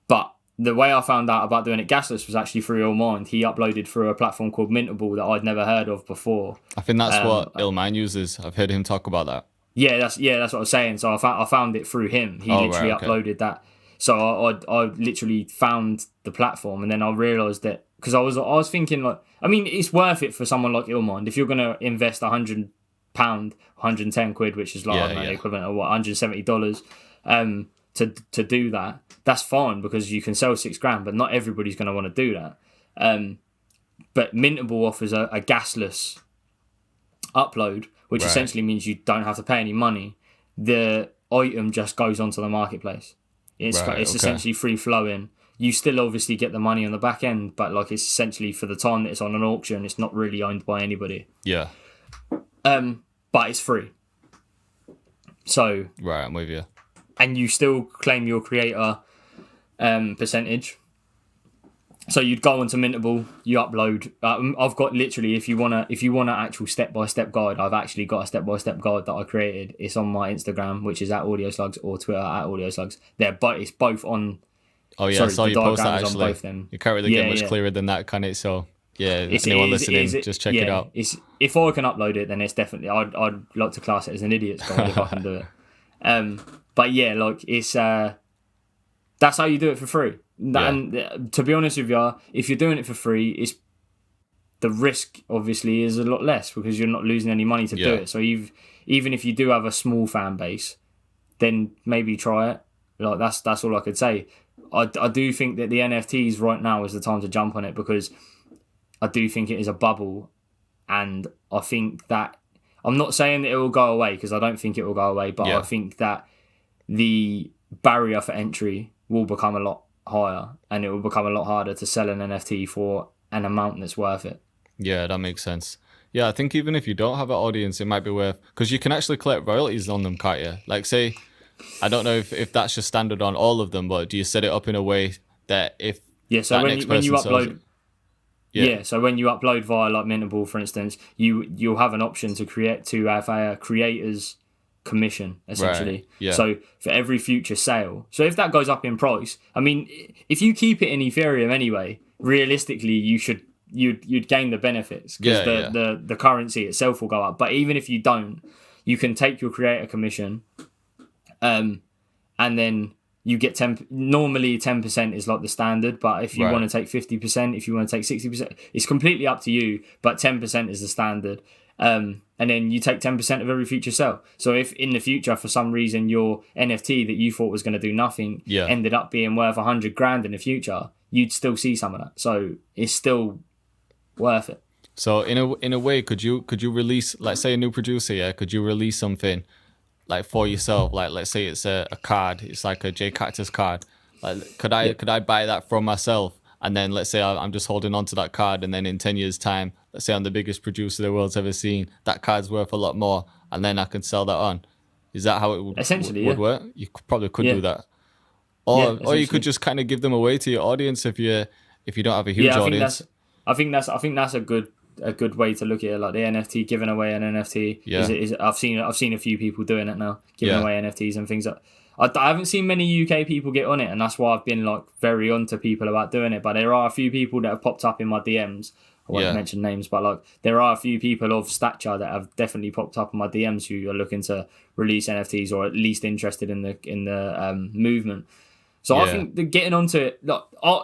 But the way I found out about doing it gasless was actually through Illmind. He uploaded through a platform called Mintable that I'd never heard of before. I think that's what Illmind uses. I've heard him talk about that. Yeah, that's what I was saying. So I found it through him. He literally uploaded that. So I literally found the platform, and then I realised that because I was thinking like, I mean, it's worth it for someone like Illmind if you're gonna invest £100, 110 quid, which is like I don't know, the equivalent of what, $170, to do that. That's fine because you can sell £6,000, but not everybody's going to want to do that. But Mintable offers a gasless upload, which essentially means you don't have to pay any money. The item just goes onto the marketplace. It's essentially free flowing. You still obviously get the money on the back end, but like it's essentially for the time that it's on an auction, it's not really owned by anybody. Yeah. But it's free. So I'm with you. And you still claim your creator percentage. So you'd go onto Mintable, you upload. I've got literally, if you want an actual step-by-step guide, I've actually got a step-by-step guide that I created. It's on my Instagram, which is @AudioSlugs, or Twitter @AudioSlugs. It's both on. Oh yeah, I saw you post that actually. Both them. You can't really get much clearer than that, can it? So yeah, anyone listening, just check it out. If I can upload it, then it's definitely. I'd like to class it as an idiot's guide if I can do it. But yeah, like it's that's how you do it for free. And to be honest with you, if you're doing it for free, it's the risk obviously is a lot less because you're not losing any money to do it. So even if you do have a small fan base, then maybe try it. Like that's all I could say. I do think that the NFTs right now is the time to jump on it because I do think it is a bubble, and I think that I'm not saying that it will go away because I don't think it will go away, but I think that the barrier for entry will become a lot higher, and it will become a lot harder to sell an NFT for an amount that's worth it. Yeah, that makes sense. Yeah, I think even if you don't have an audience, it might be worth, because you can actually collect royalties on them, can't you? Like say, I don't know if that's just standard on all of them, but do you set it up in a way that if so when you upload so when you upload via like Mintable, for instance, you'll have an option to have a creator's commission essentially. So for every future sale, so if that goes up in price, I mean, if you keep it in Ethereum anyway, realistically you'd gain the benefits because the currency itself will go up. But even if you don't, you can take your creator commission, and then you get 10. Normally 10% is like the standard, but if you want to take 50%, if you want to take 60%, it's completely up to you. But 10% is the standard. And then you take 10% of every future sale. So if in the future, for some reason, your NFT that you thought was going to do nothing ended up being worth $100,000 in the future, you'd still see some of that. So it's still worth it. So in a way, could you release, like say a new producer, could you release something like for yourself? Like let's say it's a card, it's like a Cactus card. Like could I buy that from myself? And then let's say I'm just holding on to that card, and then in 10 years' time, let's say I'm the biggest producer the world's ever seen, that card's worth a lot more, and then I can sell that on. Is that how it would work? You probably could do that. Or you could just kind of give them away to your audience if you don't have a huge audience. I think that's a good way to look at it. Like the NFT, giving away an NFT. I've seen a few people doing it now, giving away NFTs and things like. I haven't seen many UK people get on it, and that's why I've been like very onto people about doing it. But there are a few people that have popped up in my DMs. I won't mention names, but like there are a few people of stature that have definitely popped up in my DMs who are looking to release NFTs or at least interested in the movement. So I think that getting onto it,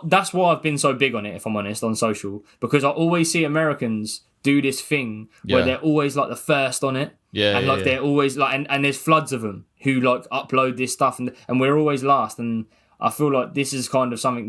that's why I've been so big on it, if I'm honest, on social, because I always see Americans do this thing where they're always like the first on it. They're always like, and there's floods of them who like upload this stuff, and we're always last. And I feel like this is kind of something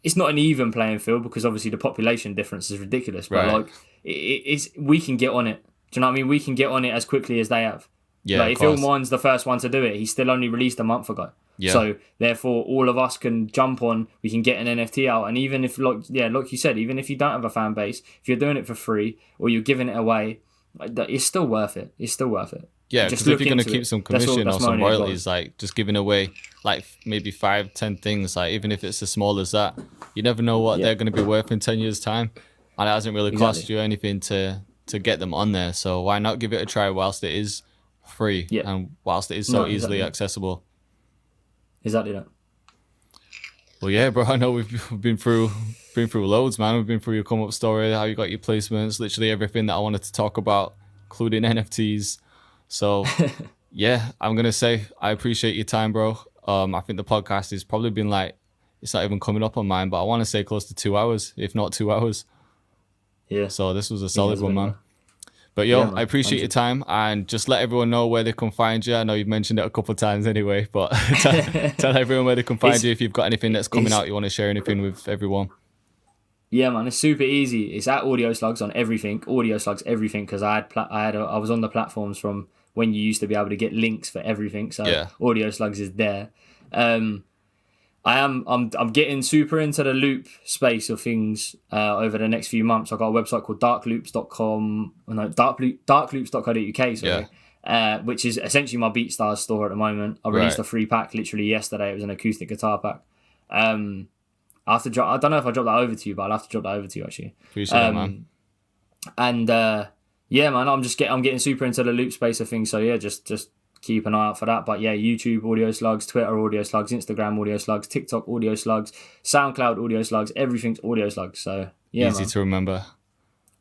it's not an even playing field because obviously the population difference is ridiculous. But like, it's we can get on it. Do you know what I mean? We can get on it as quickly as they have. Yeah, like if Ilmon's the first one to do it, he's still only released a month ago. Yeah. So therefore, all of us can jump on. We can get an NFT out, and even if like you said, even if you don't have a fan base, if you're doing it for free or you're giving it away, it's still worth it. It's still worth it. Yeah, because if you're going to keep some commission or some royalties, like just giving away like maybe 5-10 things, like even if it's as small as that, you never know what they're going to be worth in 10 years' time, and it hasn't really cost you anything to get them on there. So why not give it a try whilst it is free and whilst it is so easily accessible? Exactly that. Well, yeah, bro. I know we've been through loads, man. We've been through your come up story, how you got your placements, literally everything that I wanted to talk about, including NFTs. So, yeah, I'm gonna say I appreciate your time, bro. I think the podcast has probably been like, it's not even coming up on mine, but I want to say close to 2 hours, if not 2 hours. Yeah. So this was a solid one, man. But yo, I appreciate your time, and just let everyone know where they can find you. I know you've mentioned it a couple of times anyway, but tell everyone where they can find you if you've got anything that's coming out, you want to share anything with everyone. Yeah, man, it's super easy. It's at Audio Slugs on everything, Audio Slugs everything, because I was on the platforms from when you used to be able to get links for everything. So Audio Slugs is there. I'm getting super into the loop space of things over the next few months. I've got a website called darkloops.co.uk, which is essentially my BeatStars store at the moment. I released a free pack literally yesterday. It was an acoustic guitar pack. I have to drop. I don't know if I dropped that over to you, but I'll have to drop that over to you actually. Appreciate that, man. And yeah, man, I'm getting super into the loop space of things. So yeah, just keep an eye out for that. But yeah, YouTube Audio Slugs, Twitter Audio Slugs, Instagram Audio Slugs, TikTok Audio Slugs, SoundCloud Audio Slugs, everything's Audio Slugs. So yeah, easy to remember.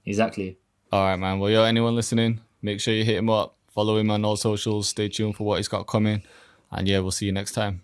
Exactly. All right, man. Well, yo, anyone listening, make sure you hit him up, follow him on all socials, stay tuned for what he's got coming, and yeah, we'll see you next time.